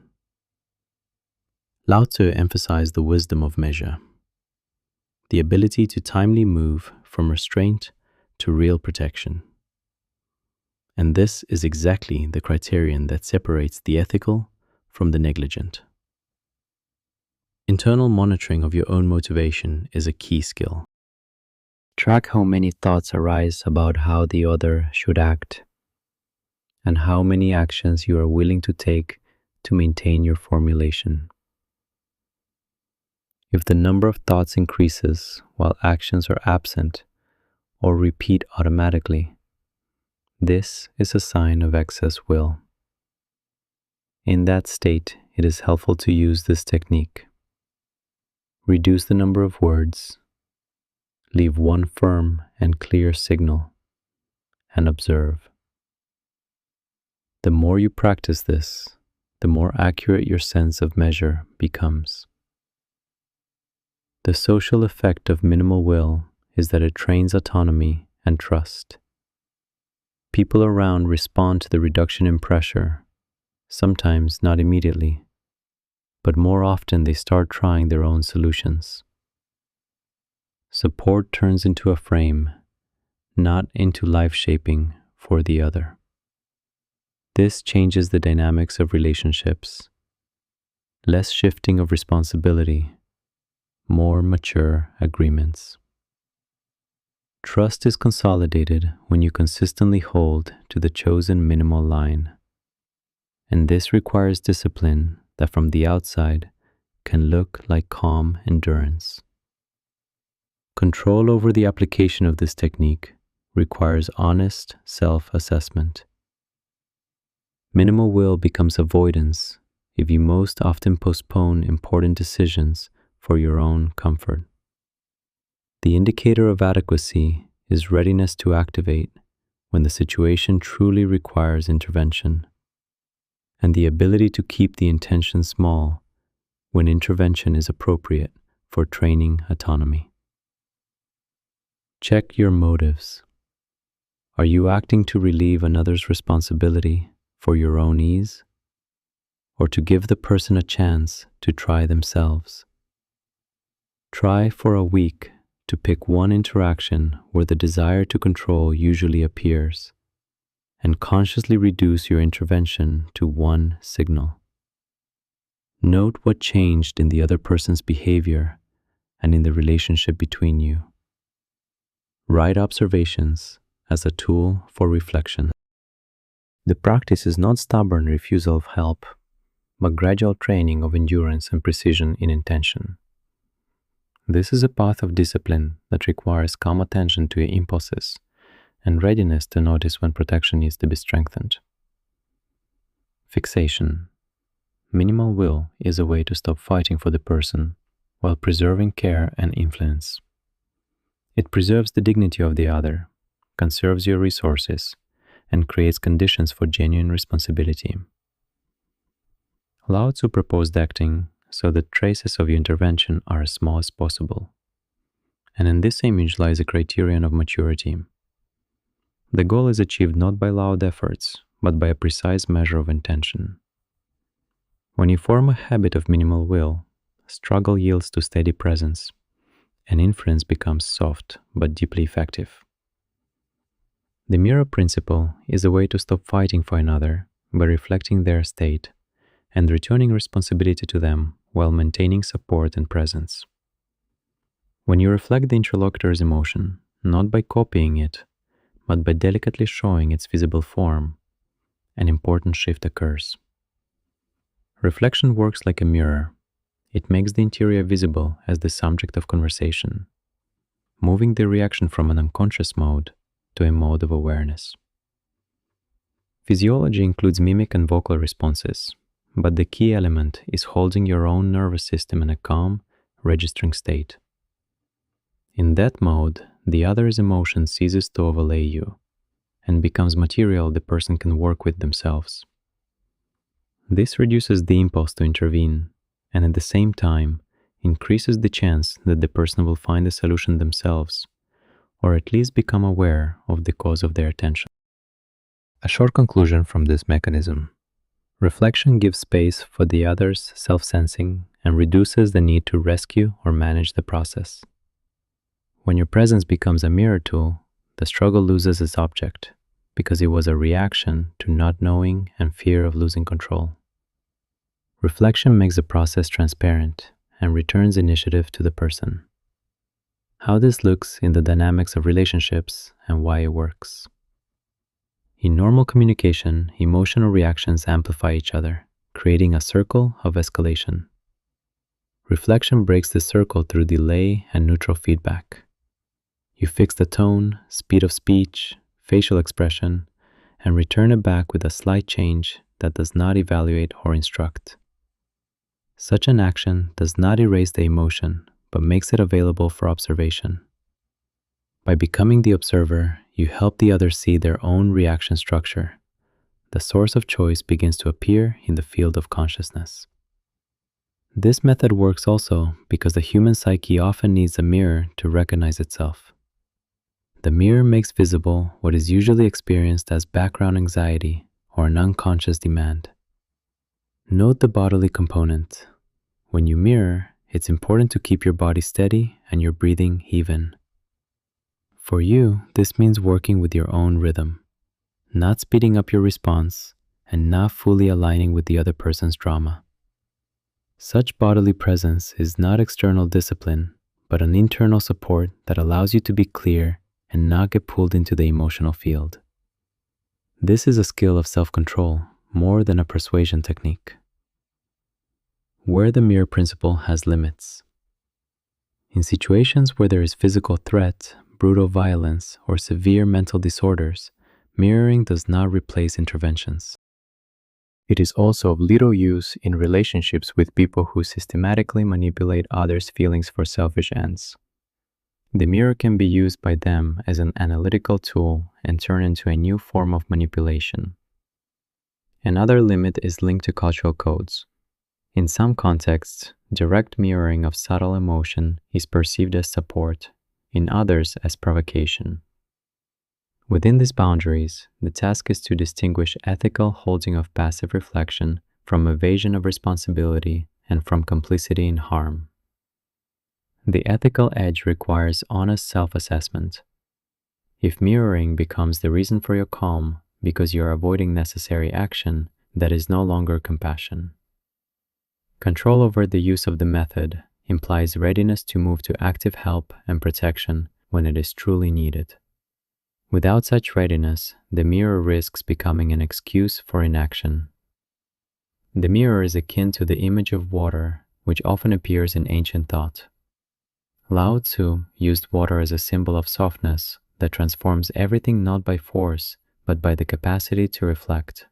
Speaker 1: Lao Tzu emphasized the wisdom of measure, the ability to timely move from restraint to real protection. And this is exactly the criterion that separates the ethical from the negligent. Internal monitoring of your own motivation is a key skill. Track how many thoughts arise about how the other should act, and how many actions you are willing to take to maintain your formulation. If the number of thoughts increases while actions are absent or repeat automatically, this is a sign of excess will. In that state, it is helpful to use this technique. Reduce the number of words, leave one firm and clear signal, and observe. The more you practice this, the more accurate your sense of measure becomes. The social effect of minimal will is that it trains autonomy and trust. People around respond to the reduction in pressure, sometimes not immediately, but more often they start trying their own solutions. Support turns into a frame, not into life-shaping for the other. This changes the dynamics of relationships. Less shifting of responsibility, more mature agreements. Trust is consolidated when you consistently hold to the chosen minimal line, and this requires discipline that from the outside can look like calm endurance. Control over the application of this technique requires honest self-assessment. Minimal will becomes avoidance if you most often postpone important decisions for your own comfort. The indicator of adequacy is readiness to activate when the situation truly requires intervention, and the ability to keep the intention small when intervention is appropriate for training autonomy. Check your motives. Are you acting to relieve another's responsibility for your own ease, or to give the person a chance to try themselves? Try for a week to pick one interaction where the desire to control usually appears, and consciously reduce your intervention to one signal. Note what changed in the other person's behavior and in the relationship between you. Write observations as a tool for reflection. The practice is not stubborn refusal of help, but gradual training of endurance and precision in intention. This is a path of discipline that requires calm attention to your impulses and readiness to notice when protection needs to be strengthened. Fixation. Minimal will is a way to stop fighting for the person while preserving care and influence. It preserves the dignity of the other, conserves your resources, and creates conditions for genuine responsibility. Lao Tzu proposed acting so that traces of your intervention are as small as possible. And in this image lies a criterion of maturity. The goal is achieved not by loud efforts,
Speaker 2: but by a precise measure of intention. When you form a habit of minimal will, struggle yields to steady presence, and inference becomes soft but deeply effective. The mirror principle is a way to stop fighting for another by reflecting their state and returning responsibility to them while maintaining support and presence. When you reflect the interlocutor's emotion, not by copying it, but by delicately showing its visible form, an important shift occurs. Reflection works like a mirror. It makes the interior visible as the subject of conversation, moving the reaction from an unconscious mode to a mode of awareness. Physiology includes mimic and vocal responses, but the key element is holding your own nervous system in a calm, registering state. In that mode, the other's emotion ceases to overlay you and becomes material the person can work with themselves. This reduces the impulse to intervene and at the same time increases the chance that the person will find a solution themselves or at least become aware of the cause of their attention. A short conclusion from this mechanism. Reflection gives space for the other's self-sensing and reduces the need to rescue or manage the process. When your presence becomes a mirror tool, the struggle loses its object because it was a reaction to not knowing and fear of losing control. Reflection makes the process transparent and returns initiative to the person. How this looks in the dynamics of relationships and why it works. In normal communication, emotional reactions amplify each other, creating a circle of escalation. Reflection breaks the circle through delay and neutral feedback. You fix the tone, speed of speech, facial expression, and return it back with a slight change that does not evaluate or instruct. Such an action does not erase the emotion, but makes it available for observation. By becoming the observer, you help the other see their own reaction structure. The source of choice begins to appear in the field of consciousness. This method works also because the human psyche often needs a mirror to recognize itself. The mirror makes visible what is usually experienced as background anxiety or an unconscious demand. Note the bodily component. When you mirror, it's important to keep your body steady and your breathing even. For you, this means working with your own rhythm, not speeding up your response and not fully aligning with the other person's drama. Such bodily presence is not external discipline, but an internal support that allows you to be clear and not get pulled into the emotional field. This is a skill of self-control more than a persuasion technique. Where the mirror principle has limits. In situations where there is physical threat, brutal violence, or severe mental disorders, mirroring does not replace interventions. It is also of little use in relationships with people who systematically manipulate others' feelings for selfish ends. The mirror can be used by them as an analytical tool and turn into a new form of manipulation. Another limit is linked to cultural codes. In some contexts, direct mirroring of subtle emotion is perceived as support, in others as provocation. Within these boundaries, the task is to distinguish ethical holding of passive reflection from evasion of responsibility and from complicity in harm. The ethical edge requires honest self-assessment. If mirroring becomes the reason for your calm because you are avoiding necessary action, that is no longer compassion. Control over the use of the method implies readiness to move to active help and protection when it is truly needed. Without such readiness, the mirror risks becoming an excuse for inaction. The mirror is akin to the image of water, which often appears in ancient thought. Lao Tzu used water as a symbol of softness that transforms everything not by force, but by the capacity to reflect.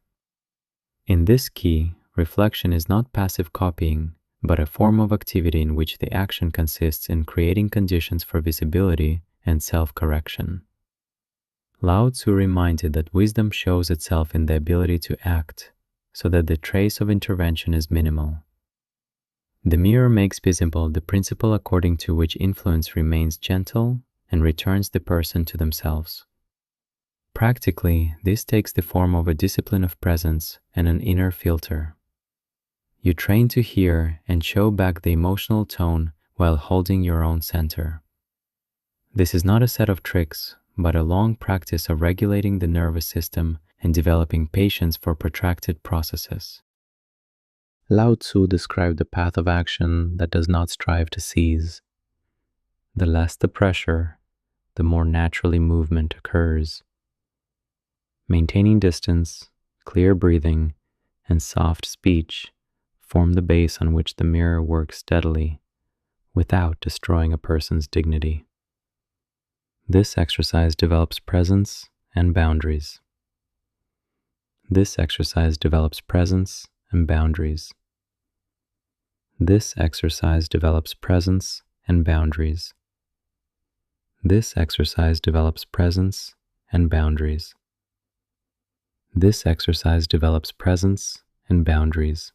Speaker 2: In this key, reflection is not passive copying, but a form of activity in which the action consists in creating conditions for visibility and self-correction. Lao Tzu reminded that wisdom shows itself in the ability to act, so that the trace of intervention is minimal. The mirror makes visible the principle according to which influence remains gentle and returns the person to themselves. Practically, this takes the form of a discipline of presence and an inner filter. You train to hear and show back the emotional tone while holding your own center. This is not a set of tricks, but a long practice of regulating the nervous system and developing patience for protracted processes. Lao Tzu described the path of action that does not strive to seize. The less the pressure, the more naturally movement occurs. Maintaining distance, clear breathing, and soft speech form the base on which the mirror works steadily without destroying a person's dignity. This exercise develops presence and boundaries. This exercise develops presence and boundaries. This exercise develops presence and boundaries. This exercise develops presence and boundaries. This exercise develops presence and boundaries.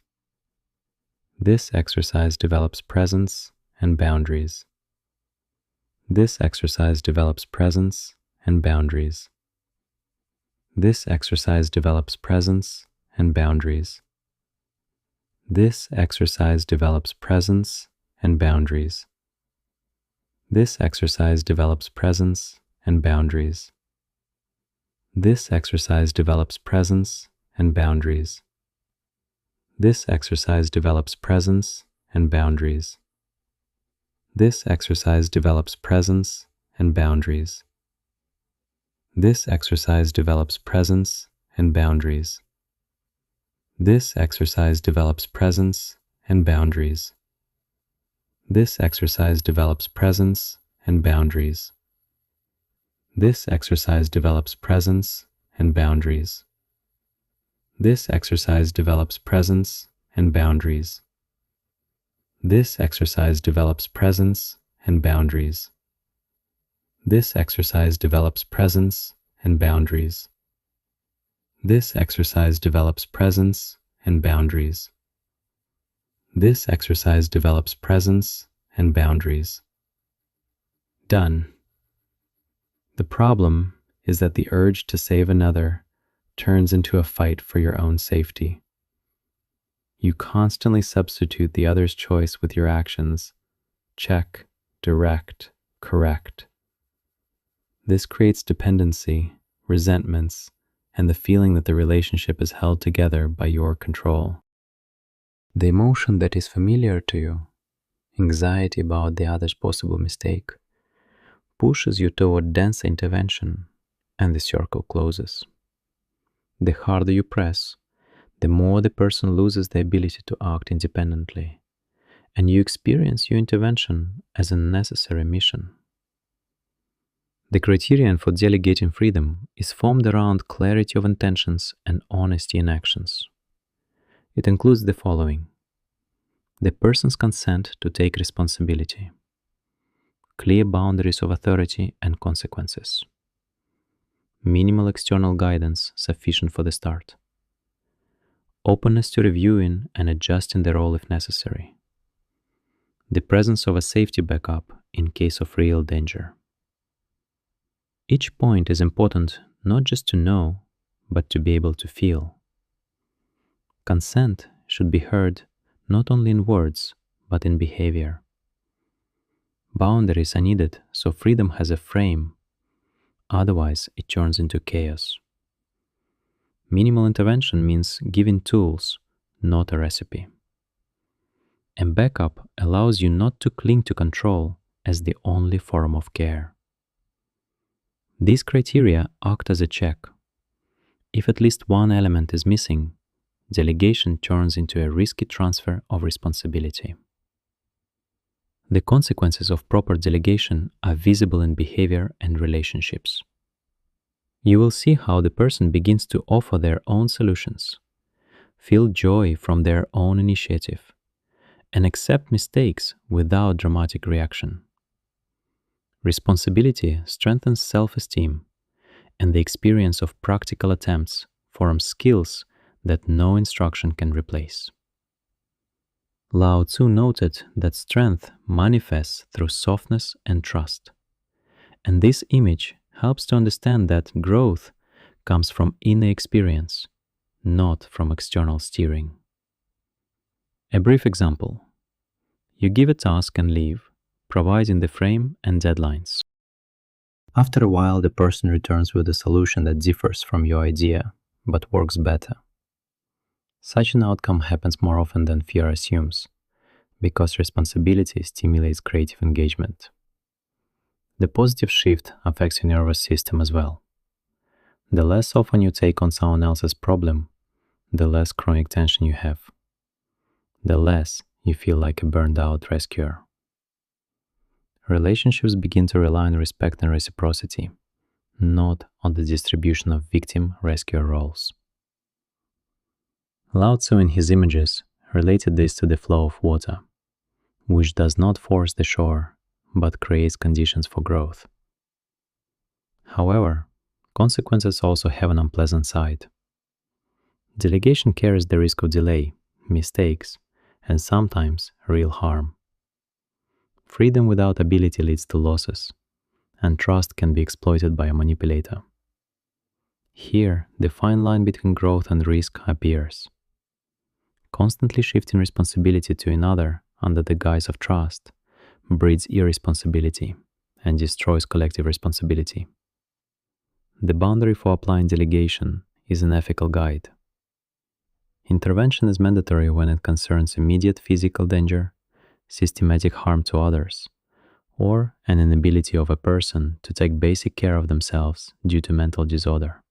Speaker 2: This exercise develops presence and boundaries. This exercise develops presence and boundaries. This exercise develops presence and boundaries. This exercise develops presence and boundaries. This exercise develops presence and boundaries. This exercise develops presence and boundaries. This exercise develops presence and boundaries. This exercise develops presence and boundaries. This exercise develops presence and boundaries. This exercise develops presence and boundaries. This exercise develops presence and boundaries. This exercise develops presence and boundaries. This exercise develops presence and boundaries. This exercise develops presence and boundaries. This exercise develops presence and boundaries. This exercise develops presence and boundaries. This exercise develops presence and boundaries. Done. The problem is that the urge to save another turns into a fight for your own safety. You constantly substitute the other's choice with your actions. Check, direct, correct. This creates dependency, resentments, and the feeling that the relationship is held together by your control. The emotion that is familiar to you, anxiety about the other's possible mistake, pushes you toward denser intervention, and the circle closes. The harder you press, the more the person loses the ability to act independently, and you experience your intervention as a necessary mission. The criterion for delegating freedom is formed around clarity of intentions and honesty in actions. It includes the following: the person's consent to take responsibility, clear boundaries of authority and consequences, minimal external guidance sufficient for the start, openness to reviewing and adjusting the role if necessary, the presence of a safety backup in case of real danger. Each point is important not just to know, but to be able to feel. Consent should be heard not only in words, but in behavior. Boundaries are needed so freedom has a frame, otherwise it turns into chaos. Minimal intervention means giving tools, not a recipe. And backup allows you not to cling to control as the only form of care. These criteria act as a check. If at least one element is missing, delegation turns into a risky transfer of responsibility. The consequences of proper delegation are visible in behavior and relationships. You will see how the person begins to offer their own solutions, feel joy from their own initiative, and accept mistakes without dramatic reaction. Responsibility strengthens self-esteem, and the experience of practical attempts forms skills that no instruction can replace. Lao Tzu noted that strength manifests through softness and trust, and this image helps to understand that growth comes from inner experience, not from external steering. A brief example. You give a task and leave, providing the frame and deadlines. After a while, the person returns with a solution that differs from your idea, but works better. Such an outcome happens more often than fear assumes, because responsibility stimulates creative engagement. The positive shift affects your nervous system as well. The less often you take on someone else's problem, the less chronic tension you have. The less you feel like a burned out rescuer. Relationships begin to rely on respect and reciprocity, not on the distribution of victim-rescuer roles. Lao Tzu in his images related this to the flow of water, which does not force the shore, but creates conditions for growth. However, consequences also have an unpleasant side. Delegation carries the risk of delay, mistakes, and sometimes real harm. Freedom without ability leads to losses, and trust can be exploited by a manipulator. Here, the fine line between growth and risk appears. Constantly shifting responsibility to another under the guise of trust breeds irresponsibility and destroys collective responsibility. The boundary for applying delegation is an ethical guide. Intervention is mandatory when it concerns immediate physical danger, systematic harm to others, or an inability of a person to take basic care of themselves due to mental disorder.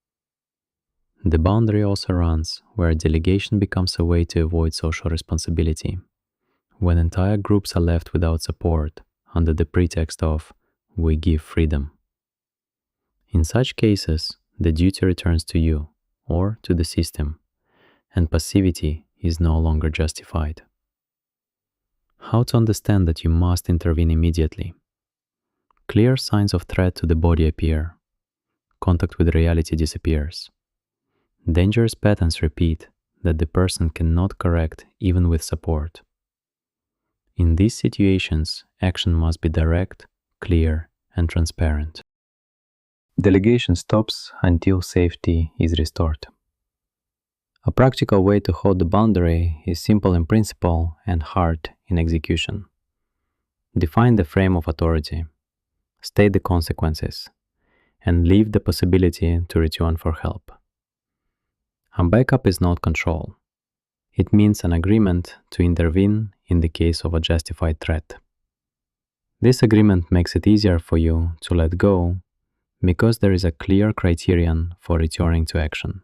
Speaker 2: The boundary also runs where delegation becomes a way to avoid social responsibility, when entire groups are left without support under the pretext of "we give freedom." In such cases, the duty returns to you or to the system, and passivity is no longer justified. How to understand that you must intervene immediately? Clear signs of threat to the body appear. Contact with reality disappears. Dangerous patterns repeat that the person cannot correct even with support. In these situations, action must be direct, clear, and transparent. Delegation stops until safety is restored. A practical way to hold the boundary is simple in principle and hard in execution. Define the frame of authority, state the consequences, and leave the possibility to return for help. A backup is not control. It means an agreement to intervene in the case of a justified threat. This agreement makes it easier for you to let go because there is a clear criterion for returning to action.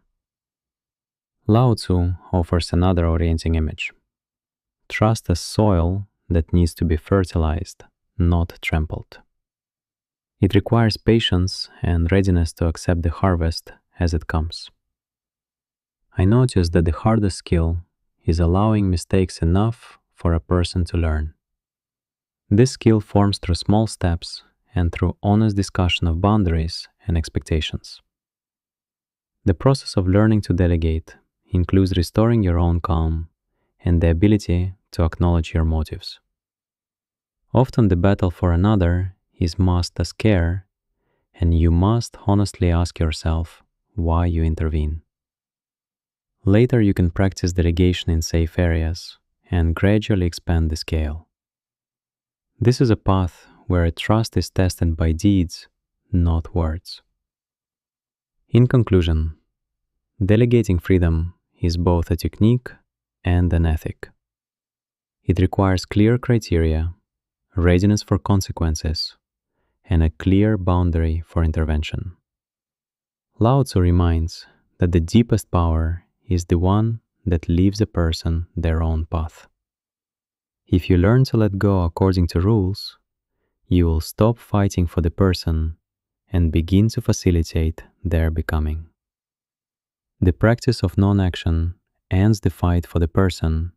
Speaker 2: Lao Tzu offers another orienting image. Trust as soil that needs to be fertilized, not trampled. It requires patience and readiness to accept the harvest as it comes. I noticed that the hardest skill is allowing mistakes enough for a person to learn. This skill forms through small steps and through honest discussion of boundaries and expectations. The process of learning to delegate includes restoring your own calm and the ability to acknowledge your motives. Often the battle for another is masked as care, and you must honestly ask yourself why you intervene. Later you can practice delegation in safe areas and gradually expand the scale. This is a path where trust is tested by deeds, not words. In conclusion, delegating freedom is both a technique and an ethic. It requires clear criteria, readiness for consequences, and a clear boundary for intervention. Lao Tzu reminds that the deepest power is the one that leaves a person their own path. If you learn to let go according to rules, you will stop fighting for the person and begin to facilitate their becoming. The practice of non-action ends the fight for the person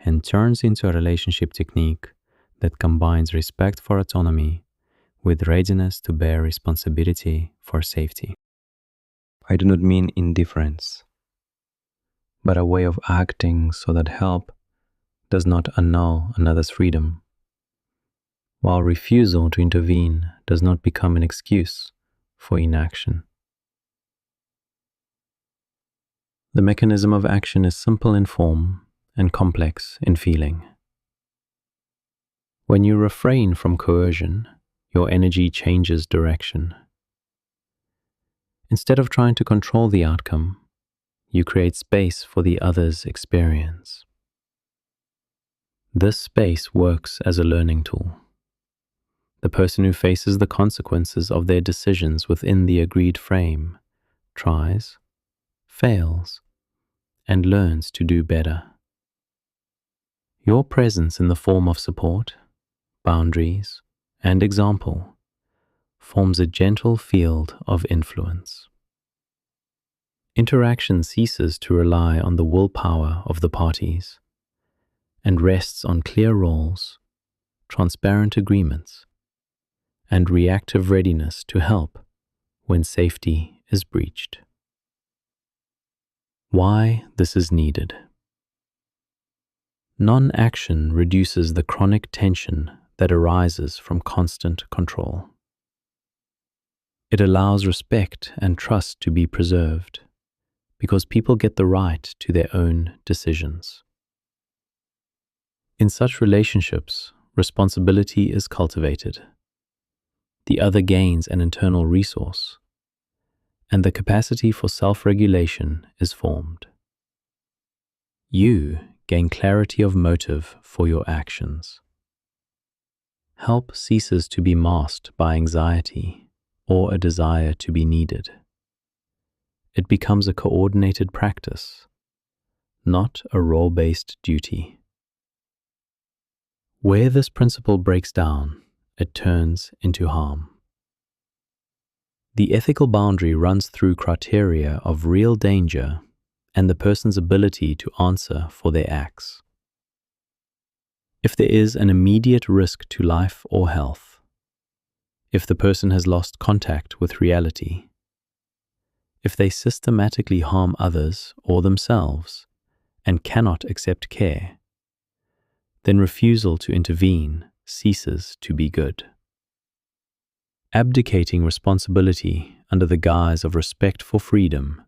Speaker 2: and turns into a relationship technique that combines respect for autonomy with readiness to bear responsibility for safety. I do not mean indifference, but a way of acting so that help does not annul another's freedom, while refusal to intervene does not become an excuse for inaction.
Speaker 1: The mechanism of action is simple in form and complex in feeling. When you refrain from coercion, your energy changes direction. Instead of trying to control the outcome, you create space for the other's experience. This space works as a learning tool. The person who faces the consequences of their decisions within the agreed frame tries, fails, and learns to do better. Your presence in the form of support, boundaries, and example forms a gentle field of influence. Interaction ceases to rely on the willpower of the parties and rests on clear roles, transparent agreements, and reactive readiness to help when safety is breached. Why this is needed. Non-action reduces the chronic tension that arises from constant control. It allows respect and trust to be preserved because people get the right to their own decisions. In such relationships, responsibility is cultivated. The other gains an internal resource, and the capacity for self-regulation is formed. You gain clarity of motive for your actions. Help ceases to be masked by anxiety or a desire to be needed. It becomes a coordinated practice, not a role-based duty. Where this principle breaks down, it turns into harm. The ethical boundary runs through criteria of real danger and the person's ability to answer for their acts. If there is an immediate risk to life or health, if the person has lost contact with reality, if they systematically harm others or themselves and cannot accept care, then refusal to intervene ceases to be good. Abdicating responsibility under the guise of respect for freedom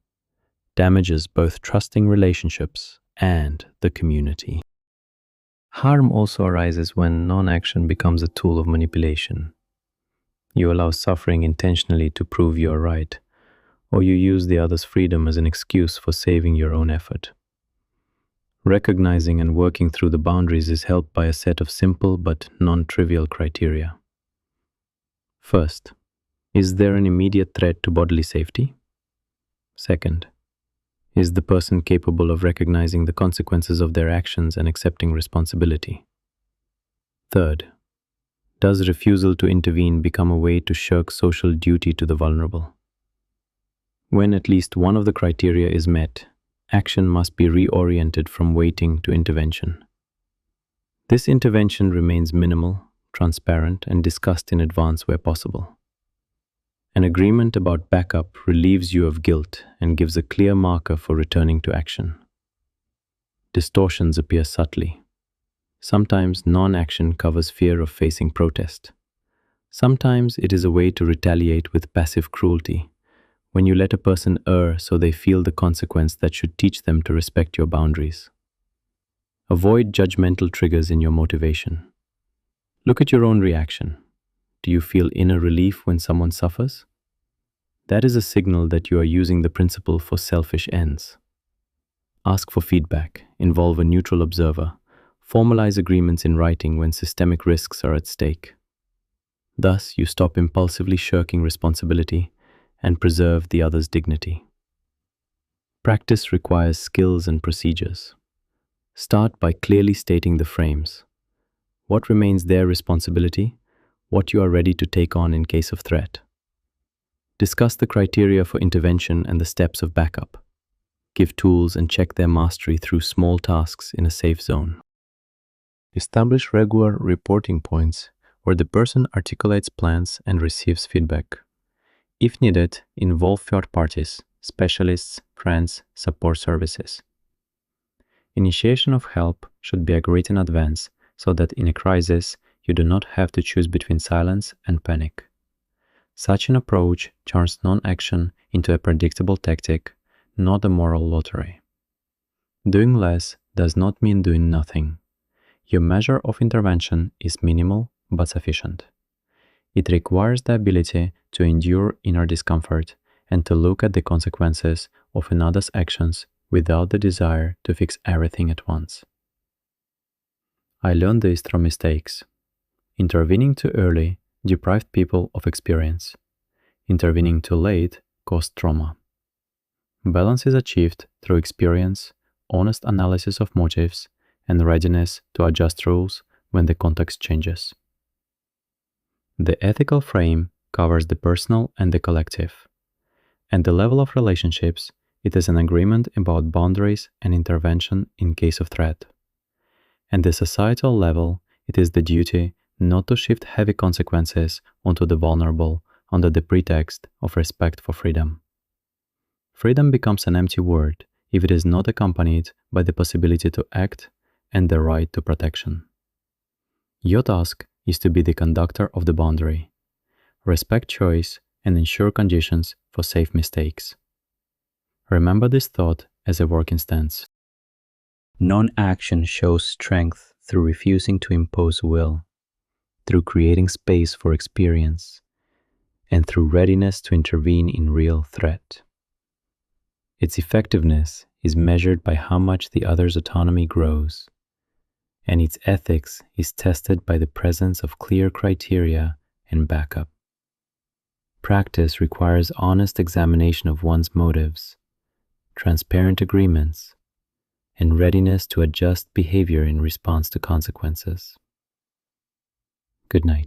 Speaker 1: damages both trusting relationships and the community. Harm also arises when non-action becomes a tool of manipulation. You allow suffering intentionally to prove you are right, or you use the other's freedom as an excuse for saving your own effort. Recognizing and working through the boundaries is helped by a set of simple but non-trivial criteria. First, is there an immediate threat to bodily safety? Second, is the person capable of recognizing the consequences of their actions and accepting responsibility? Third, does refusal to intervene become a way to shirk social duty to the vulnerable? When at least one of the criteria is met, action must be reoriented from waiting to intervention. This intervention remains minimal, transparent, and discussed in advance where possible. An agreement about backup relieves you of guilt and gives a clear marker for returning to action. Distortions appear subtly. Sometimes non-action covers fear of facing protest. Sometimes it is a way to retaliate with passive cruelty, when you let a person err so they feel the consequence that should teach them to respect your boundaries. Avoid judgmental triggers in your motivation. Look at your own reaction. Do you feel inner relief when someone suffers? That is a signal that you are using the principle for selfish ends. Ask for feedback, involve a neutral observer, formalize agreements in writing when systemic risks are at stake. Thus, you stop impulsively shirking responsibility and preserve the other's dignity. Practice requires skills and procedures. Start by clearly stating the frames. What remains their responsibility? What you are ready to take on in case of threat. Discuss the criteria for intervention and the steps of backup. Give tools and check their mastery through small tasks in a safe zone. Establish regular reporting points where the person articulates plans and receives feedback. If needed, involve third parties, specialists, friends, support services. Initiation of help should be agreed in advance so that in a crisis, you do not have to choose between silence and panic. Such an approach turns non-action into a predictable tactic, not a moral lottery. Doing less does not mean doing nothing. Your measure of intervention is minimal but sufficient. It requires the ability to endure inner discomfort and to look at the consequences of another's actions without the desire to fix everything at once. I learned this from mistakes. Intervening too early deprived people of experience. Intervening too late caused trauma. Balance is achieved through experience, honest analysis of motives, and readiness to adjust rules when the context changes. The ethical frame covers the personal and the collective. At the level of relationships, it is an agreement about boundaries and intervention in case of threat. At the societal level, it is the duty not to shift heavy consequences onto the vulnerable under the pretext of respect for freedom. Freedom becomes an empty word if it is not accompanied by the possibility to act and the right to protection. Your task is to be the conductor of the boundary, respect choice, and ensure conditions for safe mistakes. Remember this thought as a working stance. Non-action shows strength through refusing to impose will, through creating space for experience, and through readiness to intervene in real threat. Its effectiveness is measured by how much the other's autonomy grows, and its ethics is tested by the presence of clear criteria and backup. Practice requires honest examination of one's motives, transparent agreements, and readiness to adjust behavior in response to consequences. Good night.